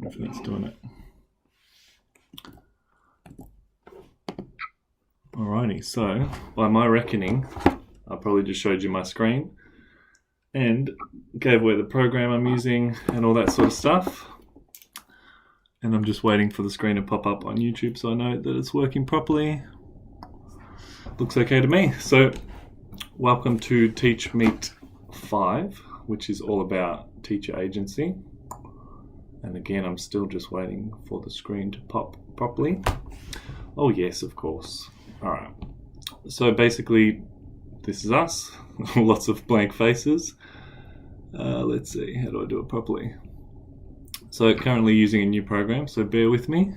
if that's doing it. Alrighty, so by my reckoning, I probably just showed you my screen and gave away the program I'm using and all that sort of stuff. And I'm just waiting for the screen to pop up on YouTube so I know that it's working properly. Looks okay to me. So welcome to TeachMeet 5, which is all about teacher agency. And again, I'm still just waiting for the screen to pop properly. Oh yes, of course. All right. So basically, this is us. Lots of blank faces. Let's see, how do I do it properly? So currently using a new program, so bear with me.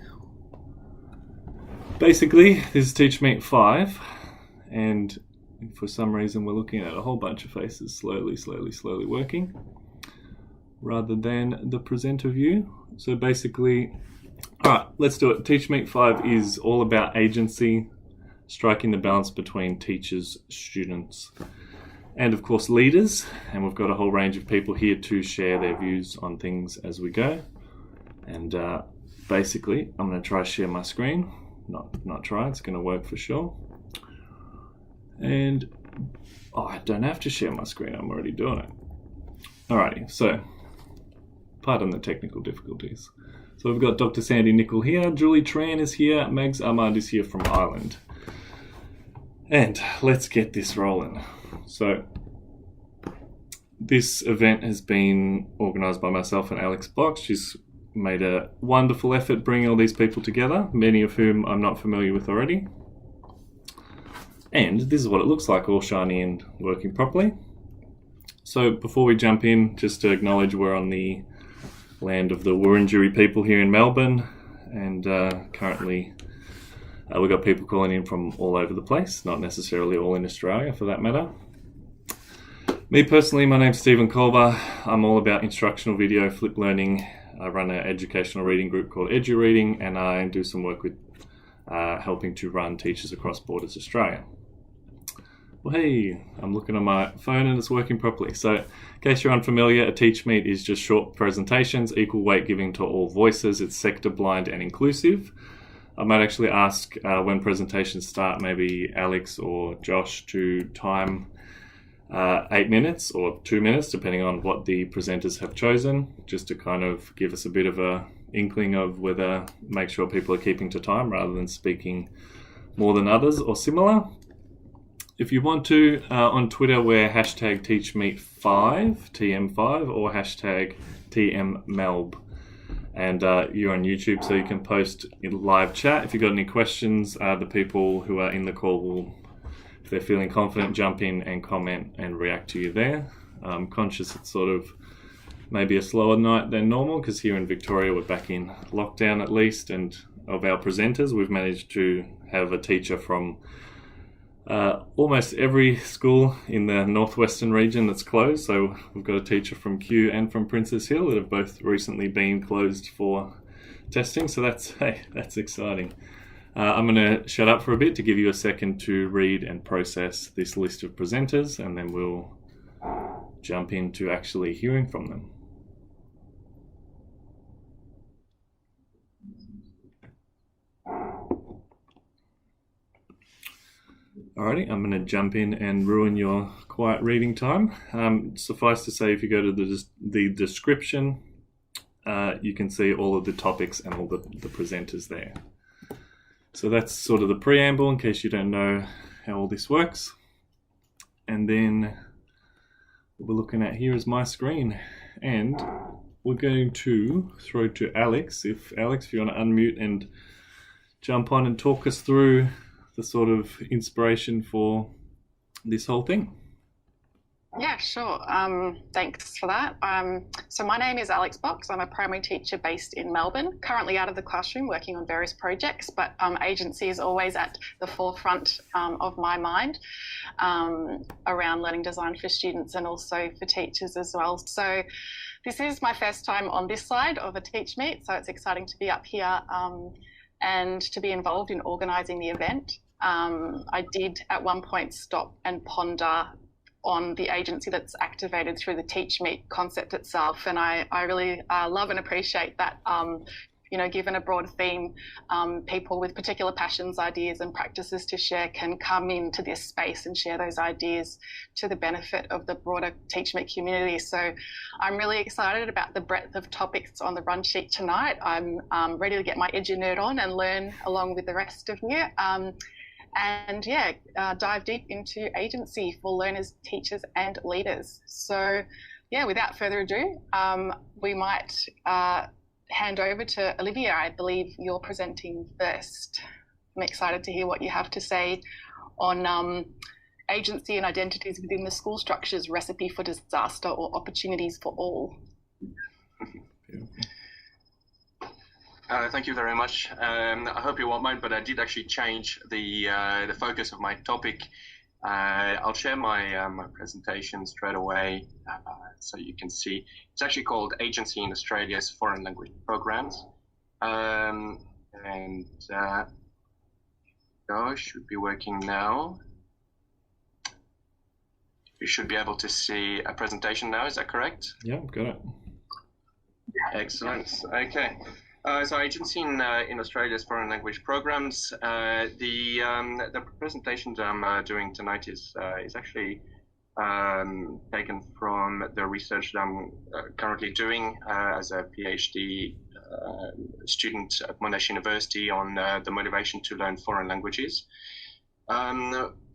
Basically, this is TeachMeet 5, and for some reason we're looking at a whole bunch of faces slowly working, rather than the presenter view. So basically, all right, let's do it. TeachMeet 5 is all about agency, striking the balance between teachers, students, and of course leaders. And we've got a whole range of people here to share their views on things as we go. And basically, I'm going to try to share my screen. Not try, it's going to work for sure. And I don't have to share my screen, I'm already doing it. Alrighty, so pardon the technical difficulties. So we've got Dr. Sandy Nicol here, Julie Tran is here, Megs Ahmad is here from Ireland. And let's get this rolling. So this event has been organised by myself and Alex Box. She's made a wonderful effort bringing all these people together, many of whom I'm not familiar with already. And this is what it looks like, all shiny and working properly. So before we jump in, just to acknowledge we're on the land of the Wurundjeri people here in Melbourne, and currently we've got people calling in from all over the place, not necessarily all in Australia for that matter. Me personally, my name's Stephen Kolber. I'm all about instructional video, flip learning. I run an educational reading group called Edu Reading, and I do some work with helping to run Teachers Across Borders Australia. Well, hey, I'm looking on my phone and it's working properly. So in case you're unfamiliar, a TeachMeet is just short presentations, equal weight giving to all voices. It's sector blind and inclusive. I might actually ask when presentations start, maybe Alex or Josh to time 8 minutes or 2 minutes, depending on what the presenters have chosen, just to kind of give us a bit of a inkling of whether make sure people are keeping to time rather than speaking more than others or similar. If you want to, on Twitter, we're hashtag TeachMeet5, TM5, or hashtag tmmelb. And you're on YouTube, so you can post in live chat. If you've got any questions, the people who are in the call will, if they're feeling confident, jump in and comment and react to you there. I'm conscious it's sort of maybe a slower night than normal, because here in Victoria we're back in lockdown at least, and of our presenters we've managed to have a teacher from almost every school in the northwestern region that's closed. So we've got a teacher from Kew and from Princess Hill that have both recently been closed for testing, so that's exciting. I'm going to shut up for a bit to give you a second to read and process this list of presenters, and then we'll jump into actually hearing from them. Alrighty, I'm going to jump in and ruin your quiet reading time. Suffice to say, if you go to the description, you can see all of the topics and all the presenters there. So that's sort of the preamble in case you don't know how all this works. And then what we're looking at here is my screen. And we're going to throw to Alex. Alex, if you want to unmute and jump on and talk us through the sort of inspiration for this whole thing. Yeah, sure. Thanks for that. So my name is Alex Box. I'm a primary teacher based in Melbourne, currently out of the classroom working on various projects, but agency is always at the forefront of my mind around learning design for students and also for teachers as well. So this is my first time on this side of a TeachMeet, so it's exciting to be up here and to be involved in organising the event. I did at one point stop and ponder on the agency that's activated through the TeachMeet concept itself. And I really love and appreciate that, given a broad theme, people with particular passions, ideas and practices to share can come into this space and share those ideas to the benefit of the broader TeachMeet community. So I'm really excited about the breadth of topics on the run sheet tonight. I'm ready to get my edgy nerd on and learn along with the rest of you. Dive deep into agency for learners, teachers and leaders. So without further ado, we might hand over to Olivia. I believe you're presenting first. I'm excited to hear what you have to say on agency and identities within the school structures, recipe for disaster or opportunities for all. Thank you very much. I hope you won't mind, but I did actually change the focus of my topic. I'll share my my presentation straight away so you can see. It's actually called Agency in Australia's Foreign Language Programs. Should be working now. You should be able to see a presentation now, is that correct? Yeah, got it. Excellent. Okay. So agency in Australia's foreign language programs. The presentation that I'm doing tonight is actually taken from the research that I'm currently doing as a PhD student at Monash University on the motivation to learn foreign languages.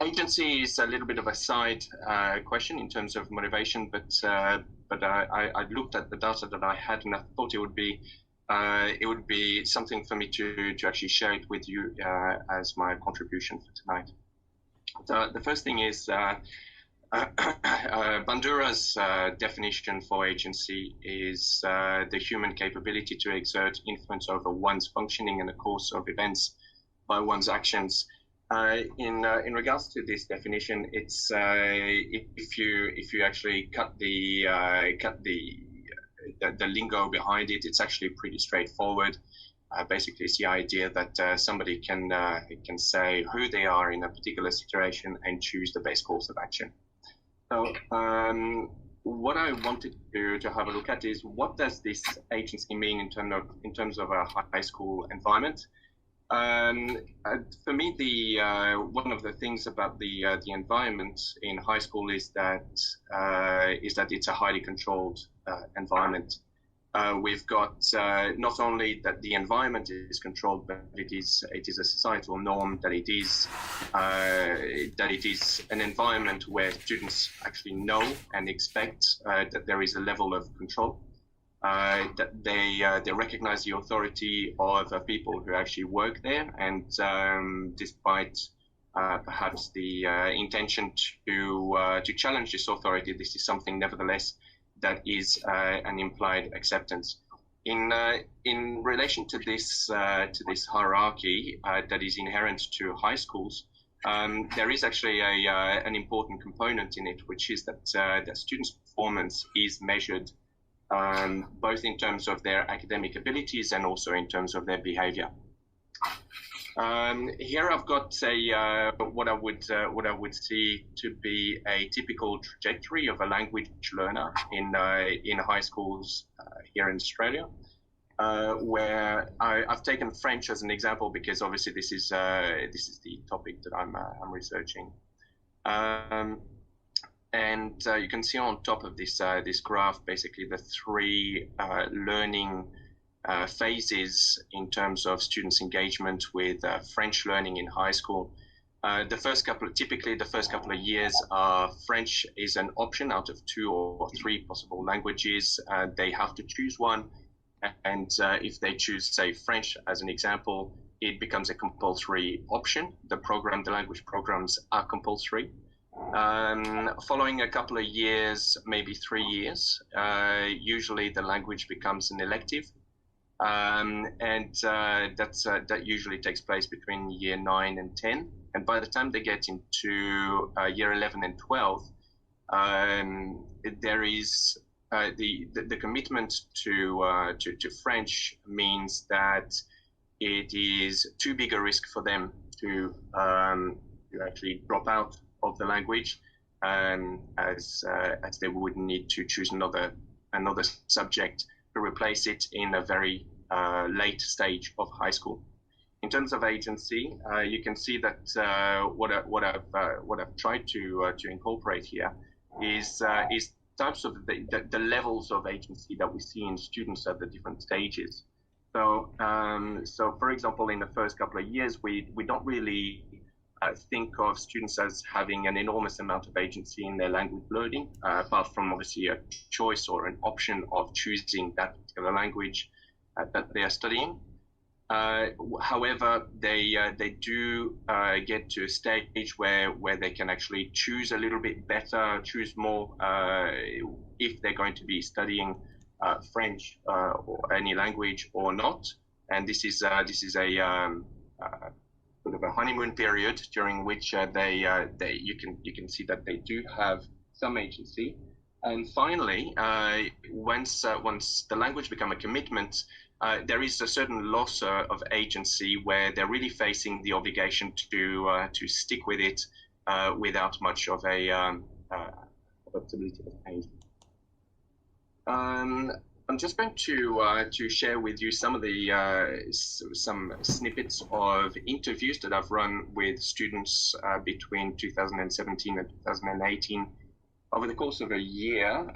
Agency is a little bit of a side question in terms of motivation, but I looked at the data that I had and I thought it would be something for me to actually share it with you as my contribution for tonight. The first thing is Bandura's definition for agency is the human capability to exert influence over one's functioning and the course of events by one's actions. In regards to this definition, it's if you actually cut the lingo behind it, it's actually pretty straightforward. Basically, it's the idea that somebody can say who they are in a particular situation and choose the best course of action. So what I wanted to have a look at is what does this agency mean in terms of a high school environment. For me, one of the things about the environment in high school is that it's a highly controlled environment. We've got not only that the environment is controlled, but it is a societal norm that it is an environment where students actually know and expect that there is a level of control. That they recognize the authority of people who actually work there, and despite perhaps the intention to challenge this authority, this is something nevertheless that is an implied acceptance. In relation to this hierarchy that is inherent to high schools, there is actually an important component in it, which is that students' performance is measured both in terms of their academic abilities and also in terms of their behavior. Here I've got what I would see to be a typical trajectory of a language learner in high schools here in Australia, where I've taken French as an example because obviously this is the topic that I'm researching. And you can see on top of this graph basically the three learning phases in terms of students' engagement with French learning in high school. Typically the first couple of years, French is an option out of 2 or 3 possible languages. They have to choose one, and if they choose, say, French as an example, it becomes a compulsory option. The language programs are compulsory. Following a couple of years, maybe 3 years, usually the language becomes an elective, and that usually takes place between year 9 and 10. And by the time they get into year 11 and 12, there is the commitment to French means that it is too big a risk for them to actually drop out of the language, as they would need to choose another subject to replace it in a very late stage of high school. In terms of agency, you can see that what I've tried to incorporate here is types of the levels of agency that we see in students at the different stages. So for example, in the first couple of years, we don't really think of students as having an enormous amount of agency in their language learning, apart from obviously a choice or an option of choosing that particular language that they are studying. However, they do get to a stage where they can actually choose a little bit better, choose more if they're going to be studying French or any language or not. And this is a sort of a honeymoon period during which you can see that they do have some agency. And finally, once the language becomes a commitment, there is a certain loss of agency where they're really facing the obligation to stick with it without much of a possibility of change. I'm just going to share with you some of the some snippets of interviews that I've run with students between 2017 and 2018 over the course of a year,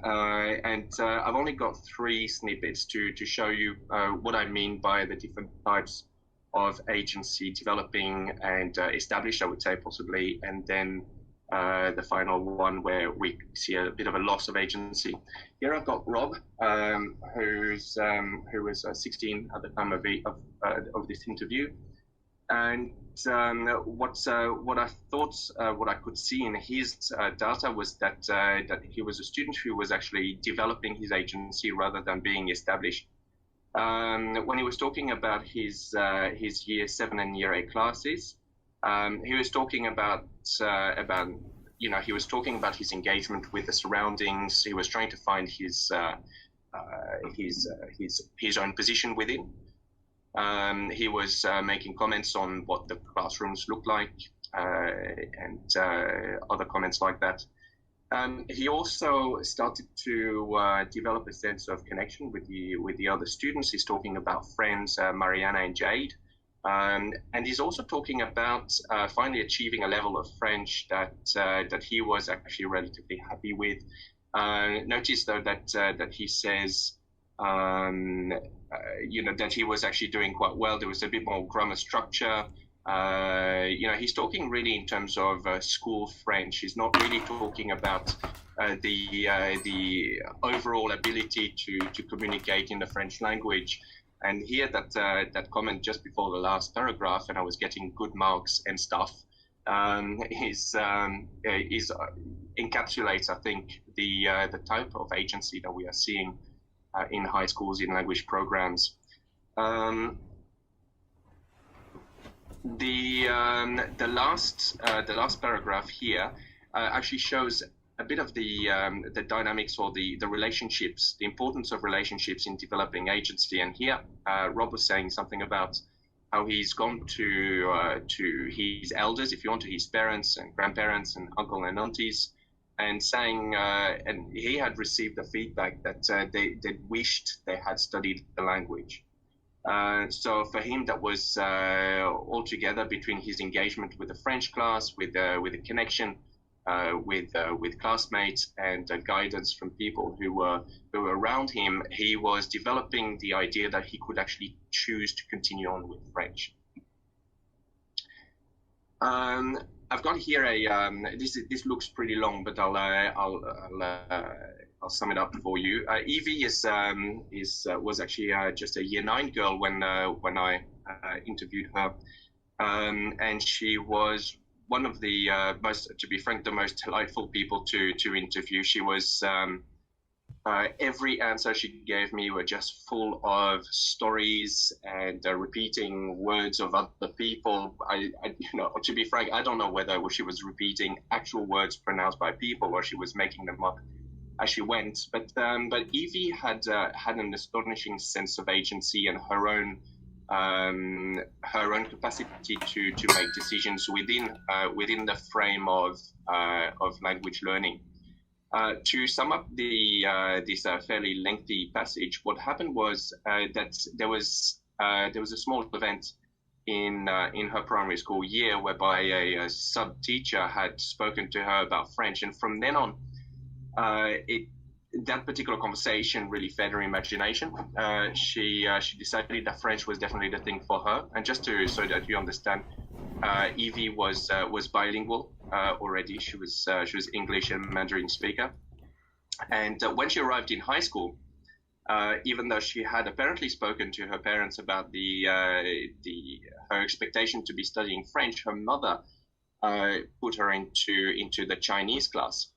and I've only got 3 snippets to show you what I mean by the different types of agency developing and established, I would say, possibly, and then the final one where we see a bit of a loss of agency. Here I've got Rob, who was 16 at the time of this interview, and what I thought, what I could see in his data was that he was a student who was actually developing his agency rather than being established. When he was talking about his year 7 and year 8 classes, he was talking about he was talking about his engagement with the surroundings. He was trying to find his own position within. He was making comments on what the classrooms look like and other comments like that. He also started to develop a sense of connection with the other students. He's talking about friends, Mariana and Jade. And he's also talking about finally achieving a level of French that he was actually relatively happy with. Notice though that he says that he was actually doing quite well. There was a bit more grammar structure. He's talking really in terms of school French. He's not really talking about the overall ability to communicate in the French language. And here that comment just before the last paragraph, and I was getting good marks and stuff, encapsulates, I think, the type of agency that we are seeing in high schools in language programs. The last paragraph here actually shows a bit of the dynamics or the relationships, the importance of relationships in developing agency. And here, Rob was saying something about how he's gone to his elders, if you want, to his parents and grandparents and uncle and aunties, and saying, and he had received the feedback that they wished they had studied the language. So for him, that was altogether between his engagement with the French class, with the connection with classmates and guidance from people who were around him, he was developing the idea that he could actually choose to continue on with French. I've got here this looks pretty long, but I'll sum it up for you. Evie was actually just a year 9 girl when I interviewed her, and she was one of the to be frank, the most delightful people to interview. She was every answer she gave me were just full of stories and repeating words of other people. To be frank, I don't know whether she was repeating actual words pronounced by people or she was making them up as she went. But Evie had an astonishing sense of agency and her own her own capacity to make decisions within the frame of language learning. To sum up this fairly lengthy passage, what happened was that there was a small event in her primary school year whereby a sub teacher had spoken to her about French, and from then on, that particular conversation really fed her imagination. She decided that French was definitely the thing for her. And just so that you understand, Evie was bilingual already. She was English and Mandarin speaker. And when she arrived in high school, even though she had apparently spoken to her parents about her expectation to be studying French, her mother put her into the Chinese class.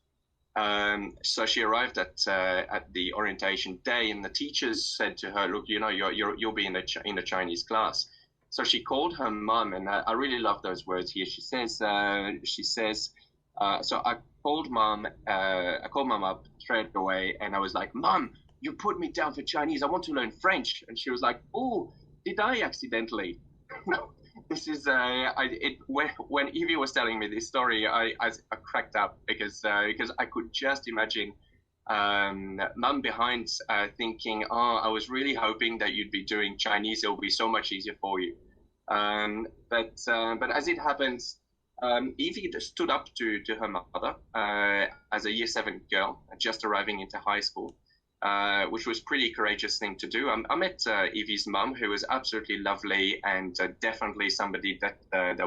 So she arrived at the orientation day, and the teachers said to her, "Look, you'll be in the Chinese class." So she called her mum, and I really love those words here. She says, so I called mum up straight away, and I was like, "Mum, you put me down for Chinese. I want to learn French." And she was like, "Oh, did I accidentally?" No. This is when Evie was telling me this story, I cracked up because I could just imagine mum behind thinking, "Oh, I was really hoping that you'd be doing Chinese. It'll be so much easier for you." But as it happens, Evie stood up to her mother as a Year 7 girl, just arriving into high school. Which was a pretty courageous thing to do. I met Evie's mum, who was absolutely lovely and definitely somebody that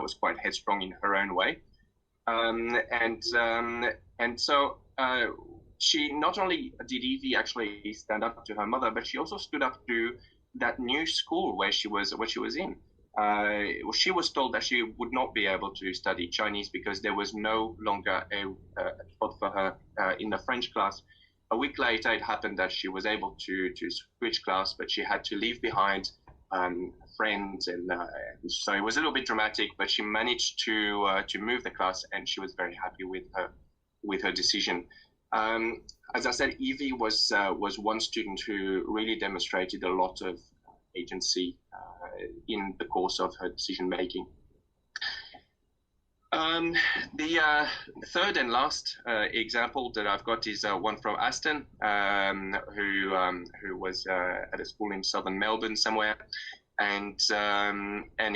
was quite headstrong in her own way. And so she not only did Evie actually stand up to her mother, but she also stood up to that new school where she was in. She was told that she would not be able to study Chinese because there was no longer a spot for her in the French class. A week later, it happened that she was able to switch class, but she had to leave behind friends, and so it was a little bit dramatic. But she managed to move the class, and she was very happy with her decision. As I said, Evie was one student who really demonstrated a lot of agency in the course of her decision making. The third and last example that I've got is one from Aston, who was at a school in southern Melbourne somewhere, and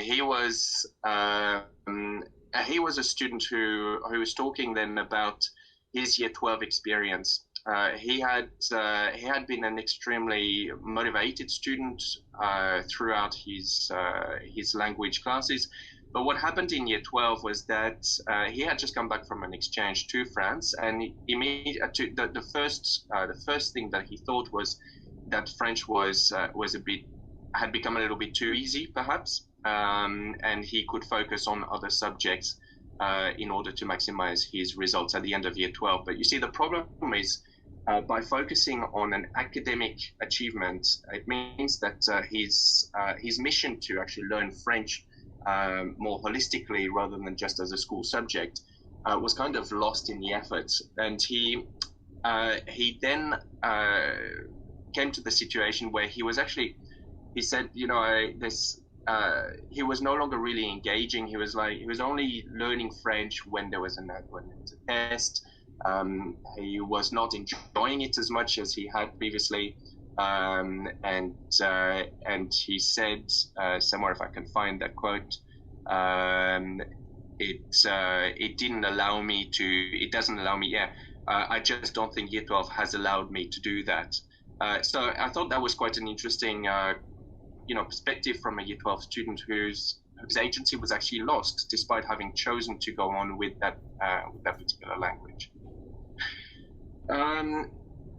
he was a student who was talking then about his Year 12 experience. He had been an extremely motivated student throughout his language classes. But what happened in Year 12 was that he had just come back from an exchange to France, and the first thing that he thought was that French had become a little bit too easy, perhaps, and he could focus on other subjects in order to maximize his results at the end of Year 12. But you see, the problem is by focusing on an academic achievement, it means that his mission to actually learn French more holistically rather than just as a school subject was kind of lost in the effort. And he then came to the situation where he said, he was no longer really engaging. He was only learning French when there was a test. He was not enjoying it as much as he had previously. And he said somewhere, if I can find that quote, it didn't allow me to. It doesn't allow me. I just don't think Year 12 has allowed me to do that. So I thought that was quite an interesting, perspective from a Year 12 student whose agency was actually lost despite having chosen to go on with that particular language.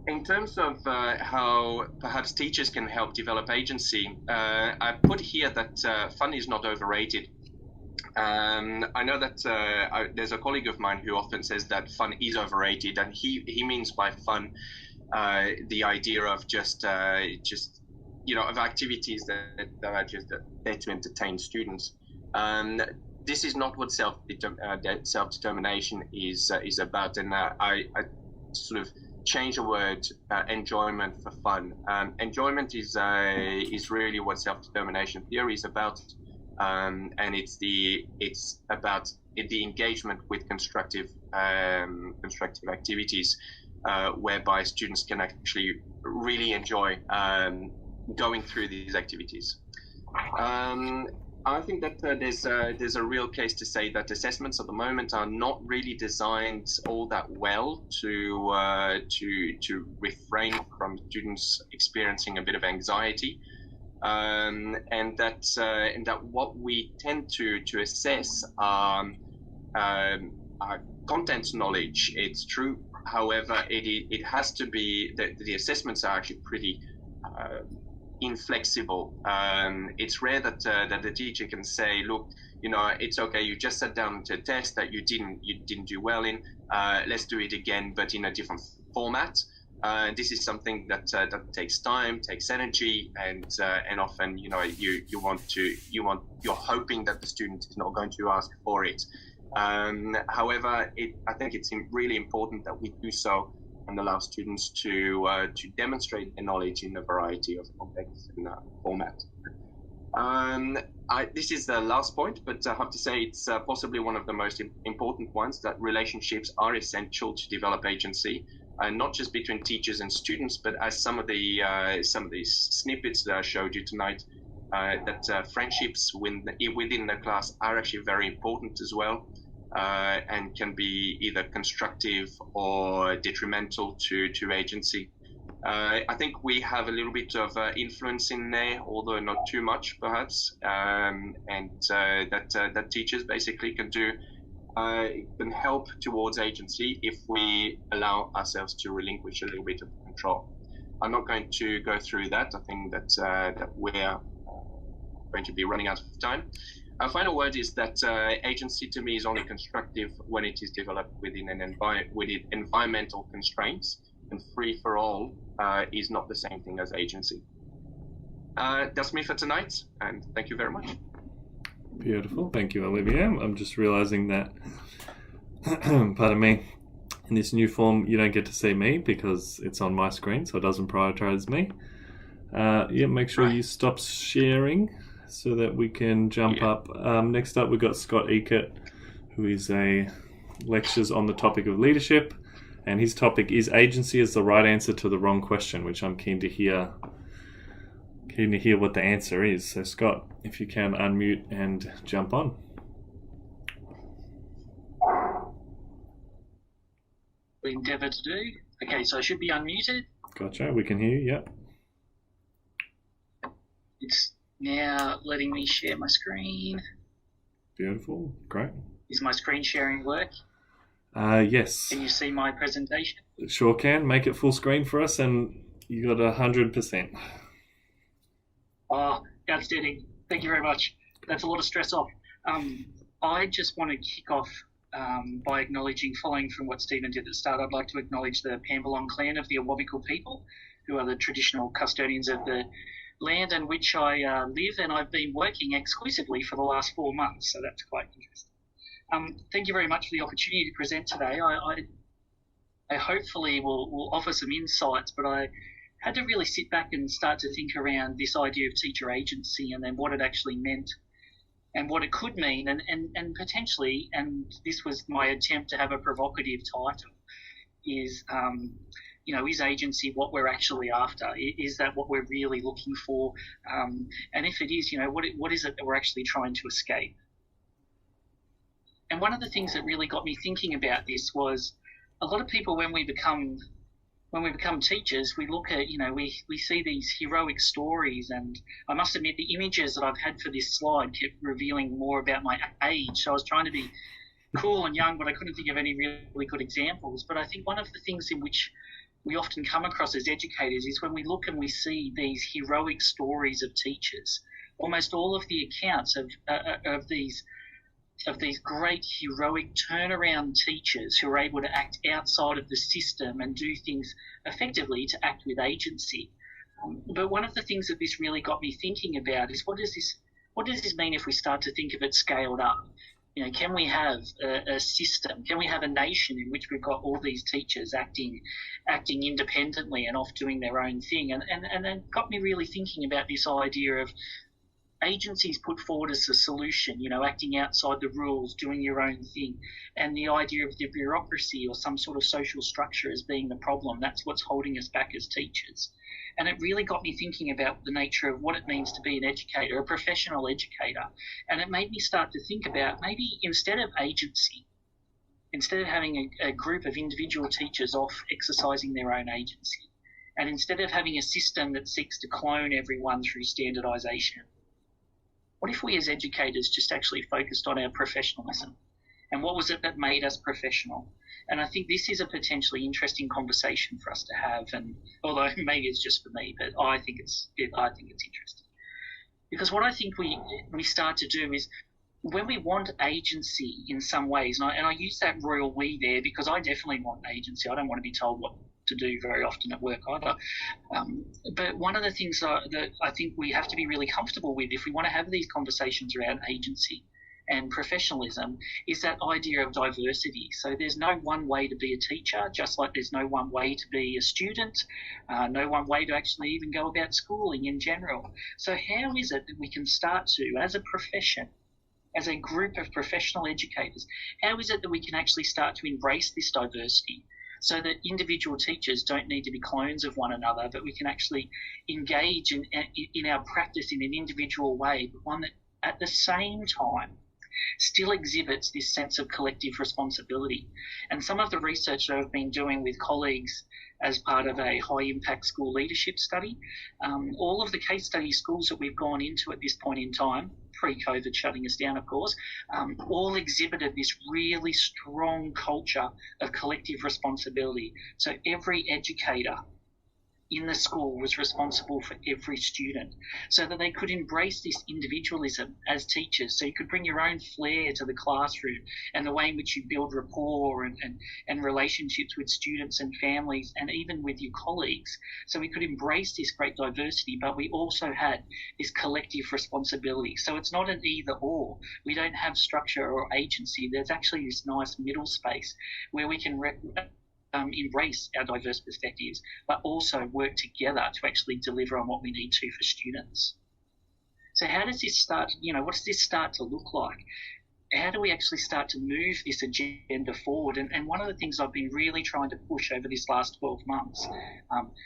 In terms of how perhaps teachers can help develop agency, I put here that fun is not overrated. I know that there's a colleague of mine who often says that fun is overrated, and he means by fun the idea of just of activities that are just there to entertain students. This is not what self-determination is about, and I sort of change the word enjoyment for fun. Enjoyment is really what self-determination theory is about, and it's about the engagement with constructive activities, whereby students can actually really enjoy going through these activities. I think that there's a real case to say that assessments at the moment are not really designed all that well to refrain from students experiencing a bit of anxiety, and that what we tend to assess are content knowledge. It's true, however, it has to be that the assessments are actually pretty inflexible. It's rare that the teacher can say, look, it's okay, you just sat down to a test that you didn't do well in, let's do it again, but in a different format. This is something that takes time, takes energy, and often you're hoping that the student is not going to ask for it. However, I think it's really important that we do so and allow students to demonstrate their knowledge in a variety of contexts and formats. This is the last point, but I have to say it's possibly one of the most important ones, that relationships are essential to develop agency, not just between teachers and students, but as some of these snippets that I showed you tonight, that friendships within the class are actually very important as well. And can be either constructive or detrimental to agency. I think we have a little bit of influence in there, although not too much, perhaps, and that teachers basically can help towards agency if we allow ourselves to relinquish a little bit of control. I'm not going to go through that. I think that we're going to be running out of time. Our final word is that agency to me is only constructive when it is developed within environmental constraints, and free for all is not the same thing as agency. That's me for tonight, and thank you very much. Beautiful, thank you, Olivier. I'm just realizing that, pardon me, in this new form you don't get to see me because it's on my screen, so it doesn't prioritize me. Make sure you stop sharing so that we can jump up. Next up, we've got Scott Eacott, who lectures on the topic of leadership, and his topic is agency as the right answer to the wrong question, which I'm keen to hear what the answer is. So Scott, if you can unmute and jump on. We endeavour to do. Okay, so I should be unmuted. Gotcha, we can hear you, yep. It's now letting me share my screen. Beautiful, great. Is my screen sharing work? Yes. Can you see my presentation? It sure can. Make it full screen for us and you got 100%. Oh, outstanding. Thank you very much. That's a lot of stress off. I just want to kick off by acknowledging, following from what Stephen did at the start, I'd like to acknowledge the Pambalong clan of the Awabakal people, who are the traditional custodians of the land in which I live, and I've been working exclusively for the last 4 months, so that's quite interesting. Thank you very much for the opportunity to present today. I hopefully will offer some insights, but I had to really sit back and start to think around this idea of teacher agency and then what it actually meant and what it could mean, and potentially, and this was my attempt to have a provocative title, is is agency what we're actually after? Is that what we're really looking for? And if it is, what is it that we're actually trying to escape? And one of the things that really got me thinking about this was a lot of people, when we become teachers, we look at, we see these heroic stories, and I must admit the images that I've had for this slide kept revealing more about my age. So I was trying to be cool and young, but I couldn't think of any really good examples. But I think one of the things in which we often come across as educators is when we look and we see these heroic stories of teachers. Almost all of the accounts of these great heroic turnaround teachers who are able to act outside of the system and do things effectively to act with agency. But one of the things that this really got me thinking about is what does this mean if we start to think of it scaled up? Can we have a system? Can we have a nation in which we've got all these teachers acting independently and off doing their own thing? And it got me really thinking about this idea of agencies put forward as a solution, acting outside the rules, doing your own thing, and the idea of the bureaucracy or some sort of social structure as being the problem. That's what's holding us back as teachers. And it really got me thinking about the nature of what it means to be an educator, a professional educator. And it made me start to think about maybe instead of agency, instead of having a group of individual teachers off exercising their own agency, and instead of having a system that seeks to clone everyone through standardisation, what if we as educators just actually focused on our professionalism? And what was it that made us professional? And I think this is a potentially interesting conversation for us to have. And although maybe it's just for me, but I think it's interesting. Because what I think we start to do is when we want agency in some ways, and I use that royal we there because I definitely want agency. I don't want to be told what to do very often at work either. But one of the things that I think we have to be really comfortable with if we want to have these conversations around agency and professionalism is that idea of diversity. So there's no one way to be a teacher, just like there's no one way to be a student, no one way to actually even go about schooling in general. So how is it that we can start to, as a profession, as a group of professional educators, how is it that we can actually start to embrace this diversity so that individual teachers don't need to be clones of one another, but we can actually engage in our practice in an individual way, but one that at the same time still exhibits this sense of collective responsibility. And some of the research that I've been doing with colleagues as part of a high-impact school leadership study, all of the case study schools that we've gone into at this point in time, pre-COVID shutting us down, of course, all exhibited this really strong culture of collective responsibility. So every educator in the school was responsible for every student so that they could embrace this individualism as teachers. So you could bring your own flair to the classroom and the way in which you build rapport and relationships with students and families and even with your colleagues. So we could embrace this great diversity, but we also had this collective responsibility. So it's not an either or. We don't have structure or agency. There's actually this nice middle space where we can embrace our diverse perspectives, but also work together to actually deliver on what we need to for students. So how does this start, what does this start to look like? How do we actually start to move this agenda forward? And one of the things I've been really trying to push over this last 12 months,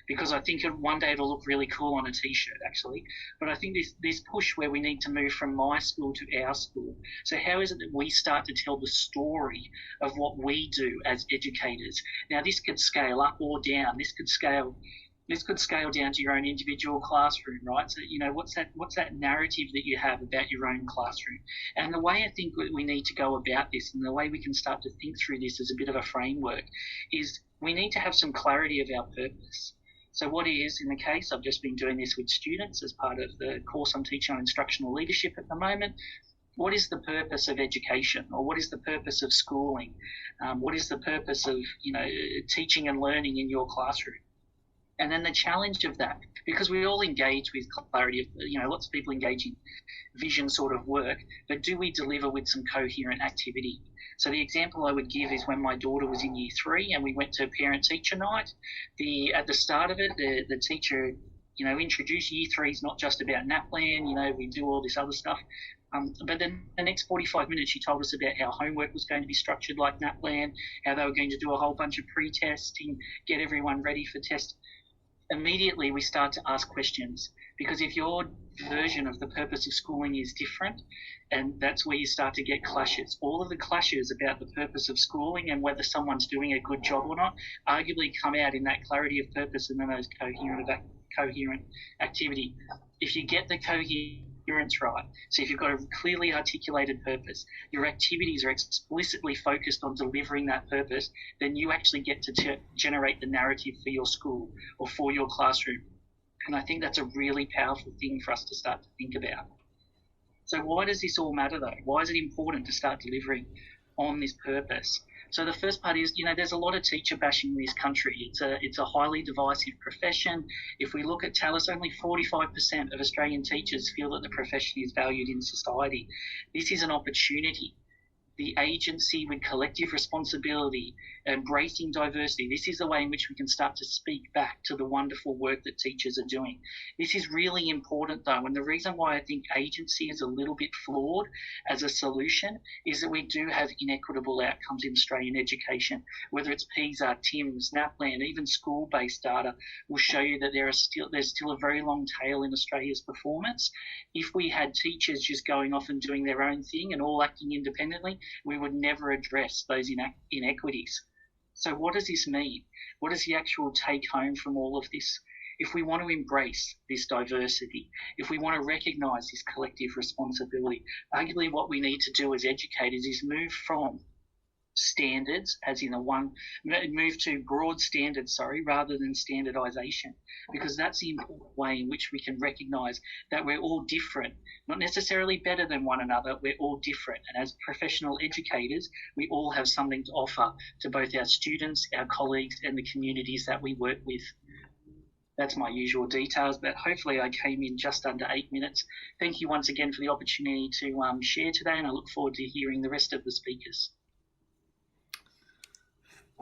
because I think one day it'll look really cool on a T-shirt, actually, but I think this push where we need to move from my school to our school. So how is it that we start to tell the story of what we do as educators? Now, this could scale up or down. This could scale down to your own individual classroom, right? So, what's that narrative that you have about your own classroom? And the way I think we need to go about this and the way we can start to think through this as a bit of a framework is we need to have some clarity of our purpose. So what is, in the case, I've just been doing this with students as part of the course I'm teaching on instructional leadership at the moment. What is the purpose of education, or what is the purpose of schooling? What is the purpose of, teaching and learning in your classroom? And then the challenge of that, because we all engage with clarity of, lots of people engage in vision sort of work, but do we deliver with some coherent activity? So the example I would give is when my daughter was in year 3 and we went to parent-teacher night. At the start of it, the teacher, introduced year 3 is not just about NAPLAN, we do all this other stuff. But then the next 45 minutes, she told us about how homework was going to be structured like NAPLAN, how they were going to do a whole bunch of pre-testing, get everyone ready for test. Immediately we start to ask questions, because if your version of the purpose of schooling is different, and that's where you start to get clashes. All of the clashes about the purpose of schooling and whether someone's doing a good job or not arguably come out in that clarity of purpose and then those coherent activity. If you get the coherence right, so if you've got a clearly articulated purpose, your activities are explicitly focused on delivering that purpose, then you actually get to generate the narrative for your school or for your classroom. And I think that's a really powerful thing for us to start to think about. So why does this all matter though? Why is it important to start delivering on this purpose? So the first part is, there's a lot of teacher bashing in this country. It's a highly divisive profession. If we look at TALIS, only 45% of Australian teachers feel that the profession is valued in society. This is an opportunity the agency with collective responsibility, embracing diversity. This is the way in which we can start to speak back to the wonderful work that teachers are doing. This is really important though, and the reason why I think agency is a little bit flawed as a solution is that we do have inequitable outcomes in Australian education. Whether it's PISA, TIMS, NAPLAN, even school-based data will show you that there's still a very long tail in Australia's performance. If we had teachers just going off and doing their own thing and all acting independently, we would never address those inequities. So what does this mean? What is the actual take home from all of this? If we want to embrace this diversity, if we want to recognise this collective responsibility, arguably what we need to do as educators is move from standards, as in move to broad standards, rather than standardisation, because that's the important way in which we can recognise that we're all different, not necessarily better than one another, we're all different. And as professional educators, we all have something to offer to both our students, our colleagues, and the communities that we work with. That's my usual details, but hopefully I came in just under 8 minutes. Thank you once again for the opportunity to share today, and I look forward to hearing the rest of the speakers.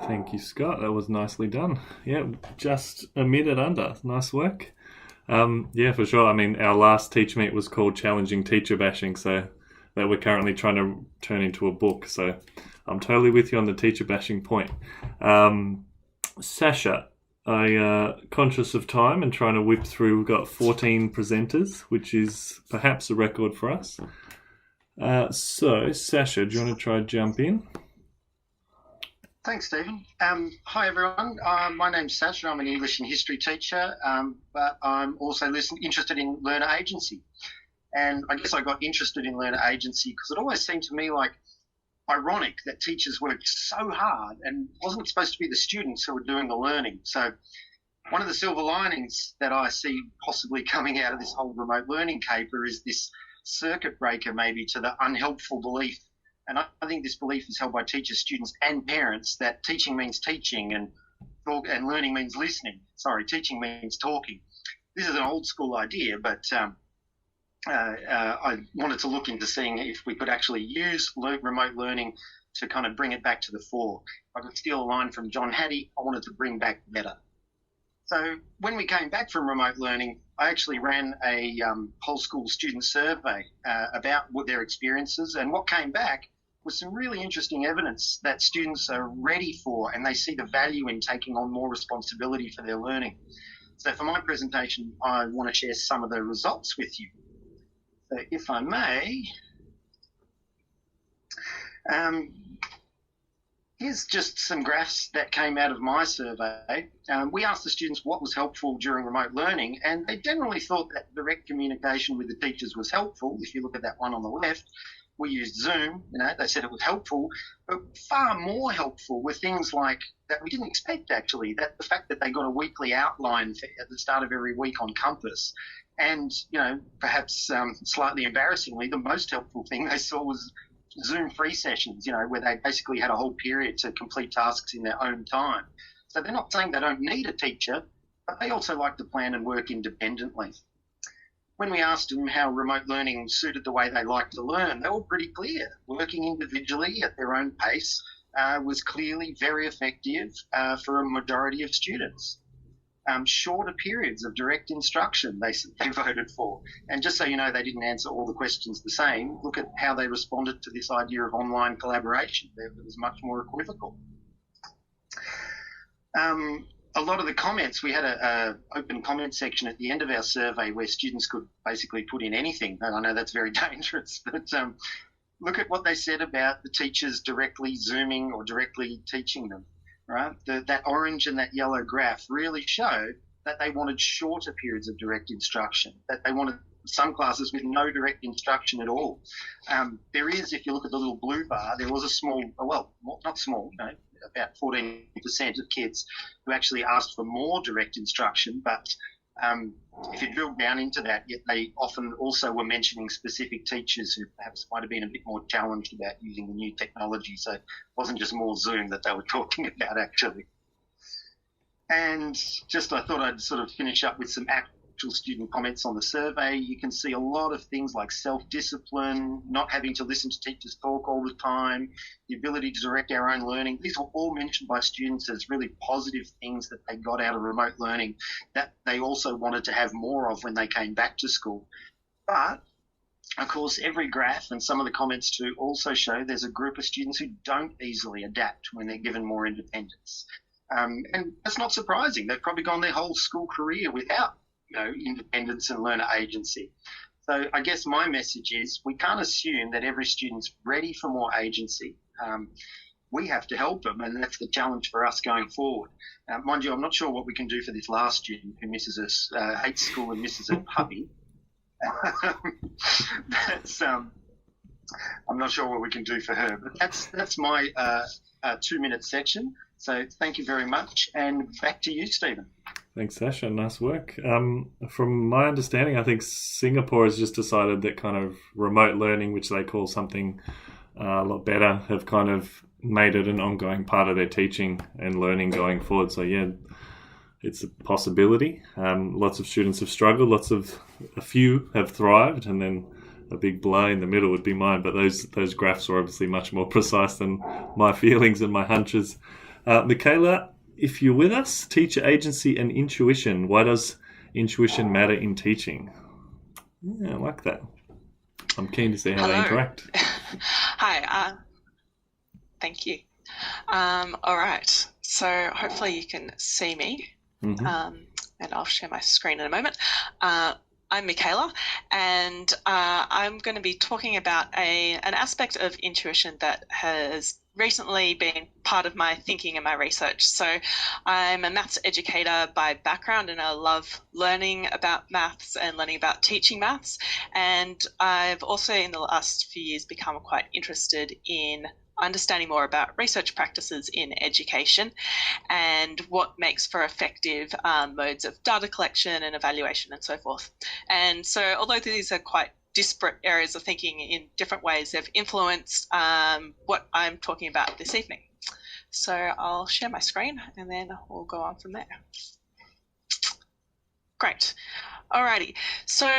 Thank you, Scott. That was nicely done. Yeah, just a minute under. Nice work. Yeah, for sure. I mean, our last TeachMeet was called Challenging Teacher Bashing, so that we're currently trying to turn into a book. So I'm totally with you on the teacher bashing point. Sasha, conscious of time and trying to whip through, we've got 14 presenters, which is perhaps a record for us. So, Sasha, do you want to try jump in? Thanks, Stephen. Hi, everyone. My name's Sasha. I'm an English and history teacher, but I'm also interested in learner agency. And I guess I got interested in learner agency because it always seemed to me like ironic that teachers worked so hard and it wasn't supposed to be the students who were doing the learning. So one of the silver linings that I see possibly coming out of this whole remote learning caper is this circuit breaker maybe to the unhelpful belief. And I think this belief is held by teachers, students and parents that teaching means teaching and learning means listening. Sorry, teaching means talking. This is an old school idea, but I wanted to look into seeing if we could actually use remote learning to kind of bring it back to the fore. If I could steal a line from John Hattie, I wanted to bring back better. So when we came back from remote learning, I actually ran a whole school student survey about what their experiences, and what came back was some really interesting evidence that students are ready for and they see the value in taking on more responsibility for their learning. So for my presentation, I want to share some of the results with you. So if I may, here's just some graphs that came out of my survey. We asked the students what was helpful during remote learning, and they generally thought that direct communication with the teachers was helpful. If you look at that one on the left, we used Zoom, they said it was helpful, but far more helpful were things like that we didn't expect actually, that the fact that they got a weekly outline at the start of every week on Compass. And, perhaps slightly embarrassingly, the most helpful thing they saw was Zoom free sessions, where they basically had a whole period to complete tasks in their own time. So they're not saying they don't need a teacher, but they also like to plan and work independently. When we asked them how remote learning suited the way they like to learn, they were pretty clear. Working individually at their own pace was clearly very effective for a majority of students. Shorter periods of direct instruction they voted for. And just so you know, they didn't answer all the questions the same. Look at how they responded to this idea of online collaboration. It was much more equivocal. A lot of the comments, we had an open comment section at the end of our survey where students could basically put in anything. And I know that's very dangerous, but look at what they said about the teachers directly Zooming or directly teaching them. Right, that orange and that yellow graph really showed that they wanted shorter periods of direct instruction, that they wanted some classes with no direct instruction at all. There is, if you look at the little blue bar, there was a small, well, not small, about 14% of kids who actually asked for more direct instruction, but if you drill down into that, yet they often also were mentioning specific teachers who perhaps might have been a bit more challenged about using the new technology. So it wasn't just more Zoom that they were talking about actually. And just I thought I'd sort of finish up with some actual student comments on the survey, you can see a lot of things like self-discipline, not having to listen to teachers talk all the time, the ability to direct our own learning. These were all mentioned by students as really positive things that they got out of remote learning that they also wanted to have more of when they came back to school. But of course, every graph and some of the comments too also show there's a group of students who don't easily adapt when they're given more independence. And that's not surprising. They've probably gone their whole school career without, independence and learner agency. So I guess my message is we can't assume that every student's ready for more agency. We have to help them, and that's the challenge for us going forward. Mind you, I'm not sure what we can do for this last student who misses us, hates school and misses her puppy. I'm not sure what we can do for her, but that's my 2-minute section. So thank you very much, and back to you, Stephen. Thanks, Sasha. Nice work. From my understanding, I think Singapore has just decided that kind of remote learning, which they call something a lot better, have kind of made it an ongoing part of their teaching and learning going forward. So yeah, it's a possibility. Lots of students have struggled. A few have thrived, and then a big blow in the middle would be mine. But those graphs are obviously much more precise than my feelings and my hunches. Michaela, if you're with us, teacher agency and intuition. Why does intuition matter in teaching? Yeah, I like that. I'm keen to see how they interact. Hi. Thank you. All right. So hopefully you can see me. Mm-hmm. And I'll share my screen in a moment. I'm Michaela, and I'm going to be talking about an aspect of intuition that has recently been part of my thinking and my research. So I'm a maths educator by background, and I love learning about maths and learning about teaching maths. And I've also in the last few years become quite interested in understanding more about research practices in education and what makes for effective modes of data collection and evaluation and so forth. And so although these are quite disparate areas of thinking in different ways, they've influenced what I'm talking about this evening. So I'll share my screen and then we'll go on from there. Great. Alrighty. So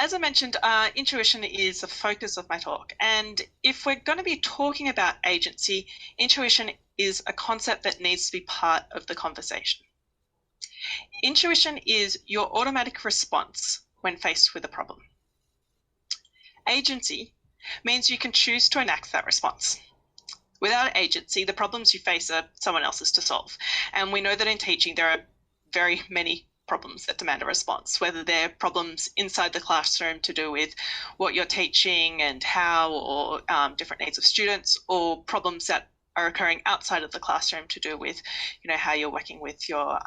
as I mentioned, intuition is the focus of my talk. And if we're going to be talking about agency, intuition is a concept that needs to be part of the conversation. Intuition is your automatic response when faced with a problem. Agency means you can choose to enact that response. Without agency, the problems you face are someone else's to solve. And we know that in teaching, there are very many problems that demand a response, whether they're problems inside the classroom to do with what you're teaching and how, or different needs of students, or problems that are occurring outside of the classroom to do with, how you're working with your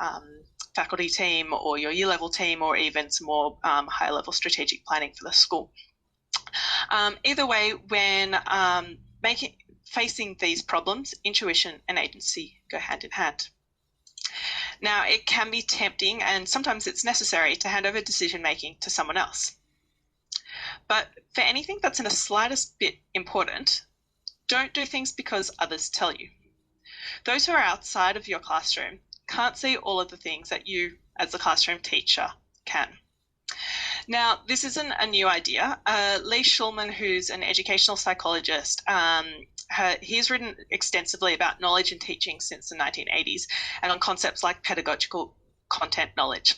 faculty team or your year level team, or even some more higher level strategic planning for the school. Either way, when facing these problems, intuition and agency go hand in hand. Now, it can be tempting, and sometimes it's necessary, to hand over decision-making to someone else. But for anything that's in the slightest bit important, don't do things because others tell you. Those who are outside of your classroom can't see all of the things that you, as a classroom teacher, can. Now, this isn't a new idea. Lee Shulman, who's an educational psychologist, he's written extensively about knowledge and teaching since the 1980s, and on concepts like pedagogical content knowledge.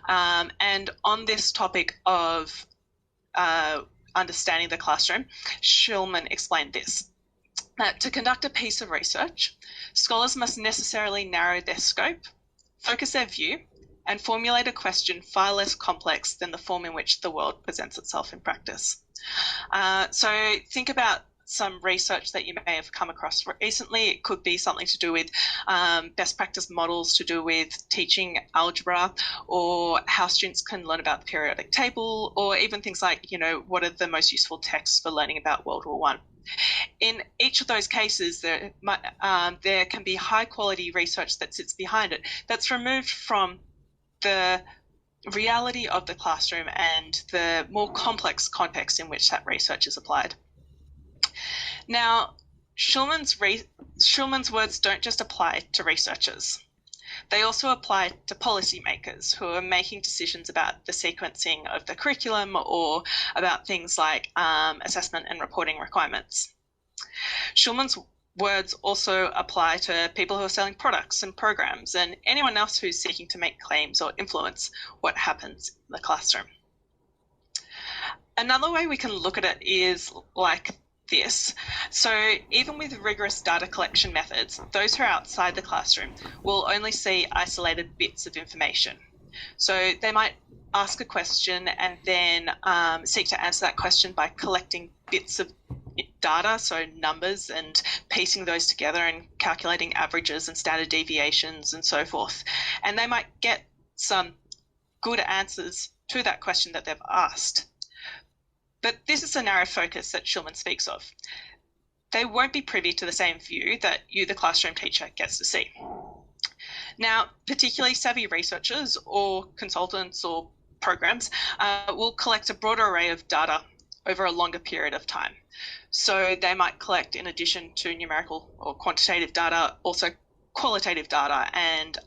And on this topic of understanding the classroom, Shulman explained this. To conduct a piece of research, scholars must necessarily narrow their scope, focus their view, and formulate a question far less complex than the form in which the world presents itself in practice. So think about some research that you may have come across recently. It could be something to do with best practice models to do with teaching algebra, or how students can learn about the periodic table, or even things like, what are the most useful texts for learning about World War I. In each of those cases, there can be high quality research that sits behind it that's removed from the reality of the classroom and the more complex context in which that research is applied. Now, Shulman's words don't just apply to researchers. They also apply to policymakers who are making decisions about the sequencing of the curriculum or about things like assessment and reporting requirements. Schulman's words also apply to people who are selling products and programs and anyone else who's seeking to make claims or influence what happens in the classroom. Another way we can look at it is like this. So even with rigorous data collection methods, those who are outside the classroom will only see isolated bits of information. So they might ask a question and then seek to answer that question by collecting bits of data, so numbers, and piecing those together and calculating averages and standard deviations and so forth. And they might get some good answers to that question that they've asked. But this is a narrow focus that Schulman speaks of. They won't be privy to the same view that you, the classroom teacher, gets to see. Now, particularly savvy researchers or consultants or programs will collect a broader array of data over a longer period of time. So they might collect, in addition to numerical or quantitative data, also qualitative data and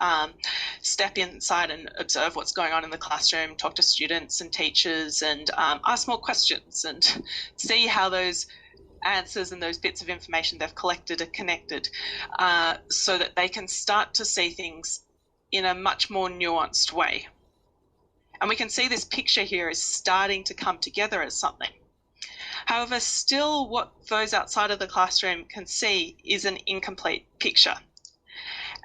step inside and observe what's going on in the classroom, talk to students and teachers and ask more questions and see how those answers and those bits of information they've collected are connected so that they can start to see things in a much more nuanced way. And we can see this picture here is starting to come together as something. However, still what those outside of the classroom can see is an incomplete picture.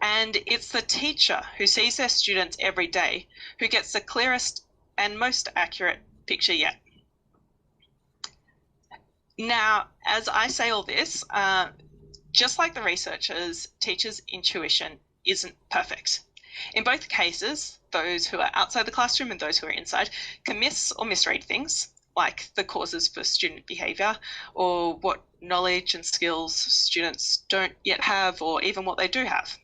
And it's the teacher who sees their students every day who gets the clearest and most accurate picture yet. Now, as I say all this, just like the researchers, teachers' intuition isn't perfect. In both cases, those who are outside the classroom and those who are inside can miss or misread things, like the causes for student behaviour or what knowledge and skills students don't yet have or even what they do have.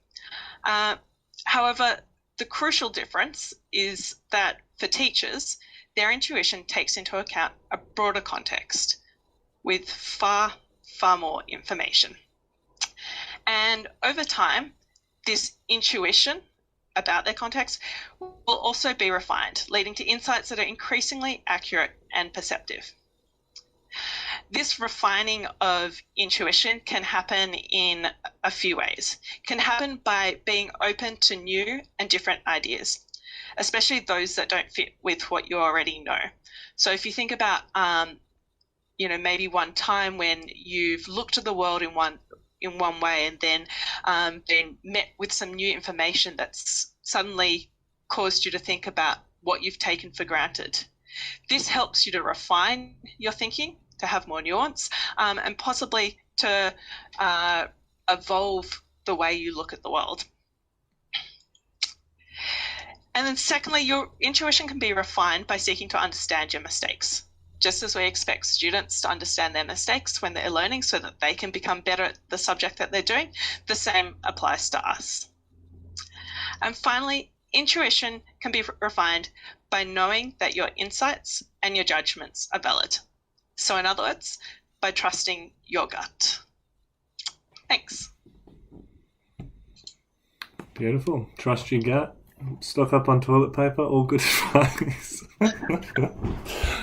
However, the crucial difference is that for teachers, their intuition takes into account a broader context with far, far more information. And over time, this intuition about their context will also be refined, leading to insights that are increasingly accurate and perceptive. This refining of intuition can happen in a few ways. It can happen by being open to new and different ideas, especially those that don't fit with what you already know. So if you think about, maybe one time when you've looked at the world in one way and then been met with some new information that's suddenly caused you to think about what you've taken for granted. This helps you to refine your thinking, to have more nuance, and possibly to evolve the way you look at the world. And then secondly, your intuition can be refined by seeking to understand your mistakes. Just as we expect students to understand their mistakes when they're learning so that they can become better at the subject that they're doing, the same applies to us. And finally, intuition can be refined by knowing that your insights and your judgments are valid. So in other words, by trusting your gut. Thanks. Beautiful. Trust your gut. Stock up on toilet paper. All good advice.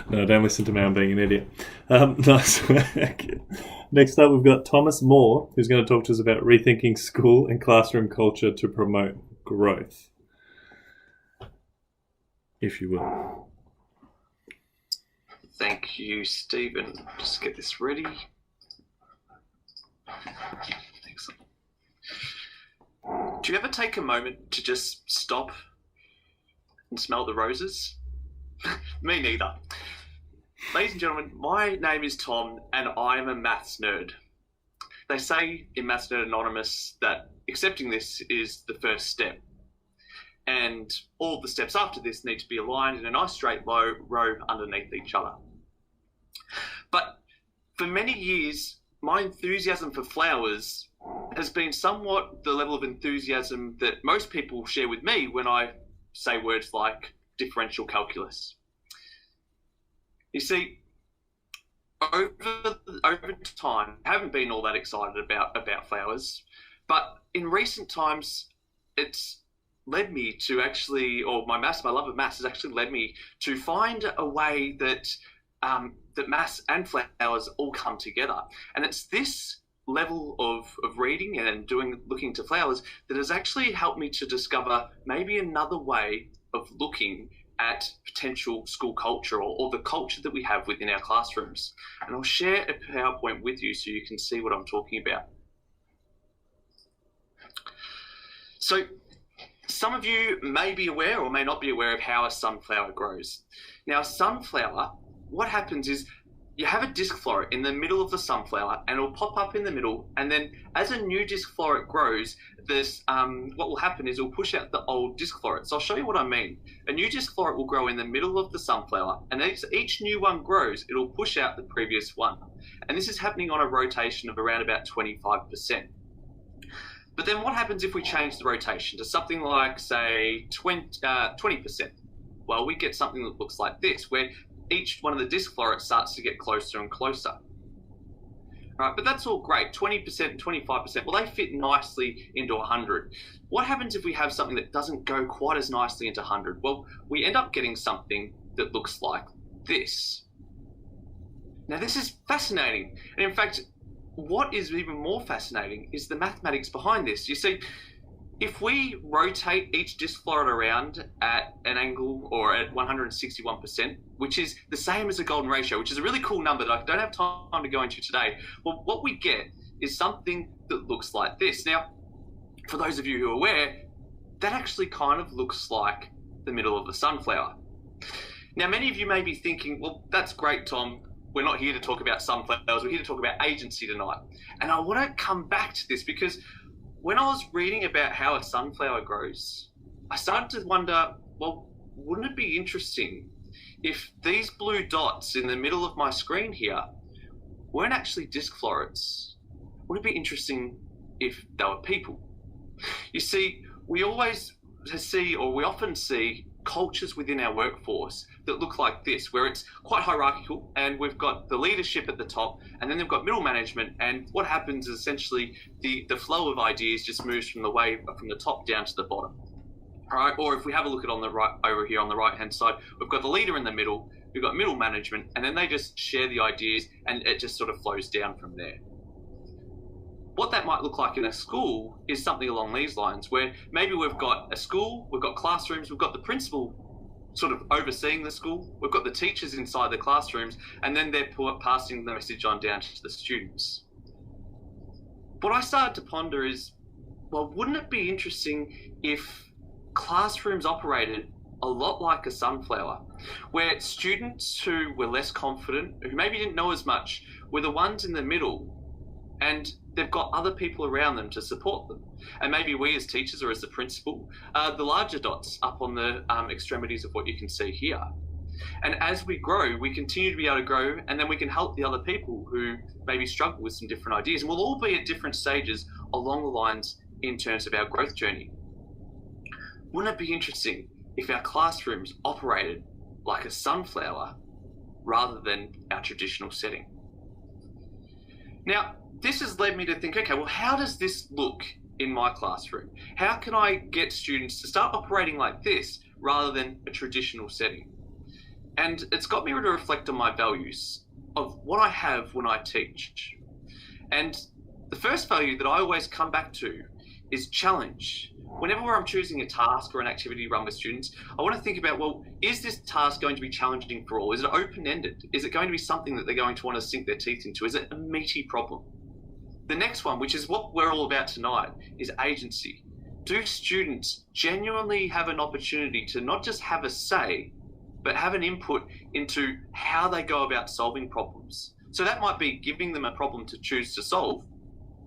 No, don't listen to me. I'm being an idiot. Nice work. Next up, we've got Thomas Moore, who's going to talk to us about rethinking school and classroom culture to promote growth. If you will. Thank you, Stephen. Just get this ready. Excellent. Do you ever take a moment to just stop and smell the roses? Me neither. Ladies and gentlemen, my name is Tom and I am a maths nerd. They say in Maths Nerd Anonymous that accepting this is the first step. And all the steps after this need to be aligned in a nice straight row underneath each other. But for many years, my enthusiasm for flowers has been somewhat the level of enthusiasm that most people share with me when I say words like differential calculus. You see, over time, I haven't been all that excited about flowers, but in recent times, it's led me to actually, or my love of maths has actually led me to find a way that that maths and flowers all come together. And it's this level of reading and looking to flowers that has actually helped me to discover maybe another way of looking at potential school culture or the culture that we have within our classrooms. And I'll share a PowerPoint with you so you can see what I'm talking about. So some of you may be aware or may not be aware of how a sunflower grows. Now, a sunflower, what happens is you have a disc floret in the middle of the sunflower, and it'll pop up in the middle, and then as a new disc floret grows, what will happen is it'll push out the old disc floret. So I'll show you what I mean. A new disc floret will grow in the middle of the sunflower, and as each new one grows, it'll push out the previous one. And this is happening on a rotation of around about 25%. But then what happens if we change the rotation to something like, say, 20%? Well, we get something that looks like this, where each one of the disc florets starts to get closer and closer. Right, but that's all great. 20% and 25%, well, they fit nicely into 100. What happens if we have something that doesn't go quite as nicely into 100? Well, we end up getting something that looks like this. Now, this is fascinating. And in fact, what is even more fascinating is the mathematics behind this. You see, if we rotate each disc floret around at an angle or at 161%, which is the same as a golden ratio, which is a really cool number that I don't have time to go into today, well, what we get is something that looks like this. Now, for those of you who are aware, that actually kind of looks like the middle of the sunflower. Now, many of you may be thinking, well, that's great, Tom. We're not here to talk about sunflowers. We're here to talk about agency tonight. And I want to come back to this because when I was reading about how a sunflower grows, I started to wonder, well, wouldn't it be interesting if these blue dots in the middle of my screen here weren't actually disc florets? Would it be interesting if they were people? You see, we often see cultures within our workforce that look like this, where it's quite hierarchical and we've got the leadership at the top and then they've got middle management, and what happens is essentially the flow of ideas just moves from the top down to the bottom. All right, or if we have a look at on the right over here on the right hand side, we've got the leader in the middle, we've got middle management, and then they just share the ideas and it just sort of flows down from there. What that might look like in a school is something along these lines, where maybe we've got a school, we've got classrooms, we've got the principal sort of overseeing the school, we've got the teachers inside the classrooms, and then they're passing the message on down to the students. What I started to ponder is, well, wouldn't it be interesting if classrooms operated a lot like a sunflower, where students who were less confident, who maybe didn't know as much, were the ones in the middle, and they've got other people around them to support them. And maybe we as teachers or as the principal are the larger dots up on the extremities of what you can see here. And as we grow, we continue to be able to grow, and then we can help the other people who maybe struggle with some different ideas. And we'll all be at different stages along the lines in terms of our growth journey. Wouldn't it be interesting if our classrooms operated like a sunflower rather than our traditional setting? Now, this has led me to think, okay, well, how does this look in my classroom? How can I get students to start operating like this rather than a traditional setting? And it's got me to reflect on my values of what I have when I teach. And the first value that I always come back to is challenge. Whenever I'm choosing a task or an activity to run with students, I want to think about, well, is this task going to be challenging for all? Is it open-ended? Is it going to be something that they're going to want to sink their teeth into? Is it a meaty problem? The next one, which is what we're all about tonight, is agency. Do students genuinely have an opportunity to not just have a say, but have an input into how they go about solving problems? So that might be giving them a problem to choose to solve,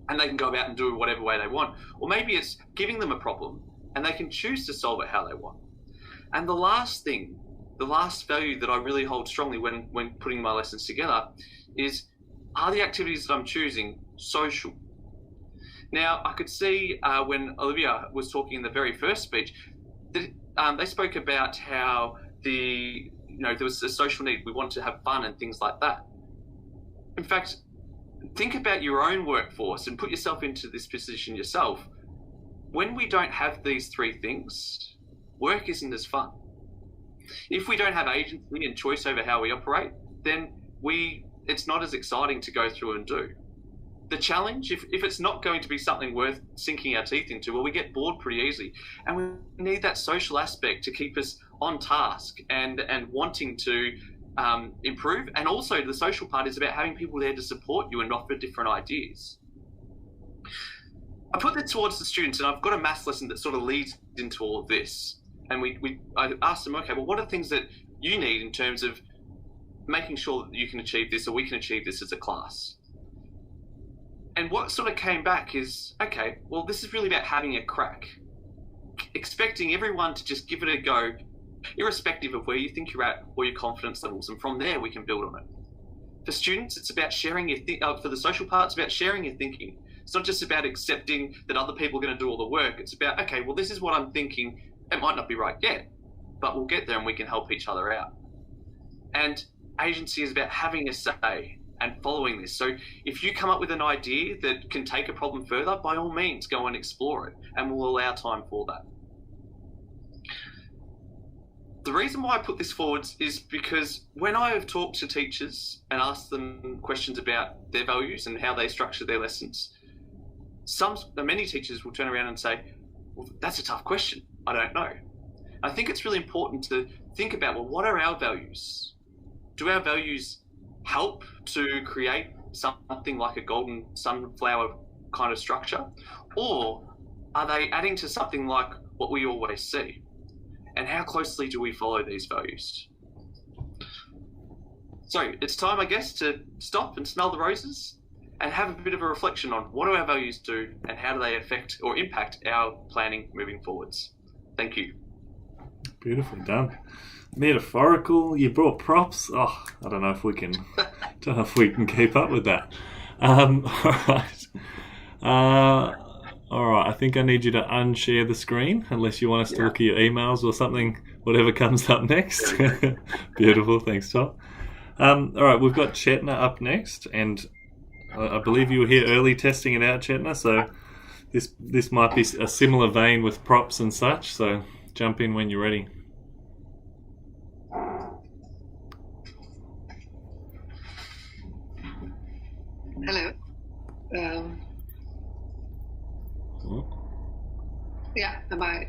and they can go about and do it whatever way they want. Or maybe it's giving them a problem and they can choose to solve it how they want. And the last thing, the last value that I really hold strongly when putting my lessons together is, are the activities that I'm choosing social? Now, I could see when Olivia was talking in the very first speech, that they spoke about how there was a social need. We want to have fun and things like that. In fact, think about your own workforce and put yourself into this position yourself. when we don't have these three things, work isn't as fun. If we don't have agency and choice over how we operate, then it's not as exciting to go through and do. The challenge, if it's not going to be something worth sinking our teeth into, well, we get bored pretty easily. And we need that social aspect to keep us on task and wanting to improve. And also the social part is about having people there to support you and offer different ideas. I put that towards the students, and I've got a maths lesson that sort of leads into all of this. And I asked them, okay, well, what are things that you need in terms of making sure that you can achieve this or we can achieve this as a class? And what sort of came back is, okay, well, this is really about having a crack. Expecting everyone to just give it a go, irrespective of where you think you're at or your confidence levels. And from there, we can build on it. For students, it's about sharing for the social part, it's about sharing your thinking. It's not just about accepting that other people are going to do all the work. It's about, okay, well, this is what I'm thinking. It might not be right yet, but we'll get there and we can help each other out. And agency is about having a say and following this. So if you come up with an idea that can take a problem further, by all means, go and explore it, and we'll allow time for that. The reason why I put this forward is because when I have talked to teachers and asked them questions about their values and how they structure their lessons, many teachers will turn around and say, well, that's a tough question. I don't know. I think it's really important to think about, well, what are our values? Do our values help to create something like a golden sunflower kind of structure? Or are they adding to something like what we always see? And how closely do we follow these values? So it's time, I guess, to stop and smell the roses and have a bit of a reflection on what do our values do and how do they affect or impact our planning moving forwards. Thank you. Beautifully done. Metaphorical. You brought props. Oh, I don't know if we can. Keep up with that. All right. All right. I think I need you to unshare the screen, unless you want us to look at your emails or something. Whatever comes up next. Beautiful. Thanks, Tom. All right. We've got Chetna up next, and I believe you were here early testing it out, Chetna. So this might be a similar vein with props and such. So jump in when you're ready. Hello. Yeah, am I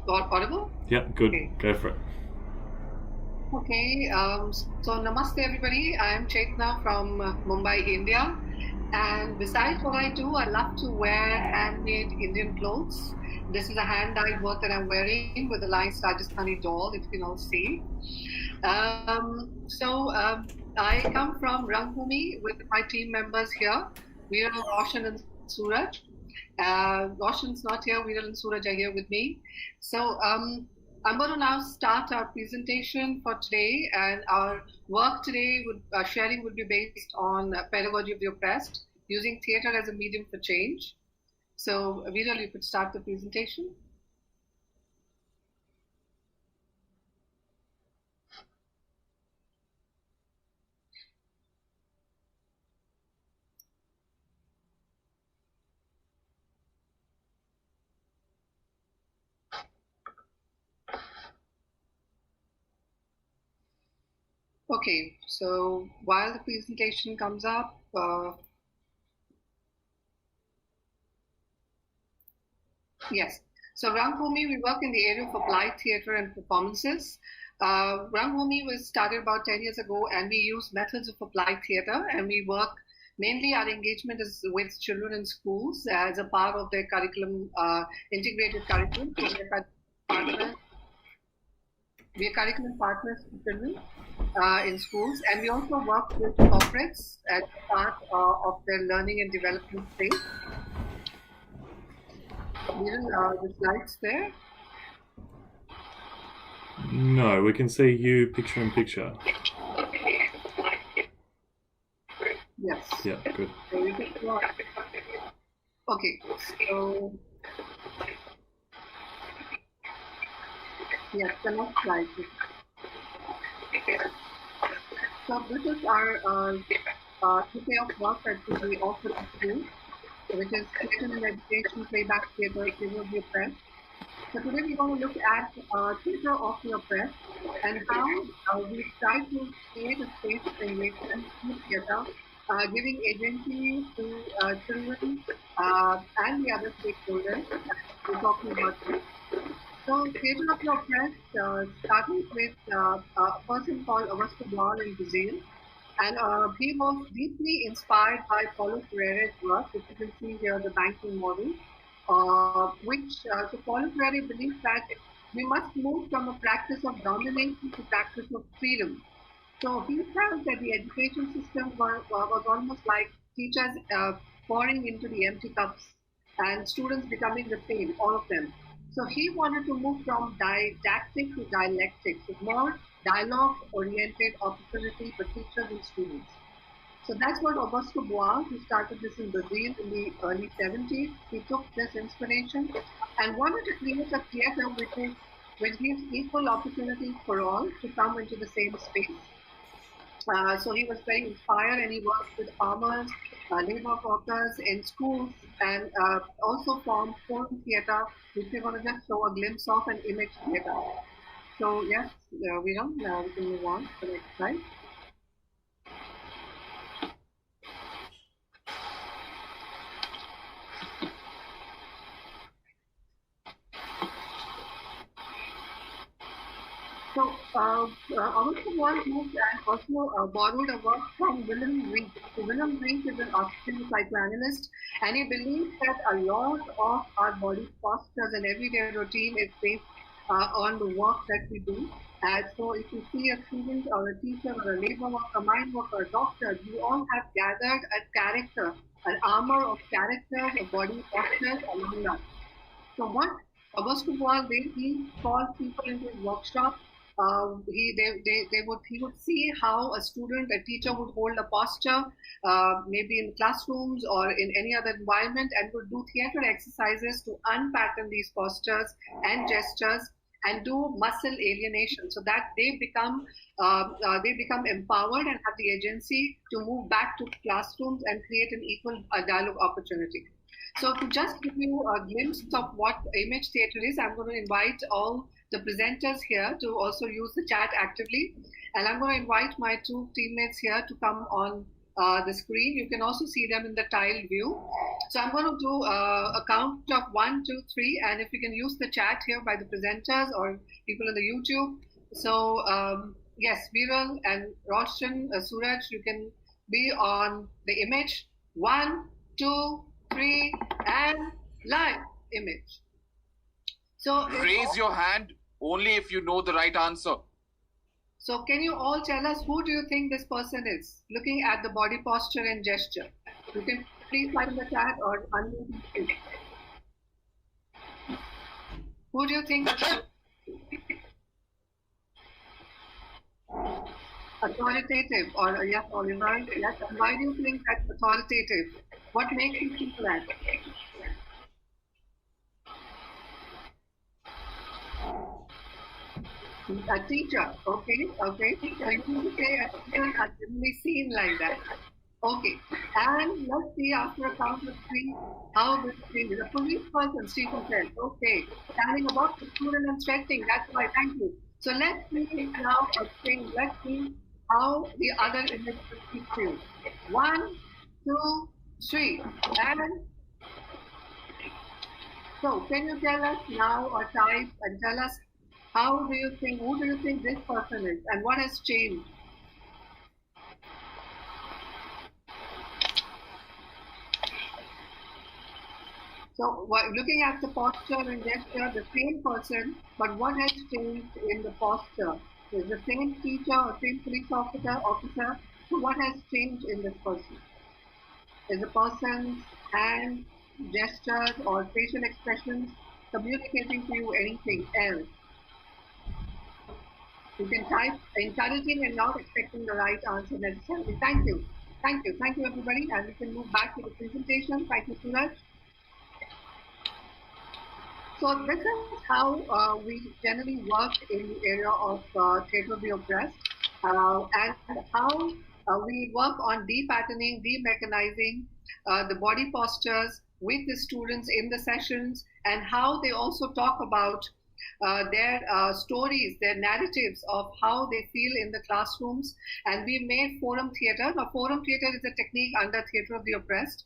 audible? Yeah, good. Okay. Go for it. Okay, so namaste everybody. I am Chetna from Mumbai, India. And besides what I do, I love to wear handmade Indian clothes. This is a hand-dyed work that I'm wearing with a nice Rajasthani doll, if you can all see. I come from Rangbhoomi with my team members here. Viral, Roshan and Suraj. Roshan's not here, Viral and Suraj are here with me. So I'm going to now start our presentation for today, and our work today, sharing would be based on pedagogy of the oppressed, using theatre as a medium for change. So Viral, you could start the presentation. Okay, so while the presentation comes up, yes. So Rangbhoomi, we work in the area of applied theatre and performances. Rangbhoomi was started about 10 years ago, and we use methods of applied theatre, and we work mainly, our engagement is with children in schools as a part of their curriculum, integrated curriculum. So we are curriculum partners for children in schools, and we also work with corporates as part of their learning and development space. The slides there? No, we can see you picture in picture. Yes. Yeah, good. Okay, so yes, the next slide. So this is our display of work that we offer to schools. which is Theatre and Education, Playback Theatre, Theatre of the Oppressed. So today we're going to look at Theatre of the Oppressed and how we try to create a space of engagement in theatre, giving agency to children and the other stakeholders. We're talking about this. So Theatre of the Oppressed started with a person called Augusto Boal in Brazil. And he was deeply inspired by Paulo Freire's work, which you can see here, the banking model, so Paulo Freire believes that we must move from a practice of domination to practice of freedom. So he felt that the education system was almost like teachers pouring into the empty cups and students becoming the same, all of them. So he wanted to move from didactic to dialectic, with more dialogue-oriented opportunity for teachers and students. So that's what Augusto Boal, who started this in Brazil in the early 70s, he took this inspiration and wanted to create a theatre which gives equal opportunities for all to come into the same space. So he was very inspired, and he worked with farmers, labor workers in schools, and also formed forum theatre, which we're going to just show a glimpse of, an image theatre. So yes, we can move on to the next slide. So Augusto Boal moved and also borrowed a work from Willem Reich. So Willem Reich is an Austrian psychoanalyst, and he believes that a lot of our body postures and everyday routine is based on the work that we do. And so if you see a student or a teacher or a labor worker, a mine worker, a doctor, we all have gathered a character, an armor of characters, of body postures along us. So what Augusto Boal did, he called people into his workshop. He would see how a student, a teacher would hold a posture, maybe in classrooms or in any other environment, and would do theatre exercises to unpattern these postures and gestures and do muscle alienation, so that they become empowered and have the agency to move back to classrooms and create an equal dialogue opportunity. So to just give you a glimpse of what image theatre is, I'm going to invite all the presenters here to also use the chat actively. And I'm going to invite my two teammates here to come on the screen. You can also see them in the tiled view. So I'm going to do a count of 1, 2, 3, and if you can use the chat here by the presenters or people on the YouTube. So yes, Viral and Roshan, Suraj, you can be on the image. 1, 2, 3, and live image. So raise your hand only if you know the right answer. So can you all tell us who do you think this person is, looking at the body posture and gesture? You can please type in the chat or unmute. Who do you think? Authoritative, or yes, Oliver, yes. And why do you think that's authoritative? What makes you think that? A teacher, okay. So you say a teacher has generally seen like that. Okay, and let's see after a count of 3 how this changes. A police person, Stephen said, okay, standing above the student and threatening, that's why, thank you. So let's see now a thing, let's see how the other image will speak to you. 1, 2, 3, and so can you tell us now or type and tell us how do you think, who do you think this person is and what has changed? So looking at the posture and gesture, the same person, but what has changed in the posture? Is the same teacher or same police officer, so what has changed in this person? Is the person's hand, gestures or facial expressions communicating to you anything else? You can type encouraging and not expecting the right answer necessarily. Thank you everybody, and we can move back to the presentation. Thank you, Suraj. So this is how we generally work in the area of theatre of the oppressed, and how we work on depatterning, demechanizing, the body postures with the students in the sessions, and how they also talk about their stories, their narratives of how they feel in the classrooms. And we made forum theatre. Now, forum theatre is a technique under Theatre of the Oppressed,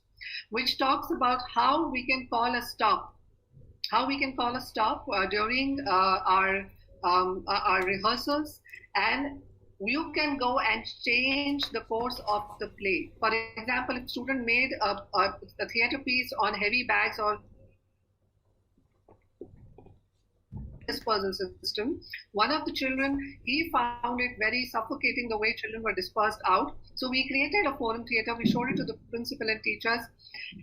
which talks about how we can call a stop. How we can call a stop during our rehearsals, and you can go and change the course of the play. For example, if a student made a theatre piece on heavy bags or dispersal system, one of the children, he found it very suffocating the way children were dispersed out. So we created a forum theatre. We showed it to the principal and teachers.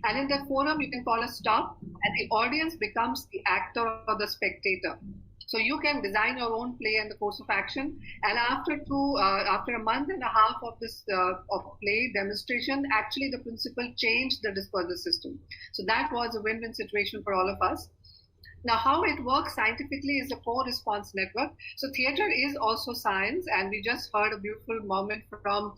And in that forum, you can call a stop, and the audience becomes the actor or the spectator. So you can design your own play and the course of action. And after a month and a half of this of play demonstration, actually the principal changed the dispersal system. So that was a win-win situation for all of us. Now, how it works scientifically is a co-response network. So theatre is also science, and we just heard a beautiful moment from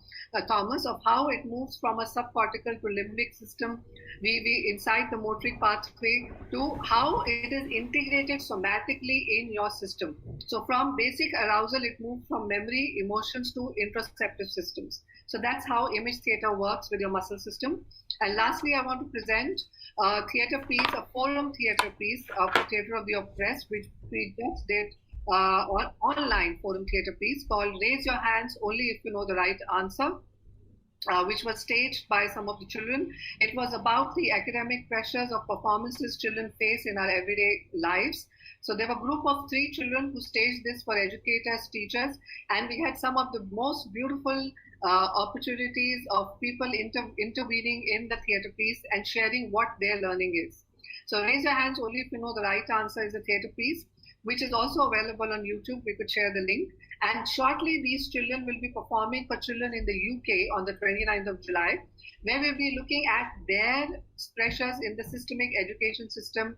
Thomas of how it moves from a subcortical to limbic system, we inside the motoric pathway, to how it is integrated somatically in your system. So from basic arousal, it moves from memory, emotions to interoceptive systems. So that's how image theatre works with your muscle system. And lastly, I want to present a theatre piece, a forum theatre piece of Theatre of the Oppressed, which we just did online forum theatre piece called Raise Your Hands Only If You Know the Right Answer, which was staged by some of the children. It was about the academic pressures of performances children face in our everyday lives. So there were a group of 3 children who staged this for educators, teachers, and we had some of the most beautiful opportunities of people intervening in the theatre piece and sharing what their learning is. So Raise Your Hands Only If You Know the Right Answer is a theatre piece, which is also available on YouTube. We could share the link. And shortly, these children will be performing for children in the UK on the 29th of July, where we'll be looking at their pressures in the systemic education system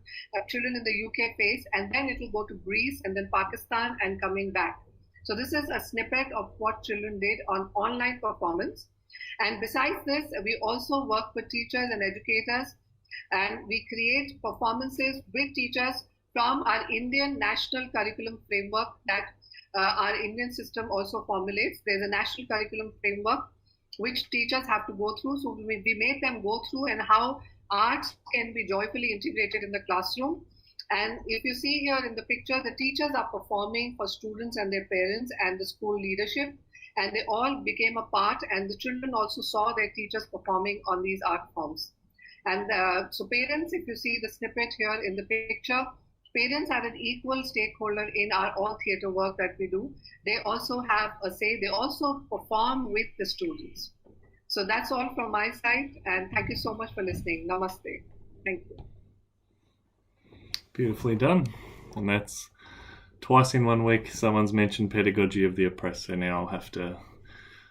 children in the UK face, and then it will go to Greece and then Pakistan and coming back. So this is a snippet of what children did on online performance. And besides this, we also work with teachers and educators, and we create performances with teachers from our Indian national curriculum framework that our Indian system also formulates. There's a national curriculum framework which teachers have to go through. So we made them go through and how arts can be joyfully integrated in the classroom. And if you see here in the picture, the teachers are performing for students and their parents and the school leadership, and they all became a part, and the children also saw their teachers performing on these art forms. And so parents, if you see the snippet here in the picture, parents are an equal stakeholder in our all theatre work that we do. They also have a say, they also perform with the students. So that's all from my side, and thank you so much for listening. Namaste. Thank you. Beautifully done. And that's twice in 1 week someone's mentioned Pedagogy of the Oppressed, so now I'll have to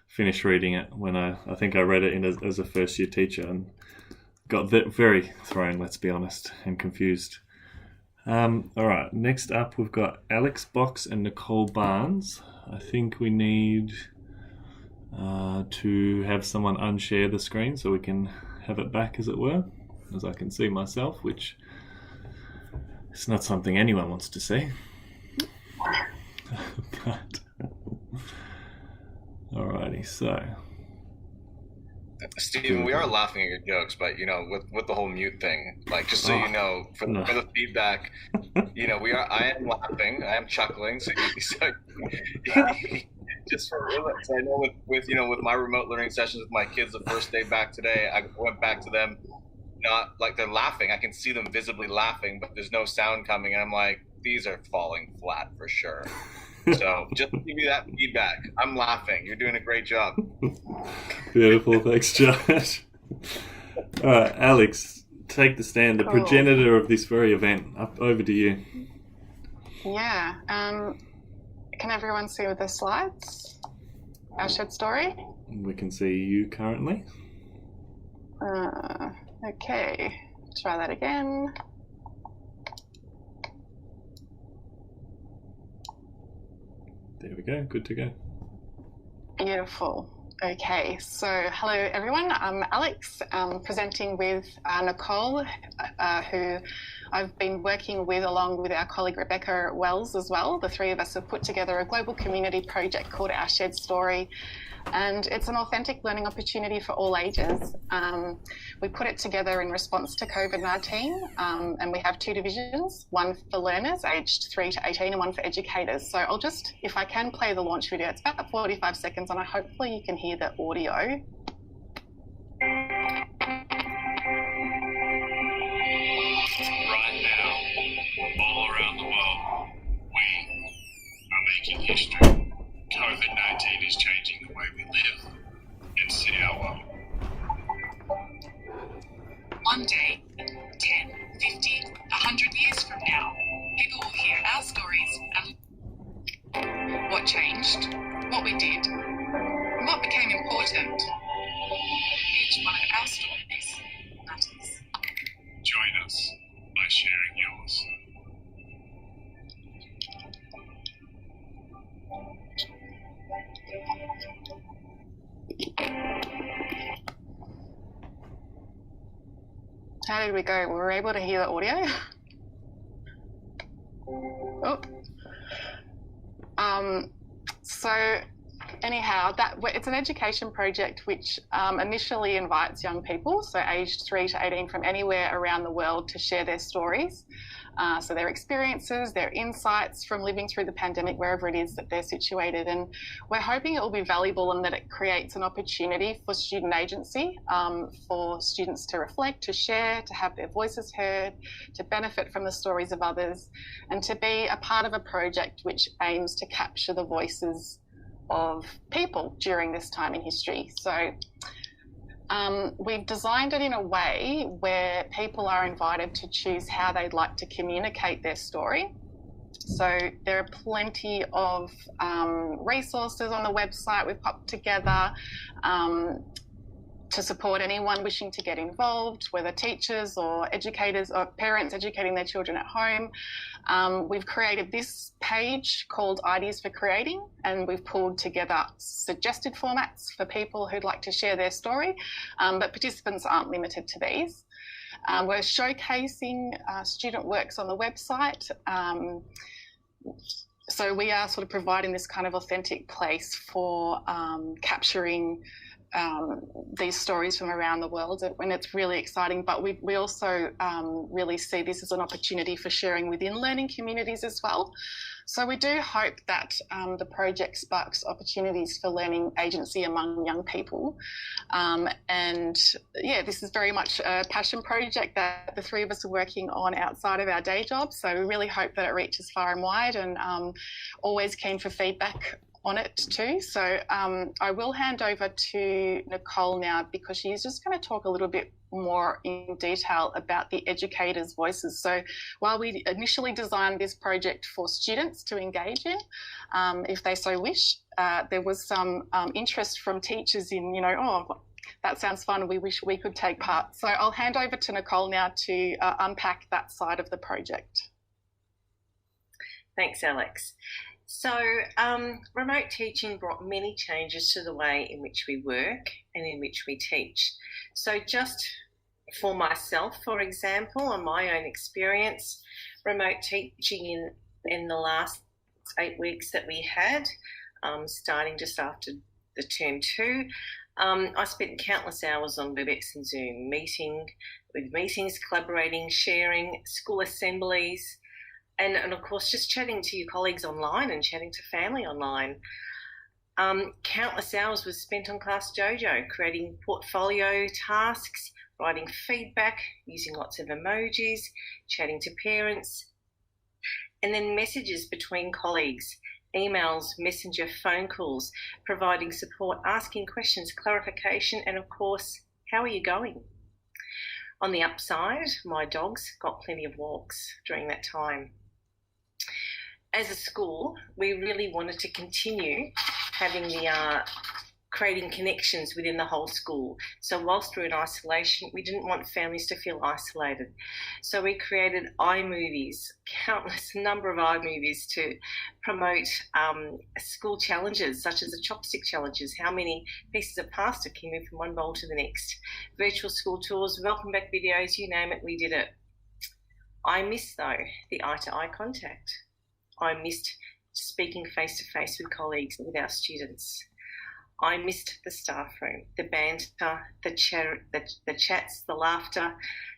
finish reading it when I think I read it as a first year teacher and got very thrown, let's be honest, and confused. All right, next up we've got Alex Box and Nicole Barnes. I think we need to have someone unshare the screen so we can have it back, as it were, as I can see myself, which it's not something anyone wants to see. But alrighty, so Stephen, we are laughing at your jokes, but with the whole mute thing, like, just so you know, for the feedback, I am laughing, I am chuckling, so just for real. So I know with my remote learning sessions with my kids, the first day back today, I went back to them. Not like they're laughing. I can see them visibly laughing, but there's no sound coming. And I'm like, these are falling flat for sure. So just give me that feedback. I'm laughing. You're doing a great job. Beautiful. Thanks, Josh. All right, Alex, take the stand. The progenitor of this very event. Over to you. Yeah. Can everyone see the slides? Our shared story? We can see you currently. Okay, try that again. There we go, good to go. Beautiful. Okay, so hello everyone. I'm Alex, presenting with Nicole, who I've been working with along with our colleague Rebecca Wells as well. The three of us have put together a global community project called Our Shared Story, and it's an authentic learning opportunity for all ages. We put it together in response to COVID-19, and we have two divisions, one for learners aged 3 to 18 and one for educators. So I'll just, if I can, play the launch video. It's about 45 seconds and hopefully you can hear the audio. Right now, all around the world, we are making history. COVID-19 is changing the way we live and see our world. One day, 10, 50, 100 years from now, people will hear our stories and what changed, what we did, and what became important. Each one of our stories matters. Join us by sharing yours. How did we go? We were able to hear the audio? So anyhow, it's an education project which initially invites young people, so aged 3 to 18 from anywhere around the world, to share their stories. So their experiences, their insights from living through the pandemic, wherever it is that they're situated. And we're hoping it will be valuable and that it creates an opportunity for student agency, for students to reflect, to share, to have their voices heard, to benefit from the stories of others, and to be a part of a project which aims to capture the voices of people during this time in history. So we've designed it in a way where people are invited to choose how they'd like to communicate their story. So there are plenty of resources on the website we've popped together to support anyone wishing to get involved, whether teachers or educators or parents educating their children at home. We've created this page called Ideas for Creating, and we've pulled together suggested formats for people who'd like to share their story, but participants aren't limited to these. We're showcasing student works on the website. So we are sort of providing this kind of authentic place for capturing these stories from around the world, and it's really exciting. But we also really see this as an opportunity for sharing within learning communities as well. So we do hope that the project sparks opportunities for learning agency among young people. And yeah, this is very much a passion project that the three of us are working on outside of our day jobs. So we really hope that it reaches far and wide, and always keen for feedback on it too. So I will hand over to Nicole now, because she's just going to talk a little bit more in detail about the educators' voices. So while we initially designed this project for students to engage in, if they so wish, there was some interest from teachers in, oh, that sounds fun, we wish we could take part. So I'll hand over to Nicole now to unpack that side of the project. Thanks, Alex. So remote teaching brought many changes to the way in which we work and in which we teach. So just for myself, for example, on my own experience, remote teaching in the last 8 weeks that we had, starting just after the term 2, I spent countless hours on WebEx and Zoom, meetings, collaborating, sharing, school assemblies, and of course, just chatting to your colleagues online and chatting to family online. Countless hours was spent on Class Dojo, creating portfolio tasks, writing feedback, using lots of emojis, chatting to parents, and then messages between colleagues, emails, messenger, phone calls, providing support, asking questions, clarification, and of course, how are you going? On the upside, my dogs got plenty of walks during that time. As a school, we really wanted to continue having the creating connections within the whole school. So whilst we're in isolation, we didn't want families to feel isolated. So we created iMovies, countless number of iMovies to promote school challenges, such as the chopstick challenges. How many pieces of pasta can you move from one bowl to the next? Virtual school tours, welcome back videos, you name it, we did it. I missed, though, the eye-to-eye contact. I missed speaking face-to-face with colleagues, with our students. I missed the staff room, the banter, the chats, the laughter,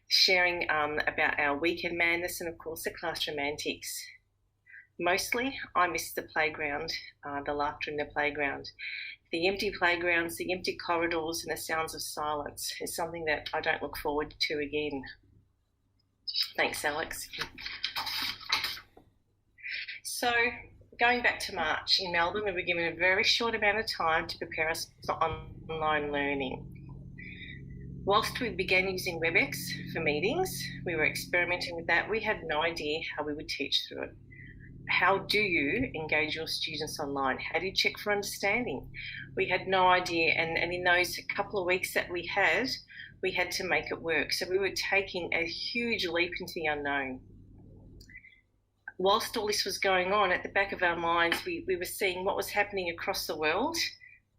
sharing about our weekend madness, and of course the classroom antics. Mostly, I missed the playground, the laughter in the playground. The empty playgrounds, the empty corridors, and the sounds of silence is something that I don't look forward to again. Thanks, Alex. So, going back to March in Melbourne, we were given a very short amount of time to prepare us for online learning. Whilst we began using WebEx for meetings, we were experimenting with that. We had no idea how we would teach through it. How do you engage your students online? How do you check for understanding? We had no idea, and in those couple of weeks that we had to make it work. So we were taking a huge leap into the unknown. Whilst all this was going on, at the back of our minds, we were seeing what was happening across the world,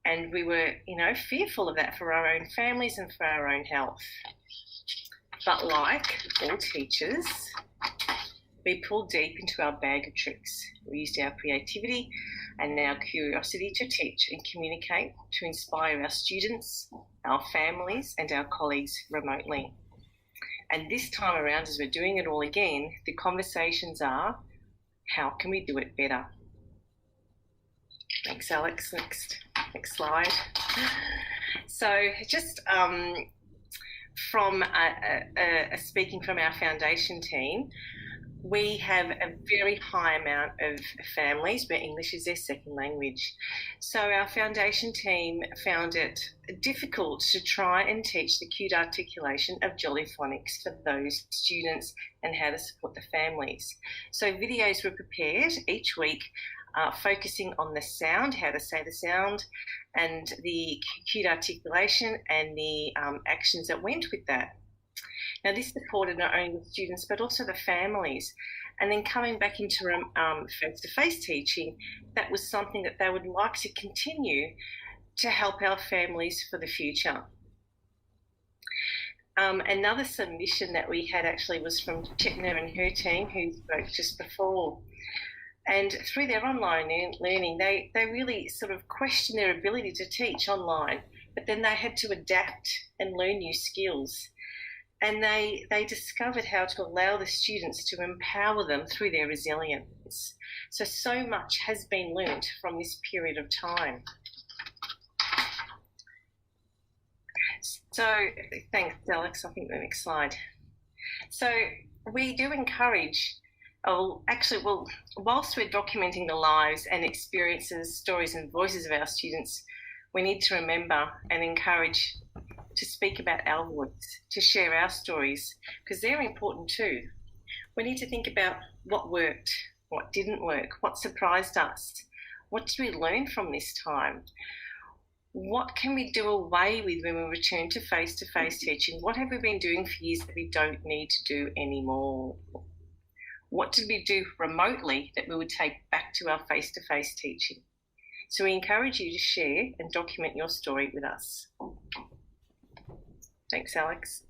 and we were, fearful of that for our own families and for our own health. But like all teachers, we pulled deep into our bag of tricks. We used our creativity and our curiosity to teach and communicate, to inspire our students, our families, and our colleagues remotely. And this time around, as we're doing it all again, the conversations are, how can we do it better? Thanks, Alex. Next slide. So just from speaking from our foundation team, we have a very high amount of families where English is their second language. So our foundation team found it difficult to try and teach the cued articulation of jolly phonics for those students and how to support the families. So videos were prepared each week, focusing on the sound, how to say the sound, and the cued articulation and the actions that went with that. Now, this supported not only the students, but also the families. And then coming back into face-to-face teaching, that was something that they would like to continue to help our families for the future. Another submission that we had actually was from Chetna and her team, who spoke just before. And through their online learning, they really sort of questioned their ability to teach online, but then they had to adapt and learn new skills. And they discovered how to allow the students to empower them through their resilience. So much has been learnt from this period of time. So thanks, Alex. I think the next slide. So we do encourage, whilst we're documenting the lives and experiences, stories and voices of our students, we need to remember and encourage to speak about our voice, to share our stories, because they're important too. We need to think about what worked, what didn't work, what surprised us, what did we learn from this time, what can we do away with when we return to face-to-face teaching, what have we been doing for years that we don't need to do anymore, what did we do remotely that we would take back to our face-to-face teaching. So we encourage you to share and document your story with us. Thanks, Alex.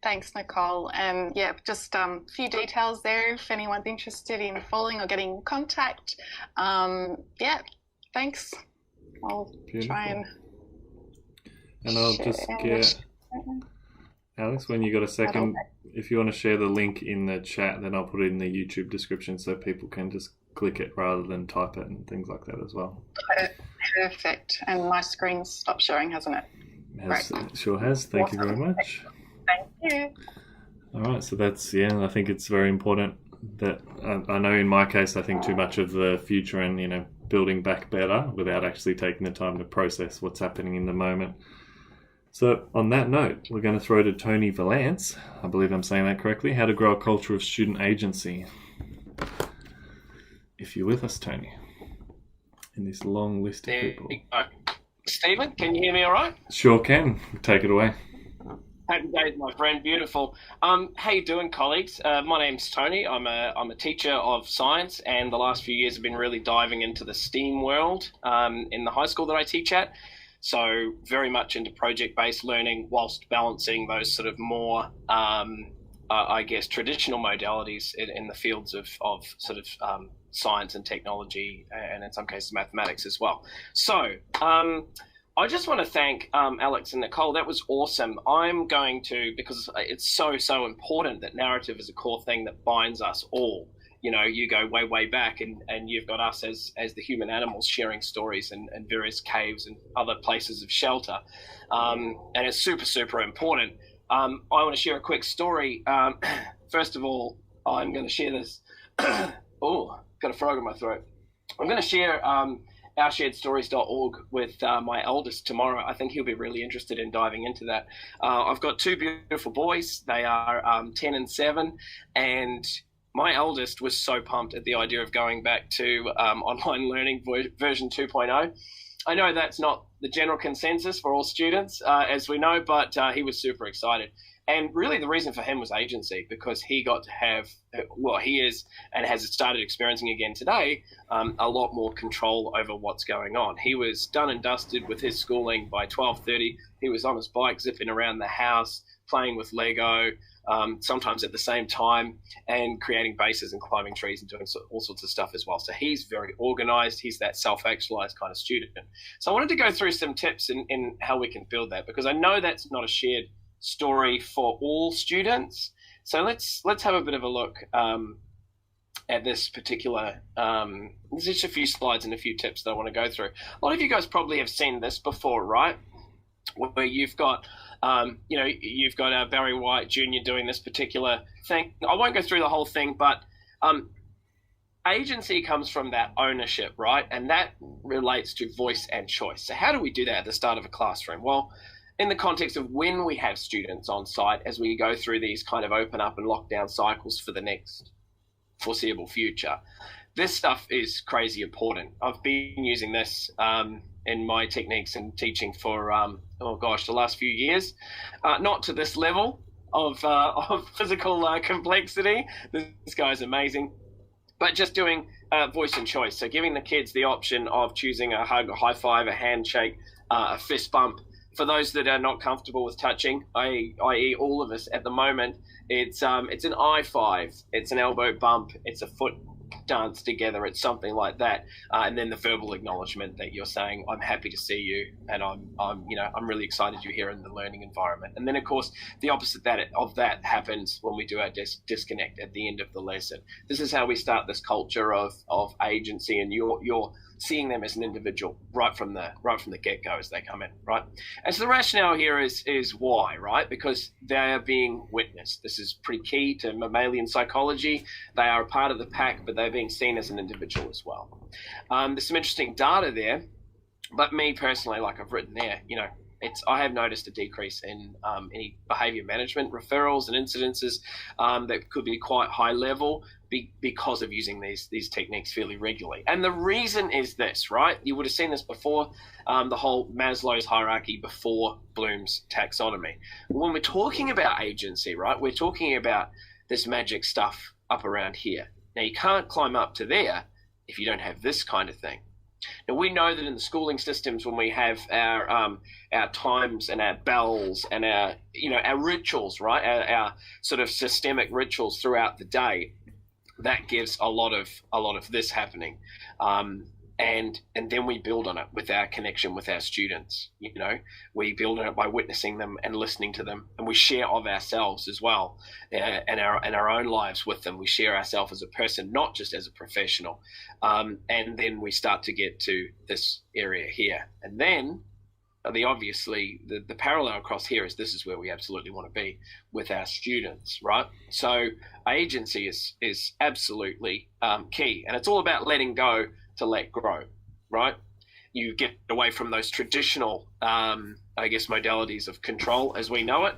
Thanks, Nicole. And yeah, just a few details there if anyone's interested in following or getting in contact. Yeah, thanks. I'll try and I'll just get Alex, when you got a second, if you want to share the link in the chat, then I'll put it in the YouTube description so people can just click it rather than type it and things like that as well. Perfect. And my screen's stopped showing, hasn't it? It sure has. Thank you very much. Thank you. All right, so that's, I think it's very important that, I know in my case, I think too much of the future and, building back better without actually taking the time to process what's happening in the moment. So on that note, we're going to throw to Tony Vallance, I believe I'm saying that correctly, how to grow a culture of student agency. If you're with us, Tony. in this long list of people. Stephen, can you hear me all right? Sure can. Take it away. Happy days, my friend. Beautiful. How you doing, colleagues? My name's Tony. I'm a teacher of science, and the last few years have been really diving into the STEAM world in the high school that I teach at. So very much into project-based learning whilst balancing those sort of more, I guess, traditional modalities in the fields of sort of science and technology, and in some cases mathematics as well. So I just want to thank Alex and Nicole. That was awesome. I'm going to, because it's so important that narrative is a core thing that binds us all. You know, you go way back, and you've got us as the human animals sharing stories in various caves and other places of shelter. And it's super important. I want to share a quick story. First of all, I'm going to share this. Oh, got a frog in my throat. I'm going to share oursharedstories.org with my eldest tomorrow. I think he'll be really interested in diving into that. I've got two beautiful boys. They are 10 and 7, and my eldest was so pumped at the idea of going back to online learning version 2.0. I know that's not the general consensus for all students, as we know, but he was super excited. And really the reason for him was agency, because he got to have, well, he is and has started experiencing again today, a lot more control over what's going on. He was done and dusted with his schooling by 12:30. He was on his bike zipping around the house, playing with Lego, sometimes at the same time, and creating bases and climbing trees and doing all sorts of stuff as well. So he's very organized. He's that self-actualized kind of student. So I wanted to go through some tips in how we can build that, because I know that's not a shared story for all students. So let's have a bit of a look at this particular, there's just a few slides and a few tips that I want to go through. A lot of you guys probably have seen this before, right? Where you've got, you've got Barry White Jr. doing this particular thing. I won't go through the whole thing, but agency comes from that ownership, right? And that relates to voice and choice. So how do we do that at the start of a classroom? Well, in the context of when we have students on site, as we go through these kind of open up and lockdown cycles for the next foreseeable future, this stuff is crazy important. I've been using this in my techniques and teaching for, the last few years. Not to this level of physical complexity. This guy's amazing. But just doing voice and choice. So giving the kids the option of choosing a hug, a high five, a handshake, a fist bump. For those that are not comfortable with touching, i.e. all of us at the moment, it's an eye five, it's an elbow bump, it's a foot dance together, it's something like that, and then the verbal acknowledgement that you're saying, I'm happy to see you, and I'm really excited you're here in the learning environment. And then of course the opposite of that happens when we do our disconnect at the end of the lesson. This is how we start this culture of agency, and you're seeing them as an individual right from the get-go as they come in, right? And so the rationale here is why, right? Because they are being witnessed. This is pretty key to mammalian psychology. They are a part of the pack, but they're being seen as an individual as well. There's some interesting data there, but me personally, like I've written there, I have noticed a decrease in any behaviour management referrals and incidences that could be quite high level because of using these techniques fairly regularly. And the reason is this, right? You would have seen this before, the whole Maslow's hierarchy before Bloom's taxonomy. When we're talking about agency, right, we're talking about this magic stuff up around here. Now, you can't climb up to there if you don't have this kind of thing. Now, we know that in the schooling systems, when we have our times and our bells and our rituals, right, our sort of systemic rituals throughout the day, that gives a lot of this happening, and then we build on it with our connection with our students. We build on it by witnessing them and listening to them, and we share of ourselves as well, and our own lives with them. We share ourselves as a person, not just as a professional, and then we start to get to this area here, and then the parallel across here is this is where we absolutely want to be with our students, right? So agency is absolutely key, and it's all about letting go to let grow, right? You get away from those traditional, modalities of control as we know it,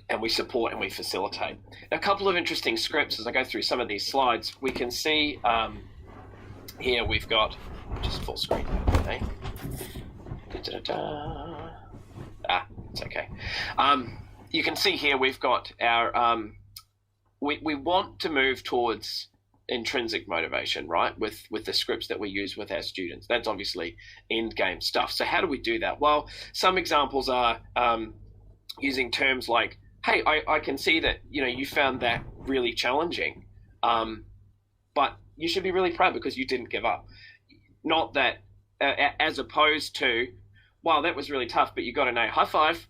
and we support and we facilitate. A couple of interesting scripts as I go through some of these slides. We can see here we've got, just full screen, okay? It's okay. You can see here we've got our, we want to move towards intrinsic motivation, right? With the scripts that we use with our students. That's obviously end game stuff. So how do we do that? Well, some examples are using terms like, hey, I can see that, you found that really challenging, but you should be really proud because you didn't give up. Not that, as opposed to, wow, that was really tough, but you got an A, high five.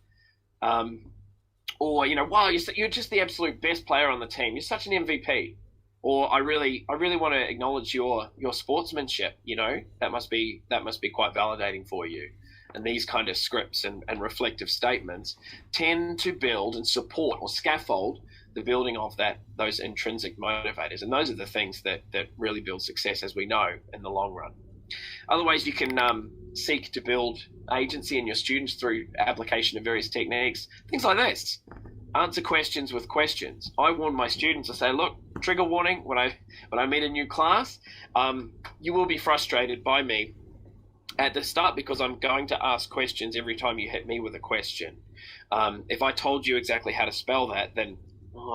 Or, wow, you're just the absolute best player on the team. You're such an MVP. Or I really want to acknowledge your sportsmanship. That must be quite validating for you. And these kind of scripts and reflective statements tend to build and support or scaffold the building of those intrinsic motivators. And those are the things that really build success, as we know, in the long run. Other ways you can seek to build agency in your students through application of various techniques, things like this. Answer questions with questions. I warn my students, I say, look, trigger warning, when I meet a new class, you will be frustrated by me at the start because I'm going to ask questions every time you hit me with a question. If I told you exactly how to spell that, then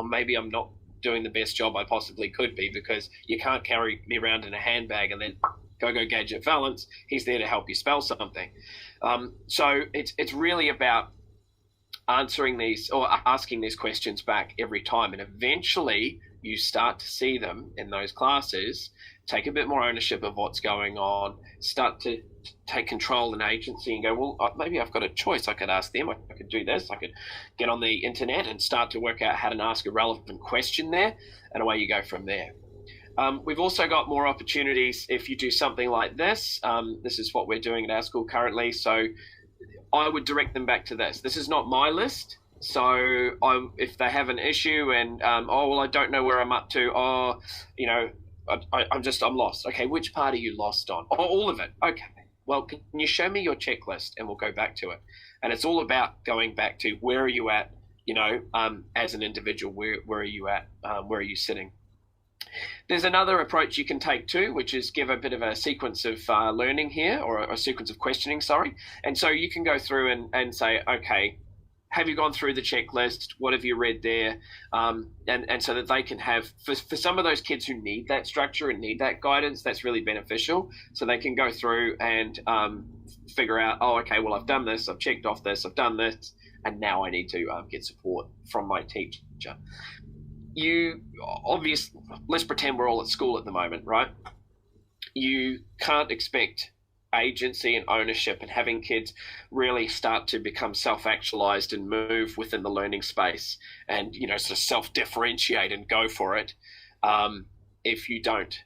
maybe I'm not doing the best job I possibly could be, because you can't carry me around in a handbag and then go gadget Vallance. He's there to help you spell something. So it's really about answering these or asking these questions back every time, and eventually you start to see them in those classes take a bit more ownership of what's going on, start to take control and agency and go, well, maybe I've got a choice. I could ask them, I could do this, I could get on the internet and start to work out how to ask a relevant question there, and away you go from there. We've also got more opportunities if you do something like this. This is what we're doing at our school currently. So I would direct them back to this. This is not my list. So if they have an issue and, I don't know where I'm up to. I'm lost. Okay, which part are you lost on? Oh, all of it. Okay. Well, can you show me your checklist and we'll go back to it. And it's all about going back to where are you at, as an individual, where are you at? Where are you sitting? There's another approach you can take too, which is give a bit of a sequence of learning here, or a sequence of questioning, sorry. And so you can go through and say, okay, have you gone through the checklist? What have you read there? And so that they can have, for some of those kids who need that structure and need that guidance, that's really beneficial. So they can go through and figure out, okay, well, I've done this, I've checked off this, I've done this, and now I need to get support from my teacher. Let's pretend we're all at school at the moment, right? You can't expect agency and ownership and having kids really start to become self-actualized and move within the learning space and, sort of self-differentiate and go for it if you don't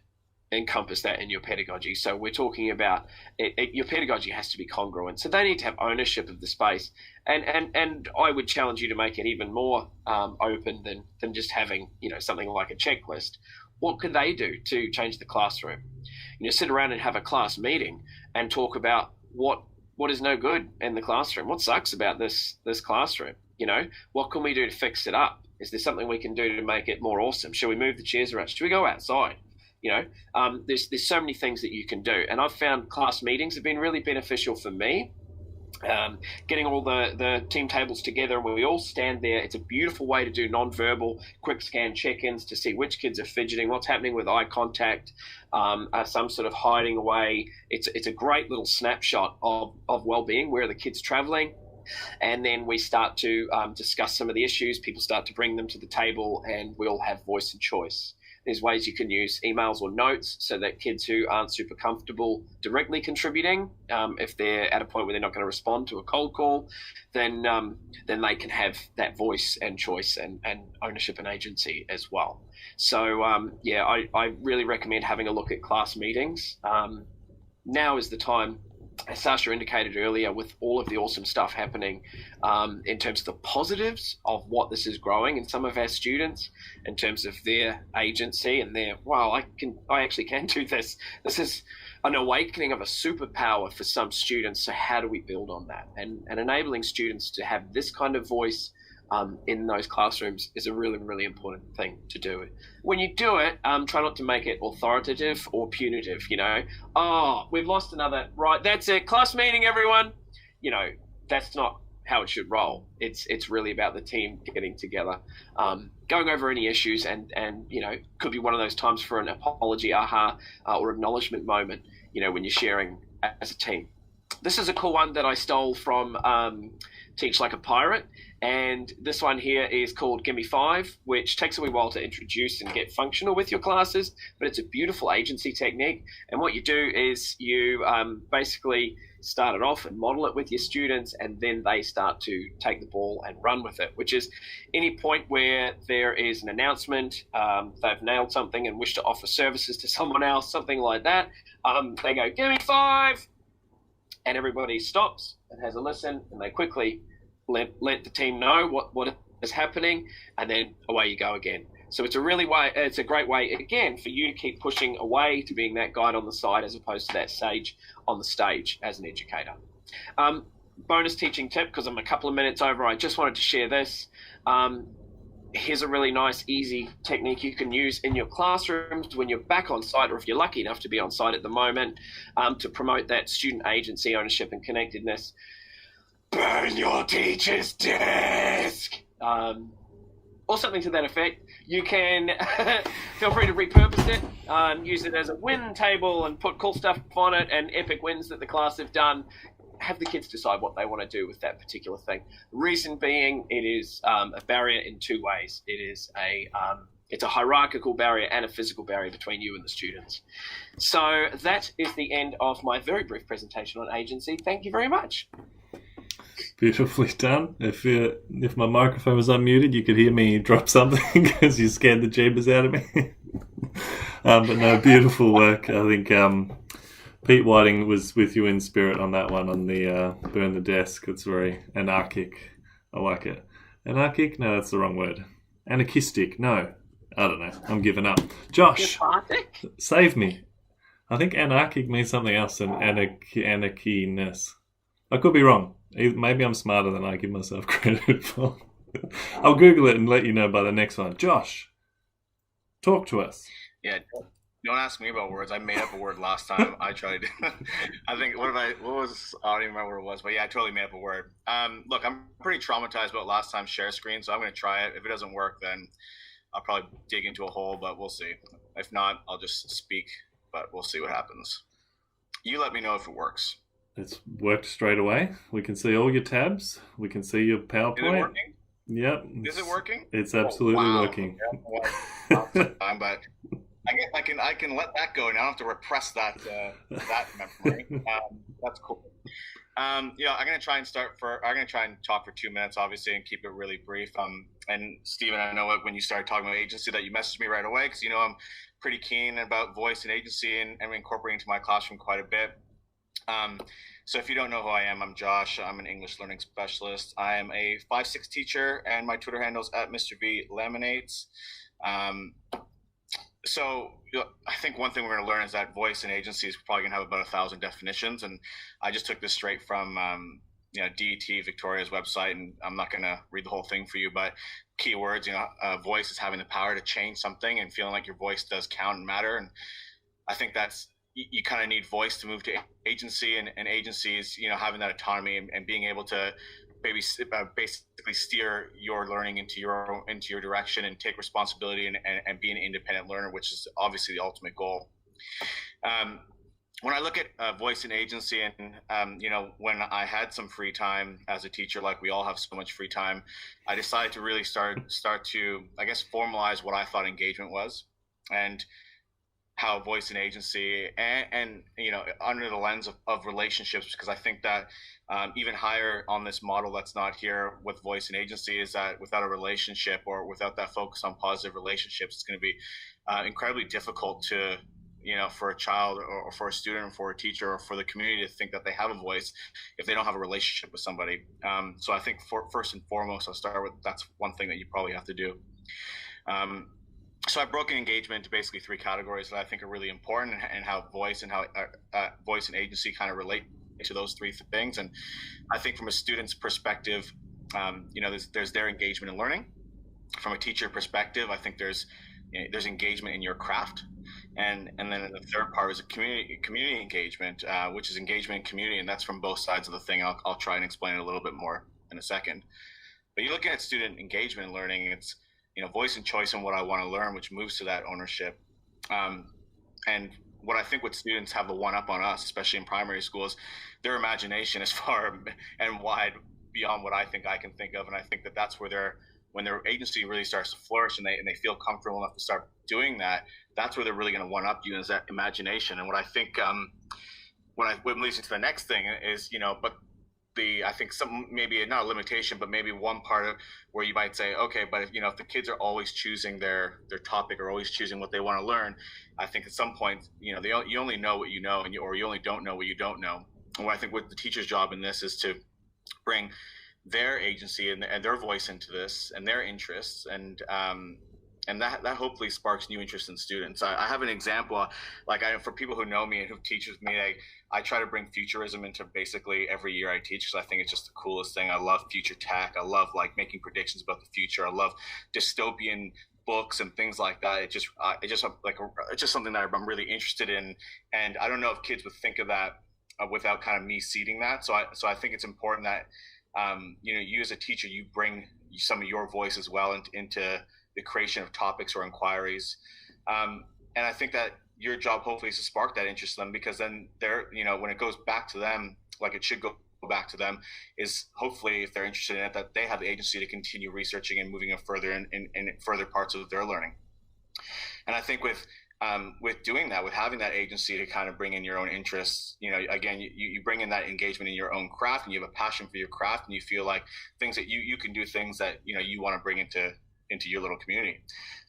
encompass that in your pedagogy. So we're talking about your pedagogy has to be congruent. So they need to have ownership of the space. And I would challenge you to make it even more open than just having, something like a checklist. What could they do to change the classroom? Sit around and have a class meeting and talk about what is no good in the classroom. What sucks about this classroom? What can we do to fix it up? Is there something we can do to make it more awesome? Should we move the chairs around? Should we go outside? There's so many things that you can do. And I've found class meetings have been really beneficial for me. Getting all the team tables together and we all stand there. It's a beautiful way to do non-verbal quick scan check-ins to see which kids are fidgeting, what's happening with eye contact, some sort of hiding away. It's a great little snapshot of well-being. Where are the kids traveling? And then we start to discuss some of the issues. People start to bring them to the table and we all have voice and choice. There's ways you can use emails or notes so that kids who aren't super comfortable directly contributing, if they're at a point where they're not going to respond to a cold call, then they can have that voice and choice and ownership and agency as well. So, I really recommend having a look at class meetings. Now is the time, as Sasha indicated earlier, with all of the awesome stuff happening in terms of the positives of what this is growing in some of our students, in terms of their agency and their, wow, I actually can do this. This is an awakening of a superpower for some students. So how do we build on that? And enabling students to have this kind of voice, in those classrooms is a really, really important thing to do. When you do it, try not to make it authoritative or punitive, oh, we've lost another, right, that's it, class meeting, everyone. That's not how it should roll. It's really about the team getting together, going over any issues, and could be one of those times for an apology, or acknowledgement moment, when you're sharing as a team. This is a cool one that I stole from Teach Like a Pirate, and this one here is called Gimme 5, which takes a wee while to introduce and get functional with your classes, but it's a beautiful agency technique. And what you do is you basically start it off and model it with your students, and then they start to take the ball and run with it, which is any point where there is an announcement, they've nailed something and wish to offer services to someone else, something like that. They go, "Gimme 5," and everybody stops and has a listen, and they quickly let the team know what is happening, and then away you go again. So it's a great way, again, for you to keep pushing away to being that guide on the side as opposed to that sage on the stage as an educator. Bonus teaching tip, because I'm a couple of minutes over, I just wanted to share this. Here's a really nice, easy technique you can use in your classrooms when you're back on site, or if you're lucky enough to be on site at the moment, to promote that student agency, ownership, and connectedness. Burn your teacher's desk! Or something to that effect. You can feel free to repurpose it, use it as a win table and put cool stuff on it and epic wins that the class have done. Have the kids decide what they want to do with that particular thing. The reason being, it is a barrier in two ways. It's a hierarchical barrier and a physical barrier between you and the students. So that is the end of my very brief presentation on agency. Thank you very much. Beautifully done. If my microphone was unmuted, you could hear me drop something because you scared the jeebus out of me. But no, beautiful work. I think Pete Whiting was with you in spirit on that one, on the burn the desk. It's very anarchic. I like it. Anarchic? No, that's the wrong word. Anarchistic? No. I don't know. I'm giving up. Josh, save me. I think anarchic means something else than anarchiness. I could be wrong. Maybe I'm smarter than I give myself credit for. I'll Google it and let you know by the next one. Josh, talk to us. Yeah, don't ask me about words. I made up a word last time. I tried. I think, I don't even remember what it was, but yeah, I totally made up a word. Look, I'm pretty traumatized about last time's share screen, so I'm going to try it. If it doesn't work, then I'll probably dig into a hole, but we'll see. If not, I'll just speak, but we'll see what happens. You let me know if it works. It's worked straight away. We can see all your tabs. We can see your PowerPoint. Is it working? Yep. Is it working? It's absolutely working. Yeah, but I can let that go, and I don't have to repress that memory. That's cool. I'm gonna try and talk for 2 minutes, obviously, and keep it really brief. And Stephen, I know when you started talking about agency that you messaged me right away, because I'm pretty keen about voice and agency and incorporating into my classroom quite a bit. So if you don't know who I am, I'm Josh. I'm an English learning specialist. I am a 5-6 teacher, and my Twitter handle is @Mr.V.Laminates. So I think one thing we're going to learn is that voice and agency is probably going to have about 1,000 definitions, and I just took this straight from DET Victoria's website, and I'm not going to read the whole thing for you, but keywords, voice is having the power to change something and feeling like your voice does count and matter, and I think that's you kind of need voice to move to agency, and agency is having that autonomy and being able to basically steer your learning into your direction and take responsibility and be an independent learner, which is obviously the ultimate goal. When I look at voice and agency, and when I had some free time as a teacher, like we all have so much free time, I decided to really start to, I guess, formalize what I thought engagement was, and how voice and agency and under the lens of relationships, because I think that even higher on this model that's not here with voice and agency is that without a relationship, or without that focus on positive relationships, it's going to be incredibly difficult to for a child or for a student or for a teacher or for the community to think that they have a voice if they don't have a relationship with somebody. So I think first and foremost, I'll start with that's one thing that you probably have to do. So I've broken engagement into basically 3 categories that I think are really important, and how voice and agency kind of relate to those 3 things. And I think from a student's perspective, there's their engagement in learning. From a teacher perspective, I think there's engagement in your craft, and then the third part is a community engagement, which is engagement in community, and that's from both sides of the thing. I'll try and explain it a little bit more in a second. But you're looking at student engagement and learning. It's voice and choice in what I want to learn, which moves to that ownership. And what I think what students have the one up on us, especially in primary schools, their imagination is far and wide beyond what I think I can think of, and I think that's where when their agency really starts to flourish and they feel comfortable enough to start doing that, that's where they're really going to one up you, is that imagination. And what I think what leads into the next thing is, I think some, maybe not a limitation, but maybe one part of where you might say, okay, but if the kids are always choosing their topic or always choosing what they want to learn, I think at some point, you only know what you know, or you only don't know what you don't know. And what I think what the teacher's job in this is to bring their agency and their voice into this and their interests, and that hopefully sparks new interest in students. I have an example, for people who know me and who teach with me, I try to bring futurism into basically every year I teach, because I think it's just the coolest thing. I love future tech. I love making predictions about the future. I love dystopian books and things like that. It's just something that I'm really interested in, and I don't know if kids would think of that without kind of me seeding that. So I think it's important that you as a teacher, you bring some of your voice as well into the creation of topics or inquiries. And I think that your job hopefully is to spark that interest in them, because then they're, when it goes back to them, like it should go back to them, is hopefully, if they're interested in it, that they have the agency to continue researching and moving it further in further parts of their learning. And I think with doing that, with having that agency to kind of bring in your own interests, again, you bring in that engagement in your own craft, and you have a passion for your craft, and you feel like things that you can do things that, you want to bring into your little community.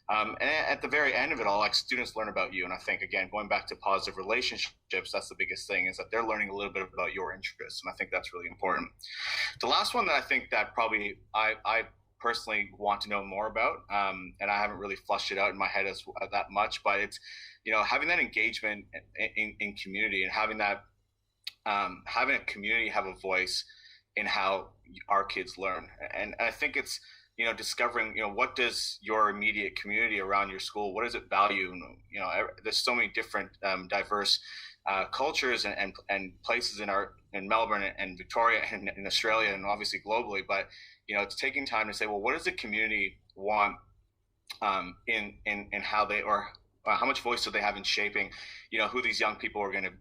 And at the very end of it all, students learn about you. And I think, again, going back to positive relationships, that's the biggest thing, is that they're learning a little bit about your interests. And I think that's really important. The last one that I think that probably I personally want to know more about, and I haven't really flushed it out in my head that much, but it's, having that engagement in community, and having a community have a voice in how our kids learn. And I think it's, discovering, what does your immediate community around your school, what does it value? There's so many different diverse cultures and places in Melbourne and Victoria and in Australia, and obviously globally, but it's taking time to say, well, what does the community want in how they, or how much voice do they have in shaping, who these young people are going to,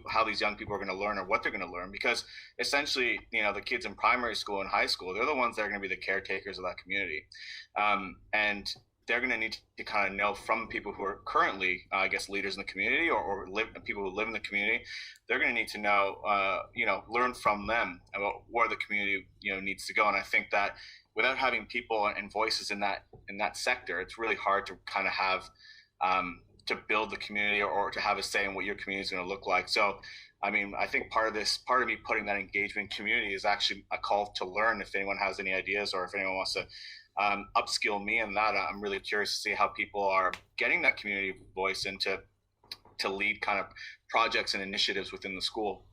how these young people are going to learn, or what they're going to learn? Because essentially, the kids in primary school and high school, they're the ones that are going to be the caretakers of that community, and they're going to need to kind of know from people who are currently, leaders in the community, or people who live in the community. They're going to need to know, learn from them about where the community, needs to go. And I think that without having people and voices in that sector, it's really hard to kind of have to build the community, or to have a say in what your community is going to look like. So, I think part of me putting that engagement community is actually a call to learn. If anyone has any ideas, or if anyone wants to upskill me in that, I'm really curious to see how people are getting that community voice into to lead kind of projects and initiatives within the school.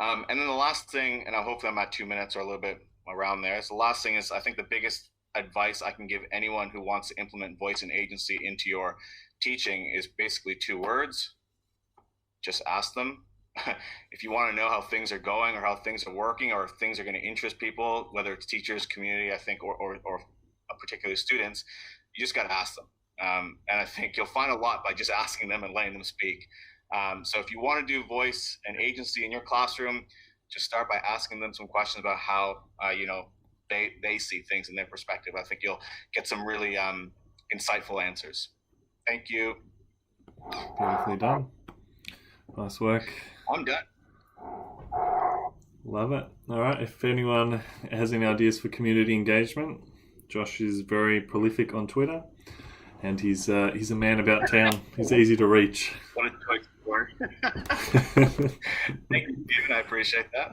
And then the last thing, and I hope I'm at 2 minutes or a little bit around there. So the last thing is, I think the biggest advice I can give anyone who wants to implement voice and agency into your teaching is basically 2 words. Just ask them. If you want to know how things are going, or how things are working, or if things are going to interest people, whether it's teachers, community, I think, or particularly students, you just got to ask them. And I think you'll find a lot by just asking them and letting them speak. So if you want to do voice and agency in your classroom, just start by asking them some questions about how, they see things in their perspective. I think you'll get some really insightful answers. Thank you. Beautifully done. Nice work. I'm done. Love it. All right. If anyone has any ideas for community engagement, Josh is very prolific on Twitter, and he's a man about town. He's easy to reach. What a choice for. Thank you, Stephen. I appreciate that.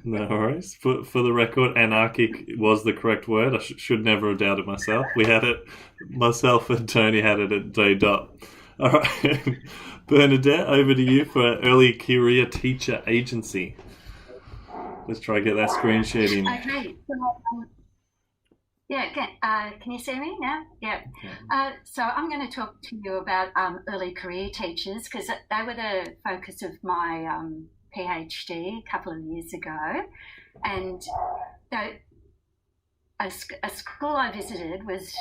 No worries. For the record, anarchic was the correct word. I should never have doubted myself. We had it, myself and Tony had it at day dot. All right. Bernadette, over to you for early career teacher agency. Let's try to get that screen shared in. Okay, so Yeah, can you see me now? Yeah. So I'm going to talk to you about early career teachers, because they were the focus of my PhD a couple of years ago. And a school I visited was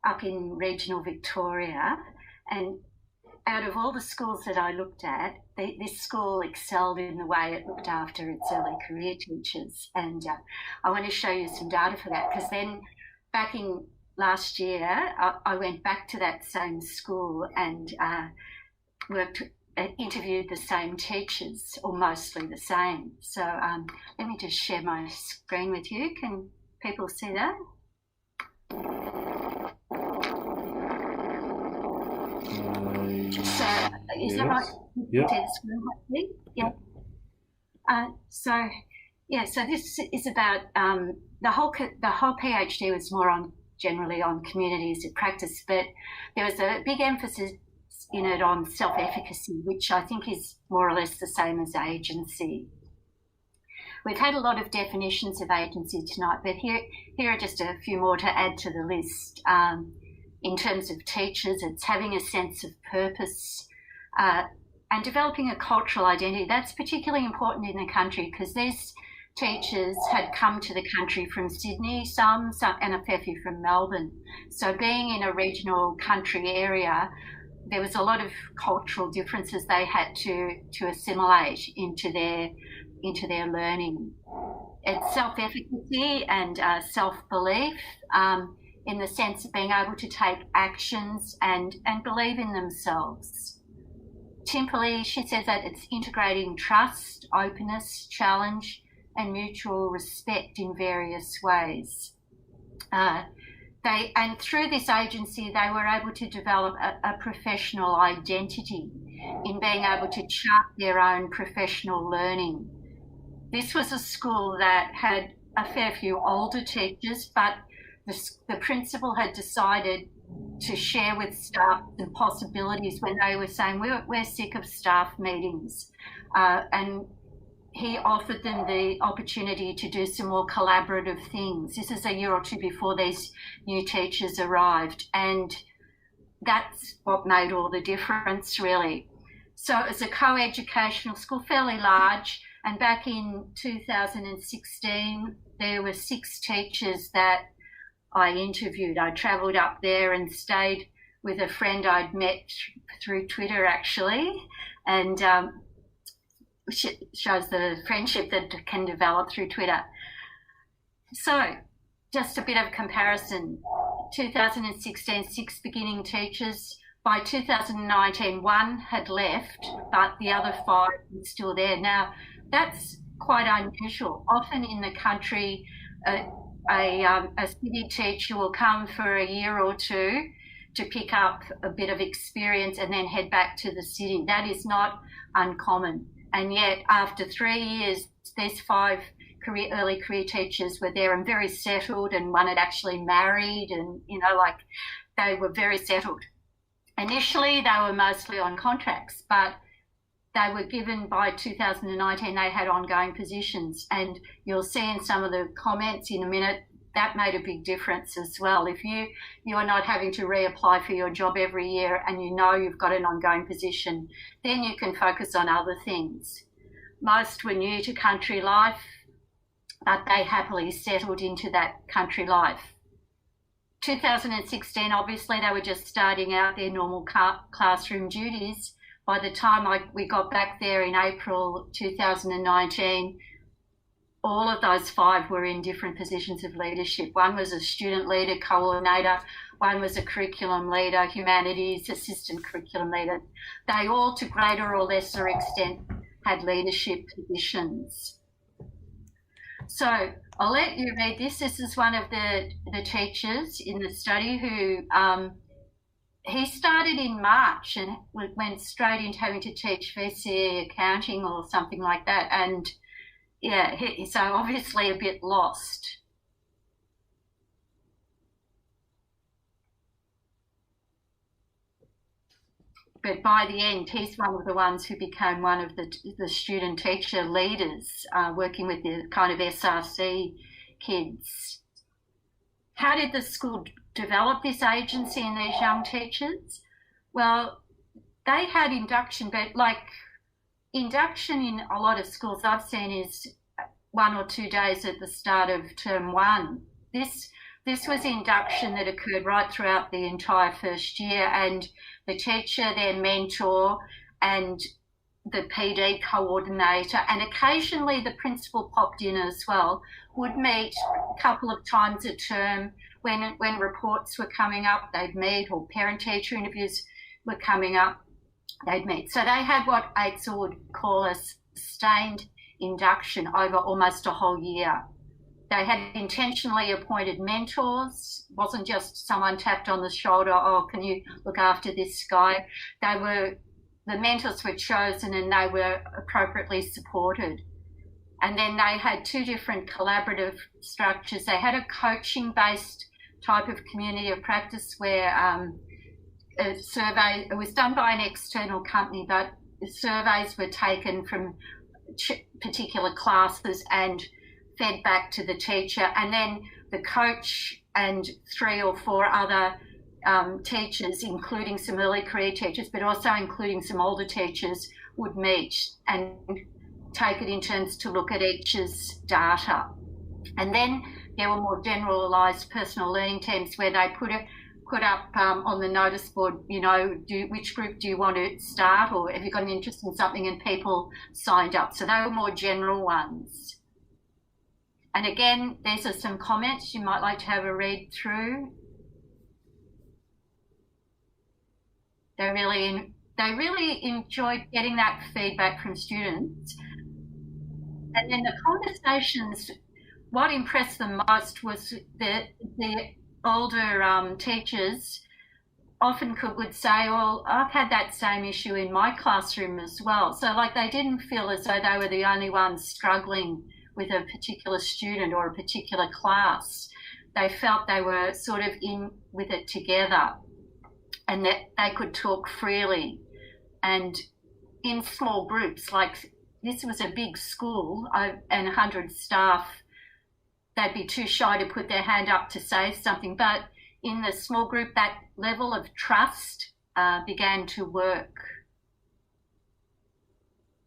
up in regional Victoria, and out of all the schools that I looked at, this school excelled in the way it looked after its early career teachers. And I want to show you some data for that, because then back in last year, I went back to that same school and interviewed the same teachers, or mostly the same. So let me just share my screen with you. Can people see that? So is that right? Yep. Yeah. So this is about the whole PhD was more generally on communities of practice, but there was a big emphasis in it on self-efficacy, which I think is more or less the same as agency. We've had a lot of definitions of agency tonight, but here are just a few more to add to the list. In terms of teachers, it's having a sense of purpose and developing a cultural identity. That's particularly important in the country, because these teachers had come to the country from Sydney, some and a fair few from Melbourne. So being in a regional country area, there was a lot of cultural differences they had to assimilate into their learning. It's self-efficacy and self-belief, in the sense of being able to take actions and believe in themselves. Timperley, she says that it's integrating trust, openness, challenge, and mutual respect in various ways. And through this agency, they were able to develop a professional identity in being able to chart their own professional learning. This was a school that had a fair few older teachers, but the principal had decided to share with staff the possibilities when they were saying, we're sick of staff meetings. And he offered them the opportunity to do some more collaborative things. This is a year or two before these new teachers arrived, and that's what made all the difference, really. So it was a co-educational school, fairly large, and back in 2016, there were 6 teachers that I interviewed. I travelled up there and stayed with a friend I'd met through Twitter, actually, and shows the friendship that can develop through Twitter. So just a bit of comparison. 2016, 6 beginning teachers. By 2019, 1 had left, but the other 5 were still there. Now, that's quite unusual. Often in the country, a city teacher will come for a year or two to pick up a bit of experience and then head back to the city. That is not uncommon. And yet, after 3 years, these 5 early career teachers were there and very settled, and 1 had actually married, and, they were very settled. Initially, they were mostly on contracts, but they were given, by 2019, they had ongoing positions. And you'll see in some of the comments in a minute, that made a big difference as well. If you are not having to reapply for your job every year and you've got an ongoing position, then you can focus on other things. Most were new to country life, but they happily settled into that country life. 2016, obviously, they were just starting out their normal classroom duties. By the time we got back there in April 2019, all of those 5 were in different positions of leadership. 1 was a student leader coordinator, 1 was a curriculum leader, humanities assistant curriculum leader. They all, to greater or lesser extent, had leadership positions. So I'll let you read this. This is one of the teachers in the study who he started in March and went straight into having to teach VCE accounting or something like that. And so obviously a bit lost. But by the end, he's one of the ones who became one of the student teacher leaders, working with the kind of SRC kids. how did the school develop this agency in these young teachers? Well, they had induction, but like induction in a lot of schools I've seen is 1 or 2 days at the start of term 1. This was induction that occurred right throughout the entire first year, and the teacher, their mentor, and the PD coordinator, and occasionally the principal popped in as well, would meet a couple of times a term when reports were coming up, they'd meet, or parent-teacher interviews were coming up, they'd meet. So they had what Eacott would call a sustained induction over almost a whole year. They had intentionally appointed mentors. It wasn't just someone tapped on the shoulder, oh, can you look after this guy? The mentors were chosen and they were appropriately supported. And then they had 2 different collaborative structures. They had a coaching-based type of community of practice where a survey, it was done by an external company, but surveys were taken from particular classes and fed back to the teacher, and then the coach and 3 or 4 other teachers, including some early career teachers, but also including some older teachers, would meet and take it in turns to look at each's data. And then there were more generalised personal learning teams where they put up on the notice board, you know, which group do you want to start, or have you got an interest in something, and people signed up. So they were more general ones. And again, these are some comments you might like to have a read through. They really enjoyed getting that feedback from students. And then the conversations, what impressed them most was the older teachers often would say, well, I've had that same issue in my classroom as well. So like they didn't feel as though they were the only ones struggling with a particular student or a particular class. They felt they were sort of in with it together and that they could talk freely. And in small groups, like this was a big school and 100 staff, they'd be too shy to put their hand up to say something. But in the small group, that level of trust began to work.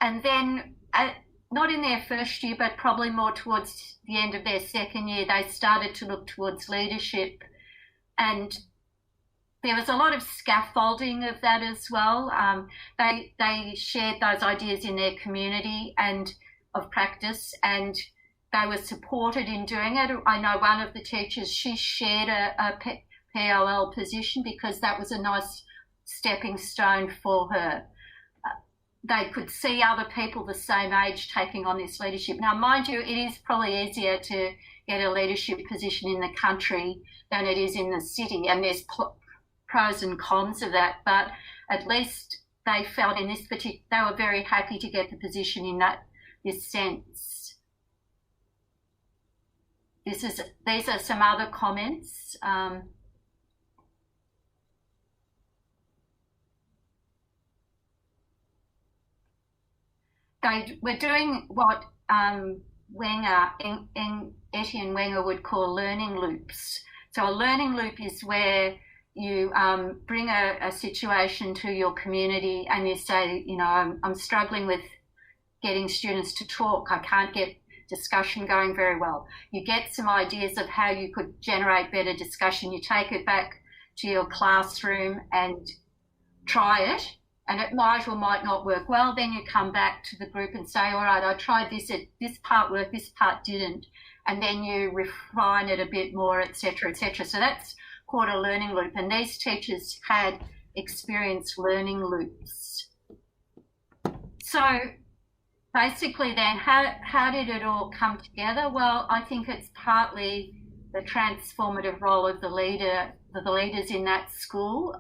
And then not in their first year, but probably more towards the end of their second year, they started to look towards leadership. And there was a lot of scaffolding of that as well. They shared those ideas in their community and of practice, and they were supported in doing it. I know one of the teachers, she shared a POL position because that was a nice stepping stone for her. They could see other people the same age taking on this leadership. Now, mind you, it is probably easier to get a leadership position in the country than it is in the city, and there's pros and cons of that, but at least they felt in this particular, they were very happy to get the position in this sense. These are some other comments. They were doing what Etienne Wenger would call learning loops. So a learning loop is where you bring a situation to your community and you say, you know, I'm struggling with getting students to talk. I can't get discussion going very well. You get some ideas of how you could generate better discussion. You take it back to your classroom and try it. And it might or might not work well. Then you come back to the group and say, all right, I tried this, this part worked, this part didn't. And then you refine it a bit more, et cetera, et cetera. So that's called a learning loop. And these teachers had experienced learning loops. So basically then, how did it all come together? Well, I think it's partly the transformative role of the leaders in that school.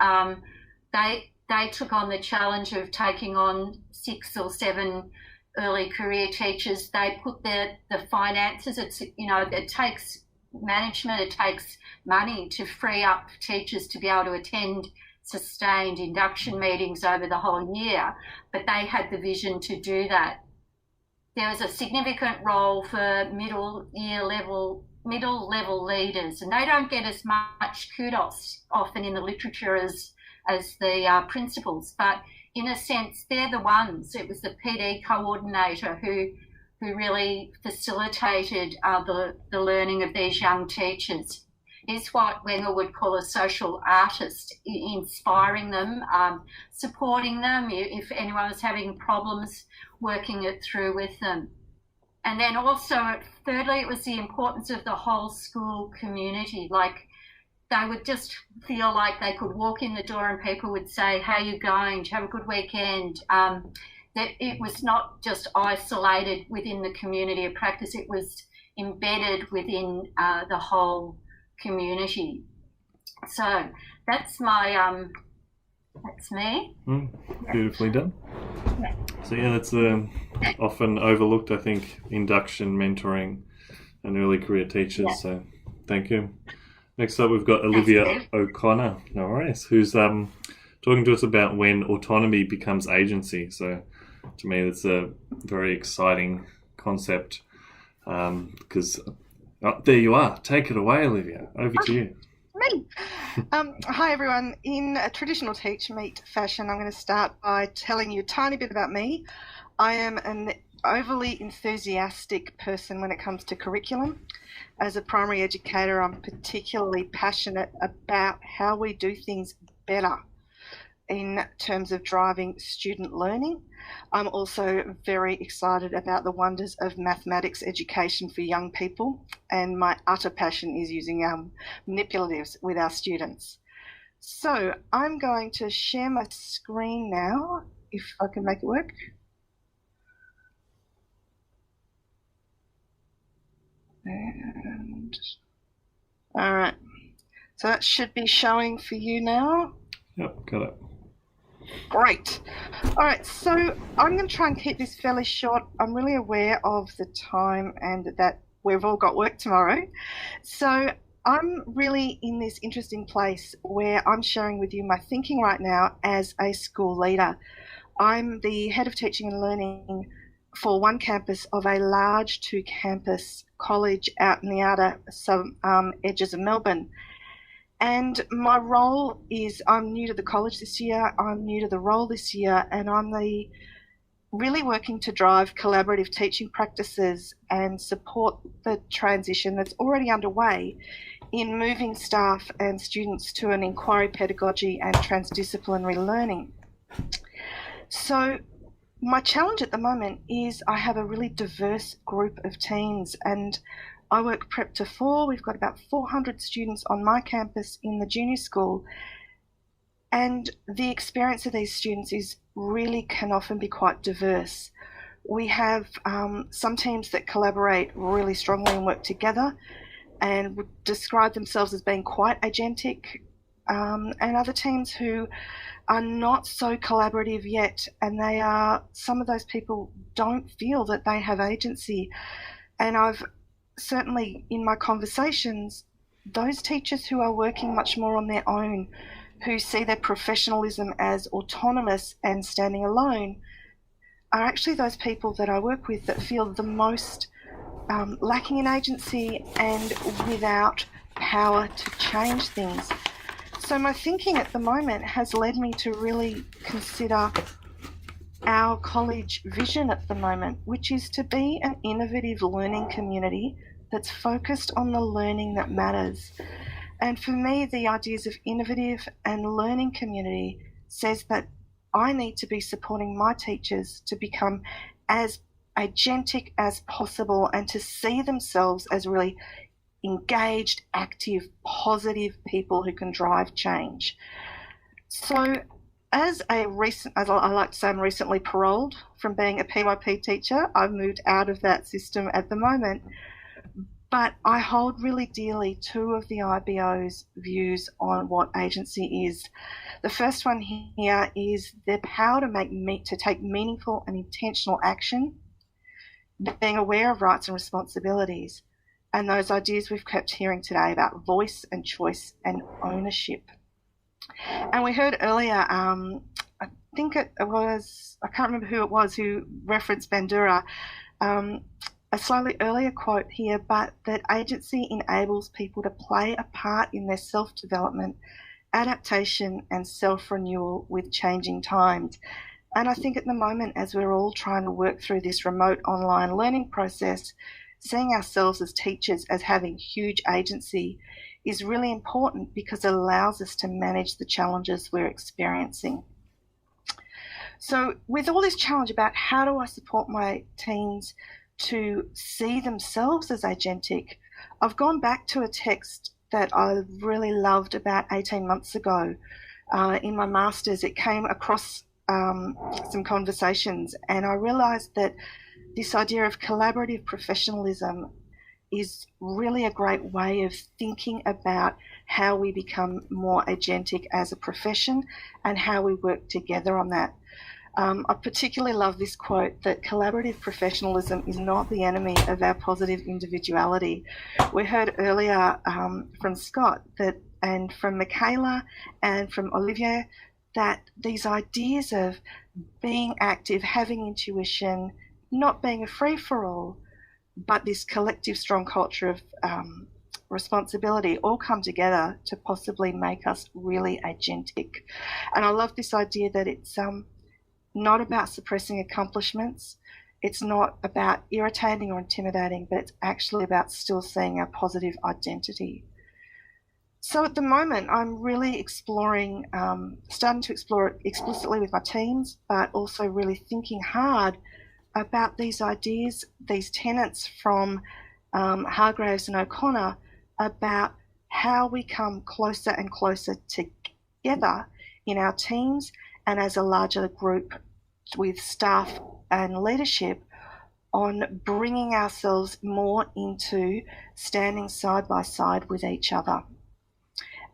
They took on the challenge of taking on 6 or 7 early career teachers. They put the finances, it takes management, it takes money to free up teachers to be able to attend sustained induction meetings over the whole year, but they had the vision to do that. There was a significant role for middle year level middle level leaders, and they don't get as much kudos often in the literature as the principals, but in a sense they're the ones. It was the PD coordinator who really facilitated the learning of these young teachers. Is what Wenger would call a social artist, inspiring them, supporting them if anyone was having problems, working it through with them. And then also, thirdly, it was the importance of the whole school community. Like, they would just feel like they could walk in the door and people would say, how are you going? Do you have a good weekend? That it was not just isolated within the community of practice, it was embedded within the whole community. So that's my that's me. Beautifully done. So yeah, that's often overlooked, I think, induction, mentoring, and early career teachers. Yeah. So thank you. Next up, we've got Olivia O'Connor. No worries. Who's talking to us about when autonomy becomes agency. So to me, that's a very exciting concept because. Oh, there you are. Take it away, Olivia. Over to you. Me. Hi, everyone. In a traditional TeachMeet fashion, I'm going to start by telling you a tiny bit about me. I am an overly enthusiastic person when it comes to curriculum. As a primary educator, I'm particularly passionate about how we do things better in terms of driving student learning. I'm also very excited about the wonders of mathematics education for young people, and my utter passion is using manipulatives with our students. So I'm going to share my screen now, if I can make it work. And all right, so that should be showing for you now. Yep, got it. Great. All right, so I'm going to try and keep this fairly short. I'm really aware of the time and that we've all got work tomorrow. So I'm really in this interesting place where I'm sharing with you my thinking right now as a school leader. I'm the head of teaching and learning for one campus of a large 2-campus college out in the outer edges of Melbourne. And my role is, I'm new to the college this year, I'm new to the role this year, and I'm really working to drive collaborative teaching practices and support the transition that's already underway in moving staff and students to an inquiry pedagogy and transdisciplinary learning. So my challenge at the moment is I have a really diverse group of teens, and I work prep to 4. We've got about 400 students on my campus in the junior school, and the experience of these students can often be quite diverse. We have some teams that collaborate really strongly and work together and would describe themselves as being quite agentic, and other teams who are not so collaborative yet, and some of those people don't feel that they have agency. And I've certainly in my conversations, those teachers who are working much more on their own, who see their professionalism as autonomous and standing alone, are actually those people that I work with that feel the most lacking in agency and without power to change things. So my thinking at the moment has led me to really consider our college vision at the moment, which is to be an innovative learning community that's focused on the learning that matters. And for me, the ideas of innovative and learning community says that I need to be supporting my teachers to become as agentic as possible and to see themselves as really engaged, active, positive people who can drive change. So as I like to say, I'm recently paroled from being a PYP teacher. I've moved out of that system at the moment, but I hold really dearly 2 of the IBO's views on what agency is. The first one here is the power to take meaningful and intentional action, being aware of rights and responsibilities, and those ideas we've kept hearing today about voice and choice and ownership. And we heard earlier, I think it was, I can't remember who it was who referenced Bandura, a slightly earlier quote here, but that agency enables people to play a part in their self-development, adaptation and self-renewal with changing times. And I think at the moment, as we're all trying to work through this remote online learning process, seeing ourselves as teachers as having huge agency is really important because it allows us to manage the challenges we're experiencing. So with all this challenge about how do I support my teens to see themselves as agentic, I've gone back to a text that I really loved about 18 months ago. In my master's, it came across some conversations, and I realised that this idea of collaborative professionalism is really a great way of thinking about how we become more agentic as a profession and how we work together on that. I particularly love this quote that collaborative professionalism is not the enemy of our positive individuality. We heard earlier from Scott and from Michaela and from Olivier that these ideas of being active, having intuition, not being a free-for-all, but this collective strong culture of responsibility all come together to possibly make us really agentic. And I love this idea that it's not about suppressing accomplishments, it's not about irritating or intimidating, but it's actually about still seeing our positive identity. So at the moment, I'm really exploring, starting to explore it explicitly with my teams, but also really thinking hard about these ideas, these tenets from Hargraves and O'Connor about how we come closer and closer together in our teams and as a larger group with staff and leadership on bringing ourselves more into standing side by side with each other.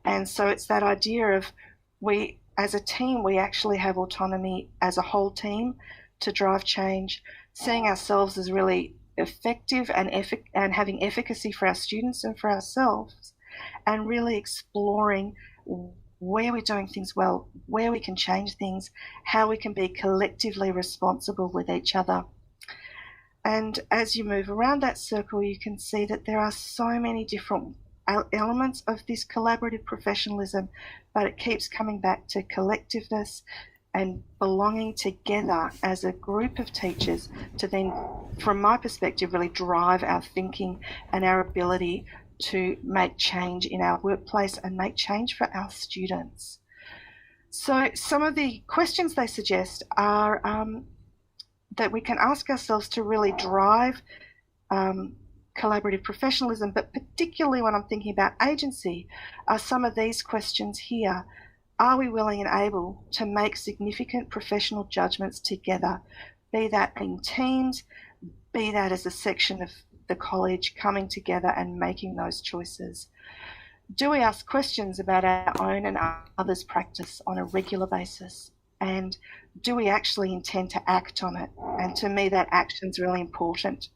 And so it's that idea of we, as a team, we actually have autonomy as a whole team to drive change, seeing ourselves as really effective and having efficacy for our students and for ourselves, and really exploring where we're doing things well, where we can change things, how we can be collectively responsible with each other. And as you move around that circle, you can see that there are so many different elements of this collaborative professionalism, but it keeps coming back to collectiveness and belonging together as a group of teachers to then, from my perspective, really drive our thinking and our ability to make change in our workplace and make change for our students. So some of the questions they suggest are that we can ask ourselves to really drive collaborative professionalism, but particularly when I'm thinking about agency, are some of these questions here. Are we willing and able to make significant professional judgments together, be that in teams, be that as a section of the college coming together and making those choices? Do we ask questions about our own and others' practice on a regular basis? And do we actually intend to act on it? And to me, that action is really important.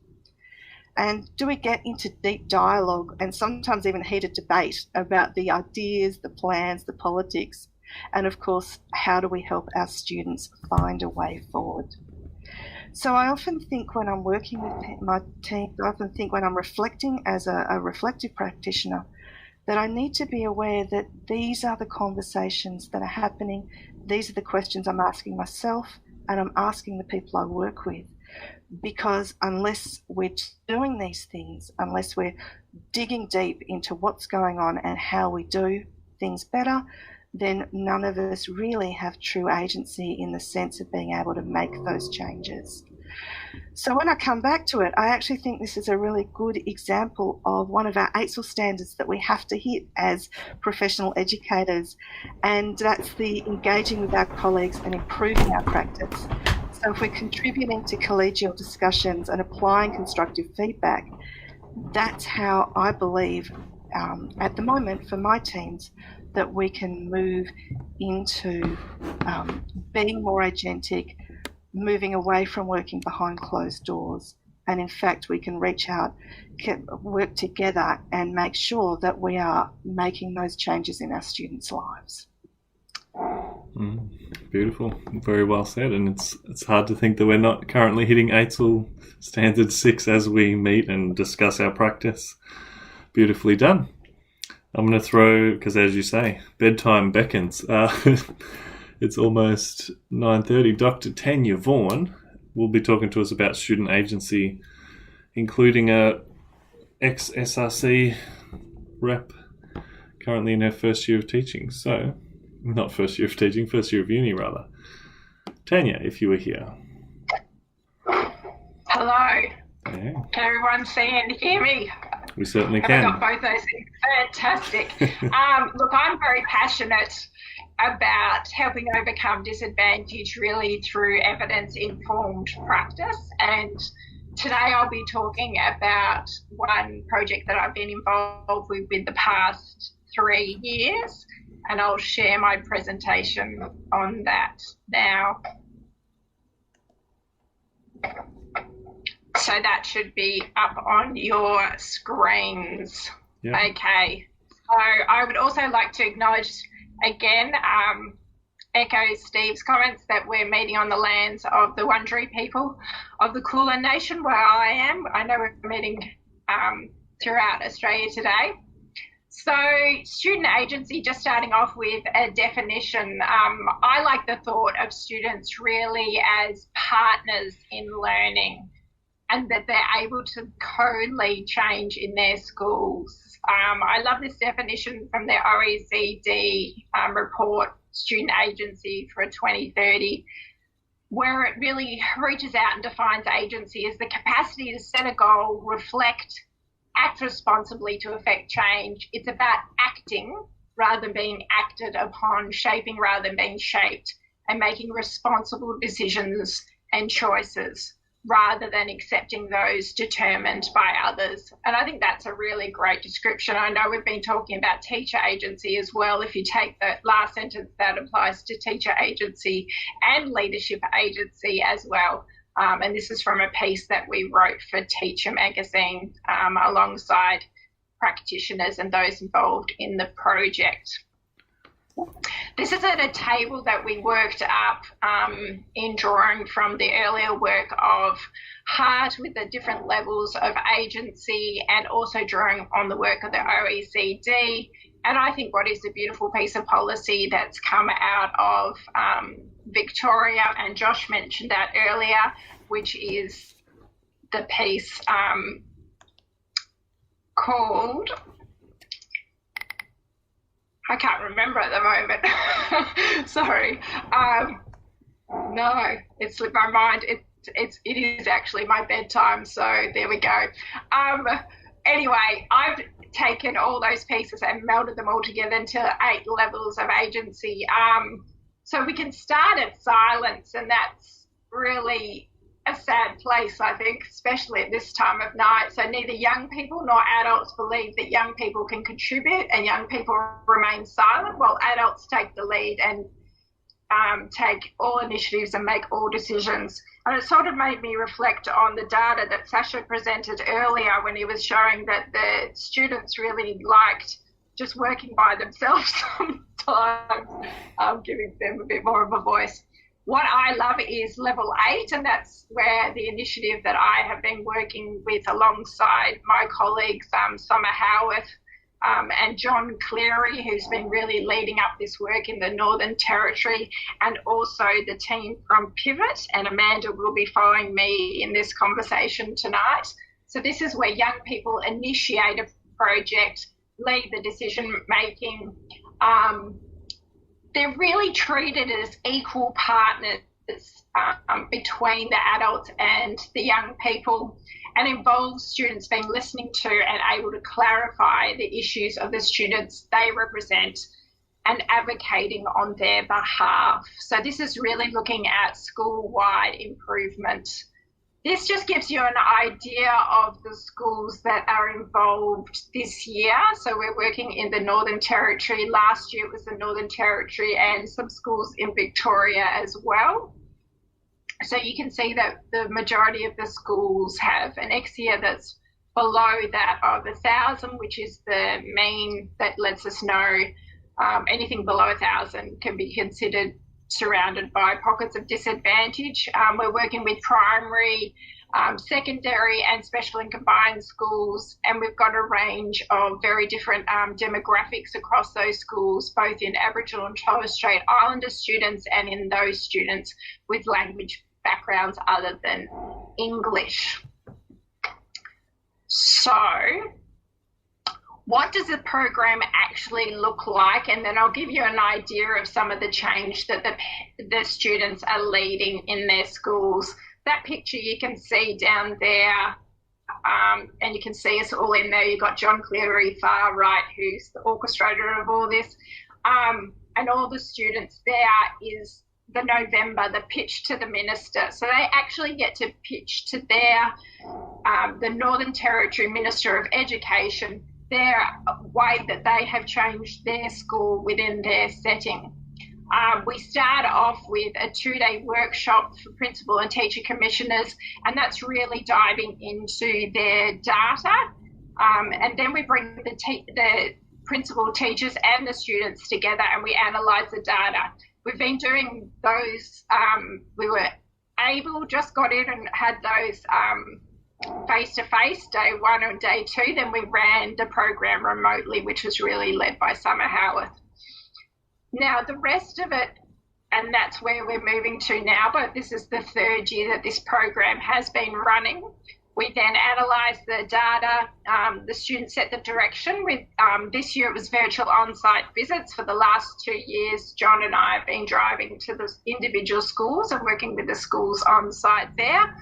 And do we get into deep dialogue and sometimes even heated debate about the ideas, the plans, the politics, and of course, how do we help our students find a way forward? So I often think when I'm working with my team, I often think when I'm reflecting as a reflective practitioner, that I need to be aware that these are the conversations that are happening. These are the questions I'm asking myself and I'm asking the people I work with. Because unless we're doing these things, unless we're digging deep into what's going on and how we do things better, then none of us really have true agency in the sense of being able to make those changes. So when I come back to it, I actually think this is a really good example of one of our AITSL standards that we have to hit as professional educators, and that's the engaging with our colleagues and improving our practice. So if we're contributing to collegial discussions and applying constructive feedback, that's how I believe at the moment for my teams that we can move into being more agentic, moving away from working behind closed doors. And in fact, we can reach out, work together and make sure that we are making those changes in our students' lives. Beautiful, very well said. And it's hard to think that we're not currently hitting AITL Standard 6 as we meet and discuss our practice. Beautifully done. I'm going to throw, because as you say, bedtime beckons. It's almost 9:30. Dr. Tanya Vaughan will be talking to us about student agency, including a ex-SRC rep currently in her first year of teaching. So, not first year of teaching, first year of uni rather. Tanya, if you were here. Hello. Yeah. Can everyone see and hear me? We certainly Have can. I got both those things? Fantastic. Look, I'm very passionate about helping overcome disadvantage really through evidence-informed practice. And today I'll be talking about one project that I've been involved with the past 3 years, and I'll share my presentation on that now. So that should be up on your screens. Yep. Okay. So I would also like to acknowledge again, echo Steve's comments that we're meeting on the lands of the Wurundjeri people of the Kulin Nation where I am. I know we're meeting throughout Australia today. So student agency, just starting off with a definition, I like the thought of students really as partners in learning and that they're able to co-lead change in their schools. I love this definition from the OECD report, Student Agency for 2030, where it really reaches out and defines agency as the capacity to set a goal, reflect, act responsibly to affect change. It's about acting rather than being acted upon, shaping rather than being shaped, and making responsible decisions and choices rather than accepting those determined by others. And I think that's a really great description. I know we've been talking about teacher agency as well. If you take the last sentence, that applies to teacher agency and leadership agency as well. And this is from a piece that we wrote for Teacher magazine alongside practitioners and those involved in the project. This is at a table that we worked up in drawing from the earlier work of Hart with the different levels of agency and also drawing on the work of the OECD. And I think what is a beautiful piece of policy that's come out of Victoria, and Josh mentioned that earlier, which is the piece called, I can't remember at the moment. Sorry. No, it slipped my mind. It is actually my bedtime, so there we go. Anyway, I've taken all those pieces and melded them all together into 8 levels of agency. So we can start at silence, and that's really a sad place, I think, especially at this time of night. So neither young people nor adults believe that young people can contribute, and young people remain silent while adults take the lead and take all initiatives and make all decisions. And it sort of made me reflect on the data that Sasha presented earlier when he was showing that the students really liked just working by themselves sometimes, giving them a bit more of a voice. What I love is level 8, and that's where the initiative that I have been working with alongside my colleagues, Summer Howarth and John Cleary, who's been really leading up this work in the Northern Territory, and also the team from Pivot, and Amanda will be following me in this conversation tonight. So this is where young people initiate a project, lead the decision making. They're really treated as equal partners between the adults and the young people, and involves students being listened to and able to clarify the issues of the students they represent and advocating on their behalf. So this is really looking at school-wide improvement. This just gives you an idea of the schools that are involved this year. So we're working in the Northern Territory. Last year it was the Northern Territory and some schools in Victoria as well. So you can see that the majority of the schools have an EXIA that's below that of 1,000, which is the mean that lets us know anything below 1,000 can be considered surrounded by pockets of disadvantage. We're working with primary, secondary and special and combined schools, and we've got a range of very different demographics across those schools, both in Aboriginal and Torres Strait Islander students and in those students with language backgrounds other than English. So what does the program actually look like? And then I'll give you an idea of some of the change that the students are leading in their schools. That picture you can see down there, and you can see us all in there. You've got John Cleary far right, who's the orchestrator of all this. And all the students there is the November, the pitch to the minister. So they actually get to pitch to the Northern Territory Minister of Education their way that they have changed their school within their setting. We start off with a 2-day workshop for principal and teacher commissioners, and that's really diving into their data. And then we bring the principal, teachers and the students together and we analyse the data. We've been doing those, just got in and had those face-to-face, day 1 and day 2. Then we ran the program remotely, which was really led by Summer Howarth. Now, the rest of it, and that's where we're moving to now, but this is the 3rd year that this program has been running. We then analyse the data. The students set the direction. With this year, it was virtual on-site visits. For the last 2 years, John and I have been driving to the individual schools and working with the schools on-site there.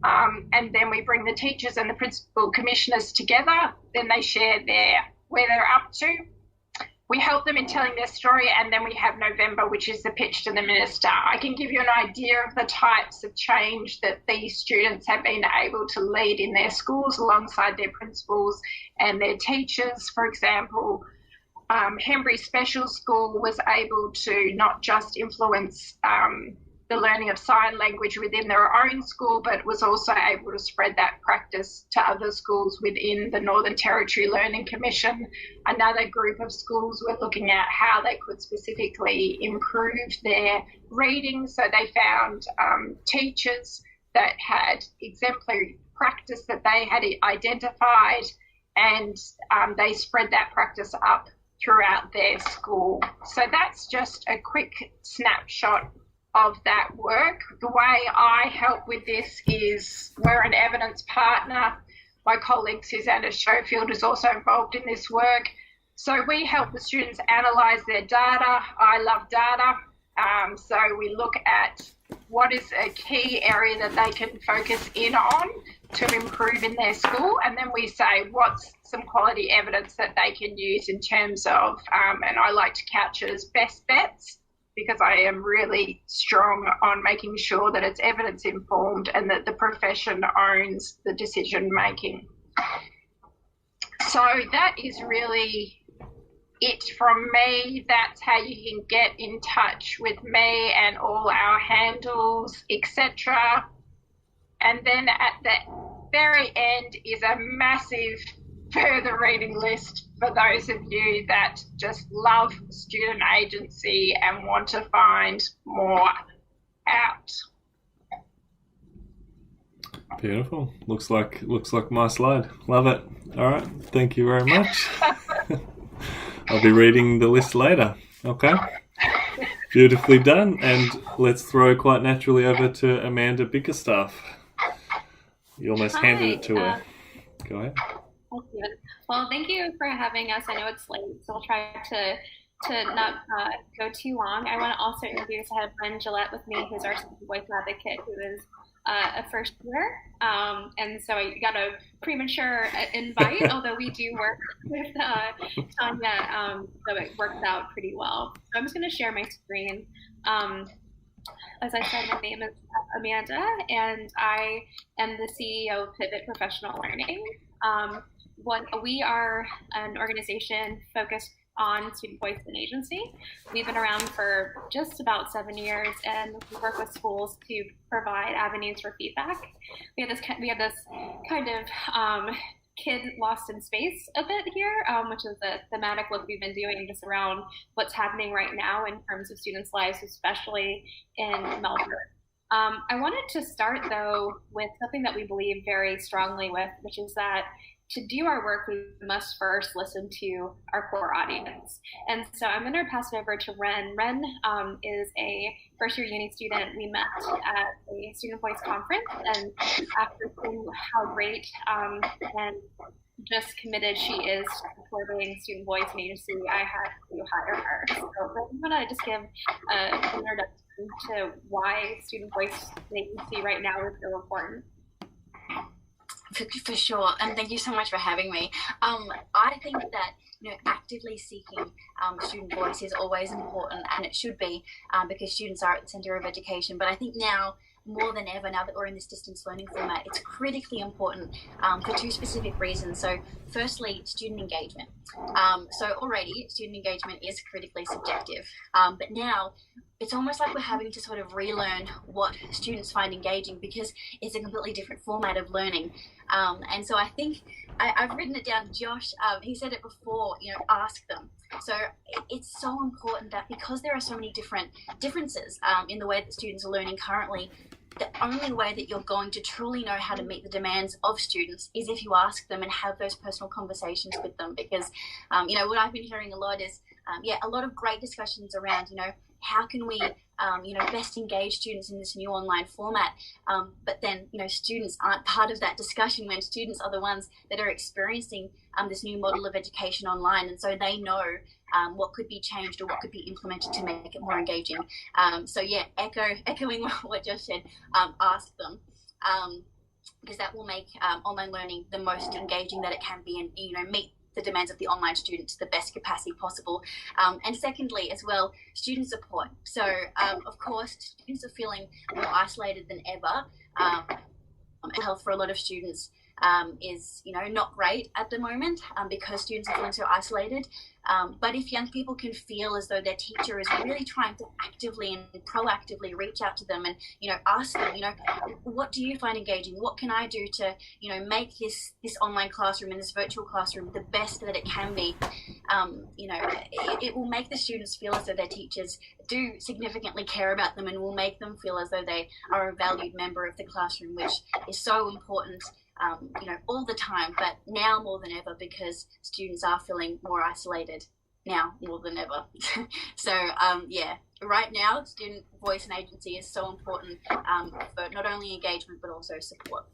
And then we bring the teachers and the principal commissioners together. Then they share where they're up to. We help them in telling their story, and then we have November, which is the pitch to the minister. I can give you an idea of the types of change that these students have been able to lead in their schools alongside their principals and their teachers. For example, Henbury Special School was able to not just influence the learning of sign language within their own school, but was also able to spread that practice to other schools within the Northern Territory Learning Commission. Another group of schools were looking at how they could specifically improve their reading. So they found teachers that had exemplary practice that they had identified, and they spread that practice up throughout their school. So that's just a quick snapshot of that work. The way I help with this is we're an evidence partner. My colleague Susanna Schofield is also involved in this work. So we help the students analyse their data. I love data. So we look at what is a key area that they can focus in on to improve in their school, and then we say what's some quality evidence that they can use in terms of, and I like to couch it as best bets, because I am really strong on making sure that it's evidence informed and that the profession owns the decision making. So that is really it from me. That's how you can get in touch with me and all our handles, etc. And then at the very end is a massive further reading list for those of you that just love student agency and want to find more out. Beautiful. Looks like my slide. Love it. All right. Thank you very much. I'll be reading the list later. Okay. Beautifully done. And let's throw quite naturally over to Amanda Bickerstaff. You almost handed it to her. Go ahead. Well, thank you for having us. I know it's late, so I'll try to not go too long. I want to also introduce, I have Glenn Gillette with me, who's our voice advocate, who is a first year. And so I got a premature invite, although we do work with Tanya, so it worked out pretty well. So I'm just going to share my screen. As I said, my name is Amanda, and I am the CEO of Pivot Professional Learning. We are an organization focused on student voice and agency. We've been around for just about 7 years, and we work with schools to provide avenues for feedback. We have this kind of kid lost in space a bit here, which is the thematic look we've been doing just around what's happening right now in terms of students' lives, especially in Melbourne. I wanted to start, though, with something that we believe very strongly with, which is that to do our work, we must first listen to our core audience. And so I'm going to pass it over to Ren. Ren is a first-year uni student. We met at a Student Voice conference, and after seeing how great and just committed she is to supporting Student Voice and agency, I had to hire her. So I'm going to just give an introduction to why Student Voice and agency right now is so important. For sure, and thank you so much for having me. I think that actively seeking student voice is always important, and it should be because students are at the centre of education. But I think now, more than ever, now that we're in this distance learning format, it's critically important for two specific reasons. So firstly, student engagement. So already student engagement is critically subjective, but now it's almost like we're having to sort of relearn what students find engaging because it's a completely different format of learning. And so I think I've written it down. Josh, he said it before, ask them. So it's so important that because there are so many differences in the way that students are learning currently, the only way that you're going to truly know how to meet the demands of students is if you ask them and have those personal conversations with them. Because, what I've been hearing a lot is, a lot of great discussions around, how can we, best engage students in this new online format? But then, students aren't part of that discussion when students are the ones that are experiencing this new model of education online. And so they know what could be changed or what could be implemented to make it more engaging. Echoing what Josh said, ask them. Because that will make online learning the most engaging that it can be and, meet the demands of the online student to the best capacity possible. And secondly, as well, student support. So, of course, students are feeling more isolated than ever. Mental health for a lot of students is, not great at the moment because students are feeling so isolated. But if young people can feel as though their teacher is really trying to actively and proactively reach out to them and, ask them, what do you find engaging? What can I do to, make this online classroom and this virtual classroom the best that it can be? It will make the students feel as though their teachers do significantly care about them and will make them feel as though they are a valued member of the classroom, which is so important. All the time, but now more than ever because students are feeling more isolated now more than ever. So, right now, student voice and agency is so important for not only engagement but also support.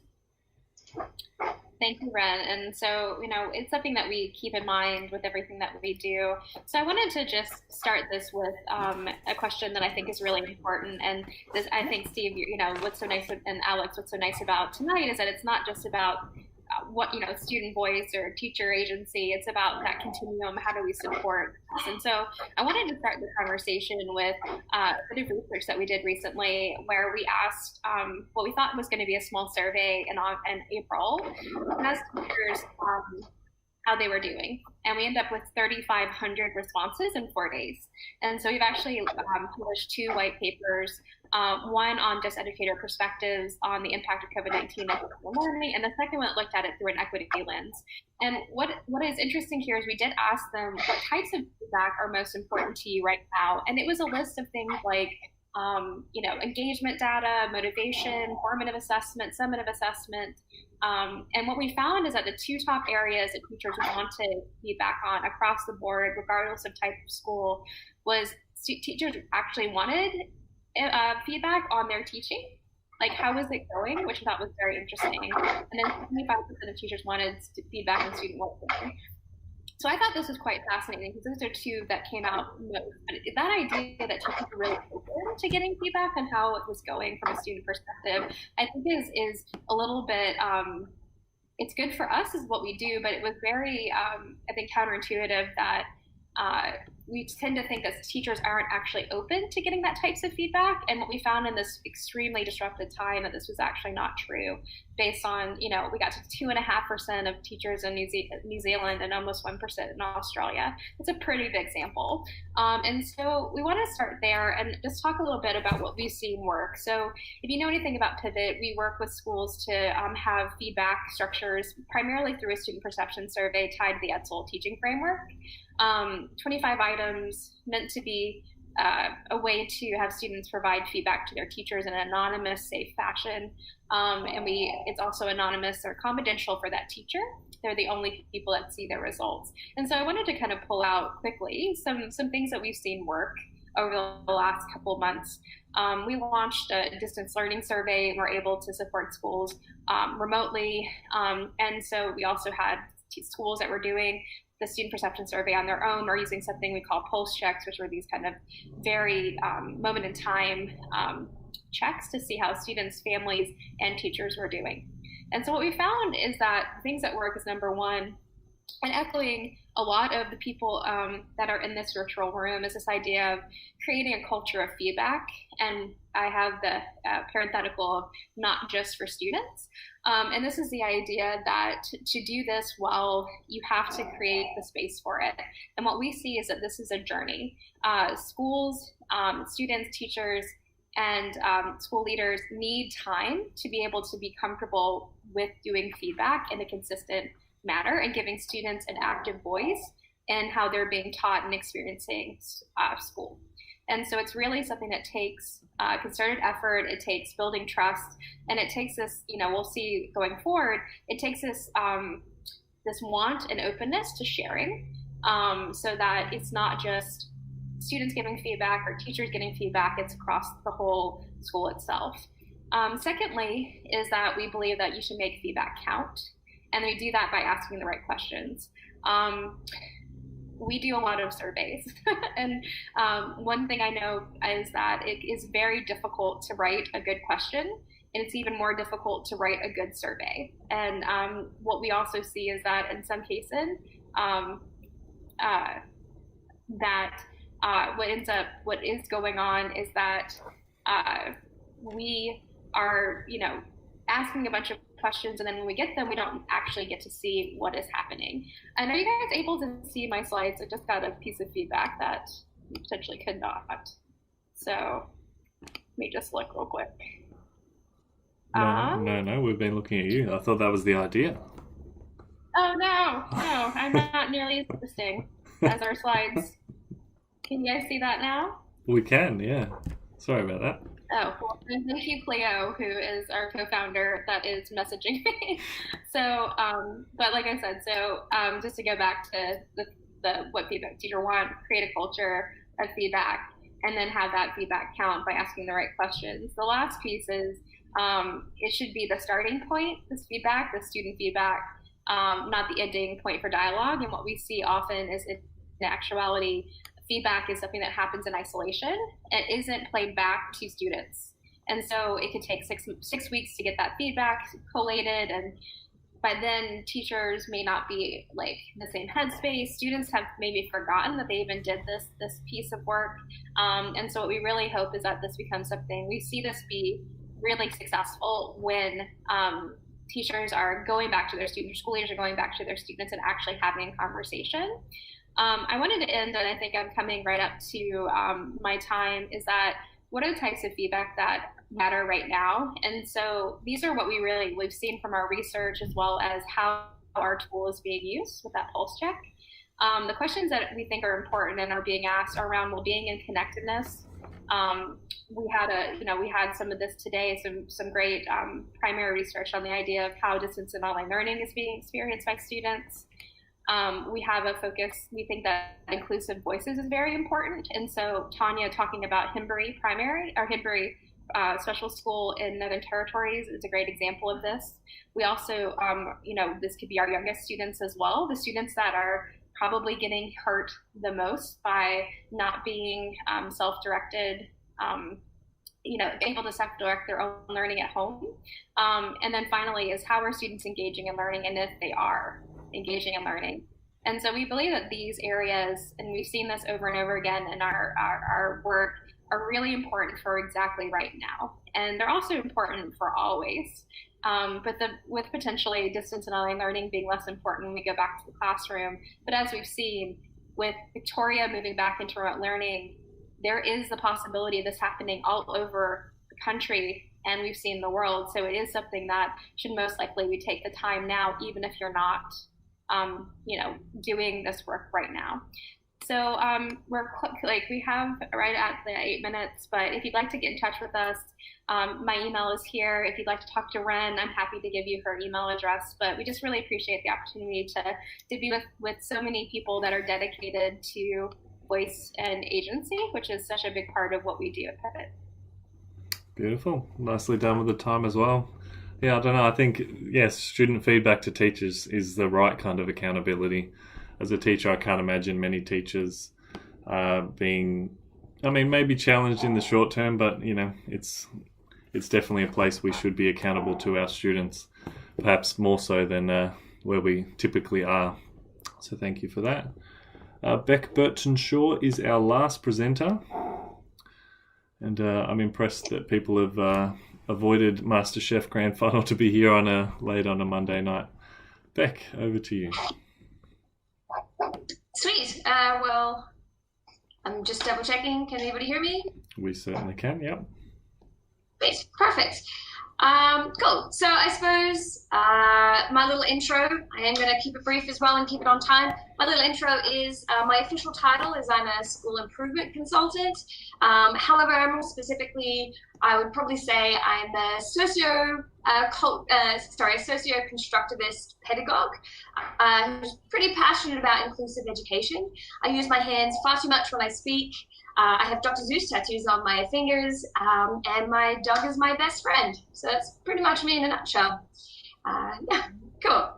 Thank you, Ren. And so, it's something that we keep in mind with everything that we do. So I wanted to just start this with a question that I think is really important. And this, I think, Steve, what's so nice, and Alex, what's so nice about tonight is that it's not just about student voice or teacher agency. It's about that continuum. How do we support this? And so I wanted to start the conversation with a bit of research that we did recently where we asked what we thought was going to be a small survey in April, asked teachers how they were doing. And we ended up with 3,500 responses in 4 days. And so we've actually published 2 white papers, one on just educator perspectives on the impact of COVID-19 on learning, and the second one looked at it through an equity lens. And what is interesting here is we did ask them what types of feedback are most important to you right now. And it was a list of things like engagement data, motivation, formative assessment, summative assessment. And what we found is that the 2 top areas that teachers wanted feedback on across the board, regardless of type of school, was teachers actually wanted feedback on their teaching, like how was it going, which I thought was very interesting. And then 75% of teachers wanted feedback on student welfare. So I thought this was quite fascinating because those are 2 that came out most. But that idea that teachers were really open to getting feedback on how it was going from a student perspective, I think is a little bit, it's good for us is what we do, but it was very, I think, counterintuitive that we tend to think that teachers aren't actually open to getting that types of feedback. And what we found in this extremely disrupted time that this was actually not true, based on, we got to 2.5% of teachers in New Zealand and almost 1% in Australia. It's a pretty big sample. And so we want to start there and just talk a little bit about what we've seen work. So if you know anything about Pivot, we work with schools to have feedback structures primarily through a student perception survey tied to the Edsel teaching framework. 25 items meant to be a way to have students provide feedback to their teachers in an anonymous, safe fashion. And it's also anonymous or confidential for that teacher. They're the only people that see their results. And so I wanted to kind of pull out quickly some things that we've seen work over the last couple of months. We launched a distance learning survey and we're able to support schools remotely. And so we also had schools that were doing the student perception survey on their own or using something we call pulse checks, which were these kind of very moment in time checks to see how students, families, and teachers were doing. And so what we found is that things that work is number one, and echoing a lot of the people that are in this virtual room is this idea of creating a culture of feedback. And I have the parenthetical of not just for students. And this is the idea that to do this well, you have to create the space for it. And what we see is that this is a journey. Schools, students, teachers, and school leaders need time to be able to be comfortable with doing feedback in a consistent manner and giving students an active voice in how they're being taught and experiencing school. And so it's really something that takes concerted effort, it takes building trust, and it takes this, we'll see going forward, it takes this this want and openness to sharing so that it's not just students giving feedback or teachers getting feedback, it's across the whole school itself. Secondly, is that we believe that you should make feedback count, and we do that by asking the right questions. We do a lot of surveys, and one thing I know is that it is very difficult to write a good question, and it's even more difficult to write a good survey. And what we also see is that in some cases, what is going on is that we are, asking a bunch of questions, and then when we get them, we don't actually get to see what is happening. And are you guys able to see my slides? I just got a piece of feedback that you potentially could not. So let me just look real quick. No, we've been looking at you. I thought that was the idea. Oh, no, I'm not nearly as interesting as our slides. Can you guys see that now? We can, yeah. Sorry about that. Oh, well, thank you, Cleo, who is our co-founder that is messaging me. So, but like I said, just to go back to the what feedback teacher want, create a culture of feedback, and then have that feedback count by asking the right questions. The last piece is it should be the starting point, this feedback, the student feedback, not the ending point for dialogue. And what we see often is in actuality, feedback is something that happens in isolation. It isn't played back to students. And so it could take six weeks to get that feedback collated. And by then teachers may not be like in the same headspace. Students have maybe forgotten that they even did this piece of work. And so what we really hope is that this becomes something, we see this be really successful when teachers are going back to their students, school leaders are going back to their students and actually having a conversation. I wanted to end, and I think I'm coming right up to my time, is that what are the types of feedback that matter right now? And so these are what we've seen from our research, as well as how our tool is being used with that pulse check. The questions that we think are important and are being asked are around well-being and connectedness. We had some of this today, some great primary research on the idea of how distance and online learning is being experienced by students. We have a focus, we think that inclusive voices is very important. And so Tanya talking about Himbury Special School in Northern Territories is a great example of this. We also, this could be our youngest students as well, the students that are probably getting hurt the most by not being self-directed, able to self-direct their own learning at home. And then finally is how are students engaging in learning, and if they are engaging in learning. And so we believe that these areas, and we've seen this over and over again in our work, are really important for exactly right now. And they're also important for always. But with potentially distance and online learning being less important when we go back to the classroom. But as we've seen, with Victoria moving back into remote learning, there is the possibility of this happening all over the country, and we've seen the world. So it is something that should most likely we take the time now, even if you're not, doing this work right now. So we have right at the 8 minutes, but if you'd like to get in touch with us, my email is here. If you'd like to talk to Ren, I'm happy to give you her email address, but we just really appreciate the opportunity to be with so many people that are dedicated to voice and agency, which is such a big part of what we do at Pivot. Beautiful. Nicely done with the time as well. Yeah, I don't know. I think, yes, student feedback to teachers is the right kind of accountability. As a teacher, I can't imagine many teachers being, maybe challenged in the short term, but, it's definitely a place we should be accountable to our students, perhaps more so than where we typically are. So thank you for that. Bec Burtenshaw is our last presenter. And I'm impressed that people have avoided MasterChef Grand Final to be here late on a Monday night. Bec, over to you. Sweet. Well, I'm just double checking. Can anybody hear me? We certainly can, yep. Great. Perfect. Cool. So I suppose my little intro, I am going to keep it brief as well and keep it on time. My little intro is my official title is I'm a school improvement consultant. However, more specifically, I would probably say I'm a socio-constructivist pedagogue who's pretty passionate about inclusive education. I use my hands far too much when I speak. I have Dr. Seuss tattoos on my fingers, and my dog is my best friend. So that's pretty much me in a nutshell. Yeah, cool.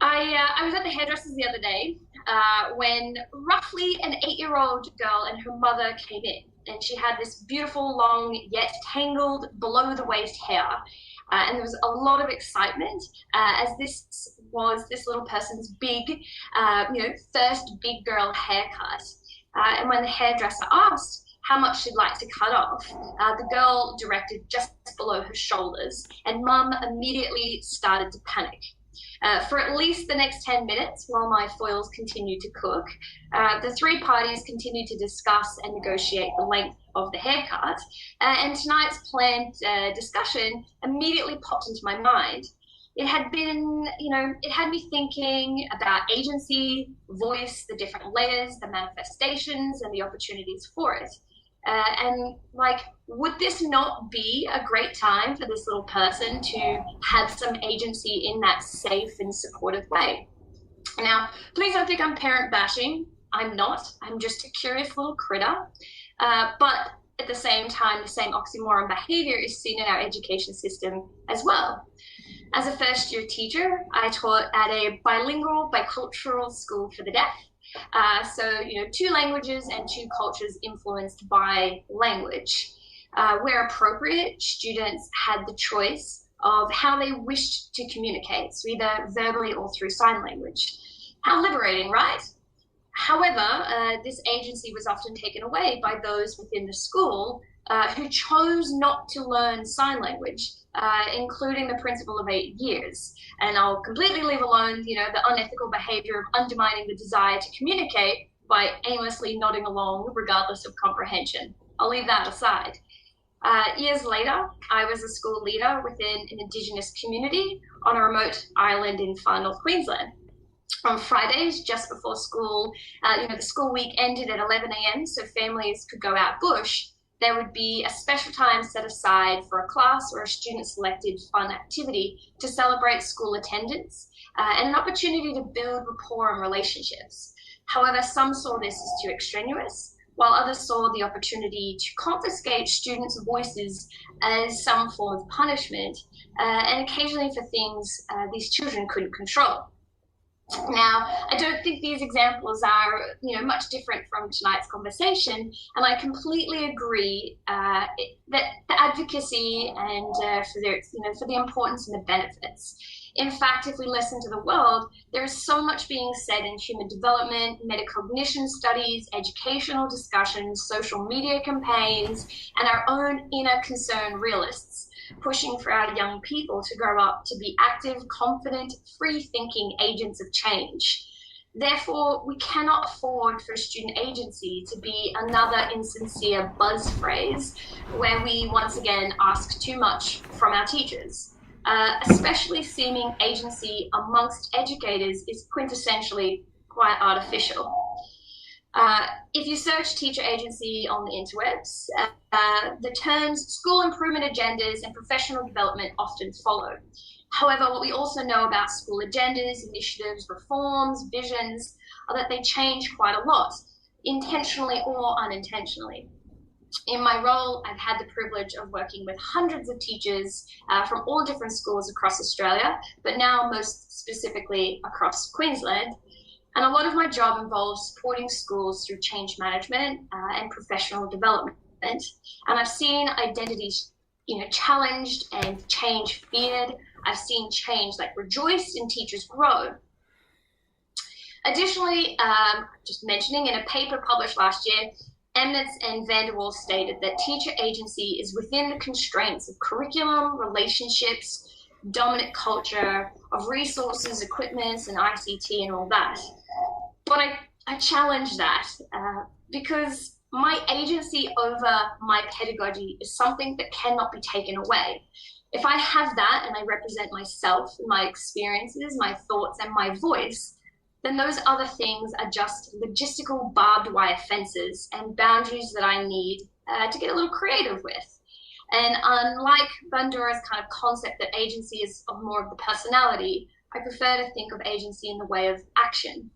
I was at the hairdresser's the other day when roughly an 8-year-old girl and her mother came in, and she had this beautiful, long, yet tangled, below-the-waist hair. And there was a lot of excitement as this was this little person's big, first big girl haircut. And when the hairdresser asked how much she'd like to cut off, the girl directed just below her shoulders, and Mum immediately started to panic. For at least the next 10 minutes, while my foils continued to cook, the three parties continued to discuss and negotiate the length of the haircut, and tonight's planned discussion immediately popped into my mind. It had been, it had me thinking about agency, voice, the different layers, the manifestations, and the opportunities for it. Would this not be a great time for this little person to have some agency in that safe and supportive way? Now, please don't think I'm parent bashing. I'm not. I'm just a curious little critter. But at the same time, the same oxymoron behavior is seen in our education system as well. As a first-year teacher, I taught at a bilingual, bicultural school for the deaf. So 2 languages and 2 cultures influenced by language. Where appropriate, students had the choice of how they wished to communicate, so either verbally or through sign language. How liberating, right? However, this agency was often taken away by those within the school who chose not to learn sign language, including the principal of 8 years. And I'll completely leave alone, the unethical behavior of undermining the desire to communicate by aimlessly nodding along regardless of comprehension. I'll leave that aside. Years later, I was a school leader within an Indigenous community on a remote island in far north Queensland. On Fridays, just before school, the school week ended at 11 a.m. so families could go out bush. There would be a special time set aside for a class or a student-selected fun activity to celebrate school attendance and an opportunity to build rapport and relationships. However, some saw this as too extraneous, while others saw the opportunity to confiscate students' voices as some form of punishment, and occasionally for things these children couldn't control. Now, I don't think these examples are, much different from tonight's conversation, and I completely agree that the advocacy and for the importance and the benefits. In fact, if we listen to the world, there is so much being said in human development, metacognition studies, educational discussions, social media campaigns, and our own inner concerned realists, pushing for our young people to grow up to be active, confident, free-thinking agents of change. Therefore, we cannot afford for student agency to be another insincere buzz phrase where we once again ask too much from our teachers. Especially seeming agency amongst educators is quintessentially quite artificial. If you search teacher agency on the interwebs, the terms school improvement agendas and professional development often follow. However, what we also know about school agendas, initiatives, reforms, visions, are that they change quite a lot, intentionally or unintentionally. In my role, I've had the privilege of working with hundreds of teachers from all different schools across Australia, but now most specifically across Queensland. And a lot of my job involves supporting schools through change management and professional development. And I've seen identities, challenged and change feared. I've seen change rejoiced and teachers grow. Additionally, just mentioning, in a paper published last year, Emnitz and Vanderwall stated that teacher agency is within the constraints of curriculum, relationships, dominant culture, of resources, equipment, and ICT and all that. But I challenge that because my agency over my pedagogy is something that cannot be taken away. If I have that and I represent myself, my experiences, my thoughts, and my voice, then those other things are just logistical barbed wire fences and boundaries that I need to get a little creative with. And unlike Bandura's kind of concept that agency is more of the personality, I prefer to think of agency in the way of action.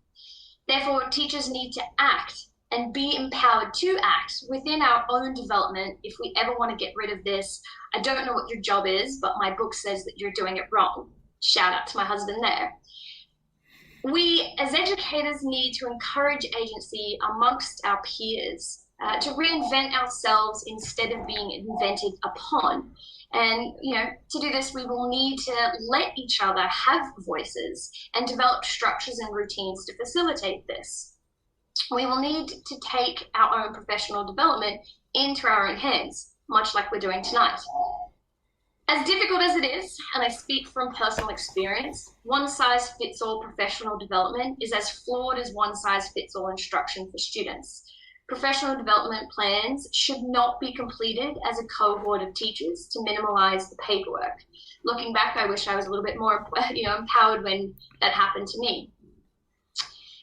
Therefore, teachers need to act and be empowered to act within our own development if we ever want to get rid of this. I don't know what your job is, but my book says that you're doing it wrong. Shout out to my husband there. We, as educators, need to encourage agency amongst our peers, to reinvent ourselves instead of being invented upon. And, to do this, we will need to let each other have voices and develop structures and routines to facilitate this. We will need to take our own professional development into our own hands, much like we're doing tonight. As difficult as it is, and I speak from personal experience, one-size-fits-all professional development is as flawed as one-size-fits-all instruction for students. Professional development plans should not be completed as a cohort of teachers to minimize the paperwork. Looking back, I wish I was a little bit more empowered when that happened to me.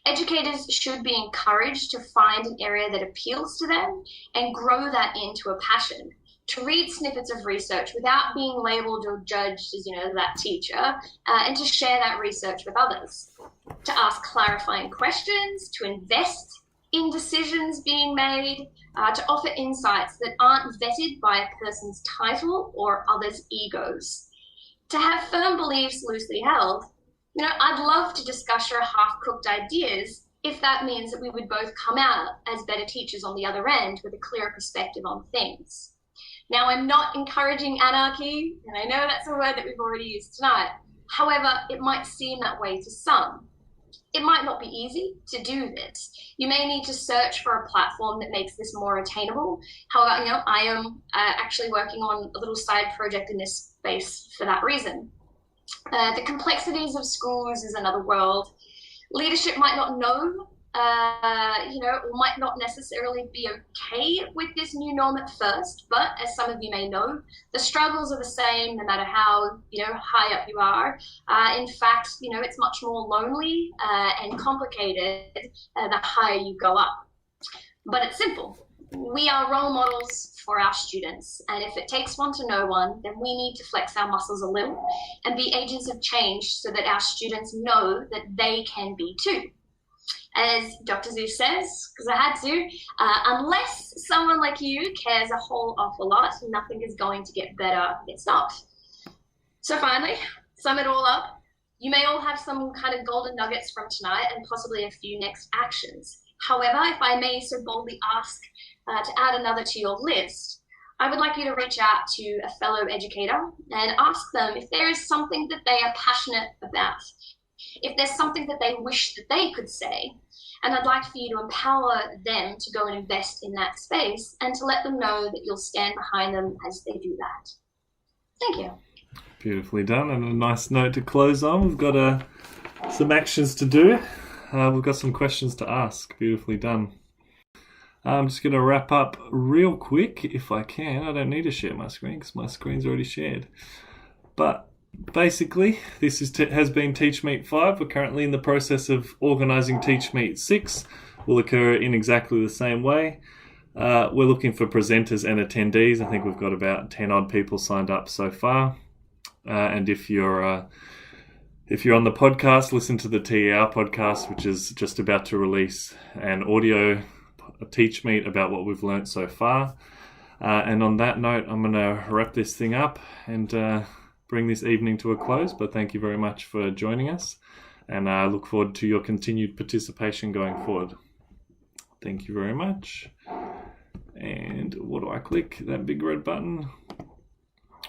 Educators should be encouraged to find an area that appeals to them and grow that into a passion. To read snippets of research without being labeled or judged as, that teacher, and to share that research with others. To ask clarifying questions, to invest in decisions being made, to offer insights that aren't vetted by a person's title or others' egos. To have firm beliefs loosely held. I'd love to discuss your half-cooked ideas if that means that we would both come out as better teachers on the other end with a clearer perspective on things. Now, I'm not encouraging anarchy, and I know that's a word that we've already used tonight. However, it might seem that way to some. It might not be easy to do this. You may need to search for a platform that makes this more attainable. However, I am actually working on a little side project in this space for that reason. The complexities of schools is another world. Leadership might not know, or might not necessarily be okay with this new norm at first, but as some of you may know, the struggles are the same no matter how, high up you are. In fact, it's much more lonely and complicated the higher you go up. But it's simple. We are role models for our students, and if it takes one to know one, then we need to flex our muscles a little and be agents of change so that our students know that they can be too. As Dr. Zeus says, because I had to, unless someone like you cares a whole awful lot, nothing is going to get better. It's not. So finally, sum it all up. You may all have some kind of golden nuggets from tonight and possibly a few next actions. However, if I may so boldly ask to add another to your list, I would like you to reach out to a fellow educator and ask them if there is something that they are passionate about, if there's something that they wish that they could say. And I'd like for you to empower them to go and invest in that space and to let them know that you'll stand behind them as they do that. Thank you. Beautifully done, and a nice note to close on. We've got some actions to do. We've got some questions to ask. Beautifully done. I'm just going to wrap up real quick, if I can. I don't need to share my screen because my screen's already shared. But basically, this has been TeachMeet 5. We're currently in the process of organising TeachMeet 6. Will occur in exactly the same way. We're looking for presenters and attendees. I think we've got about 10 odd people signed up so far. And if you're on the podcast, listen to the TER podcast, which is just about to release an audio TeachMeet about what we've learnt so far. And on that note, I'm going to wrap this thing up and bring this evening to a close. But thank you very much for joining us, and I look forward to your continued participation going forward. Thank you very much. And what do I click? That big red button.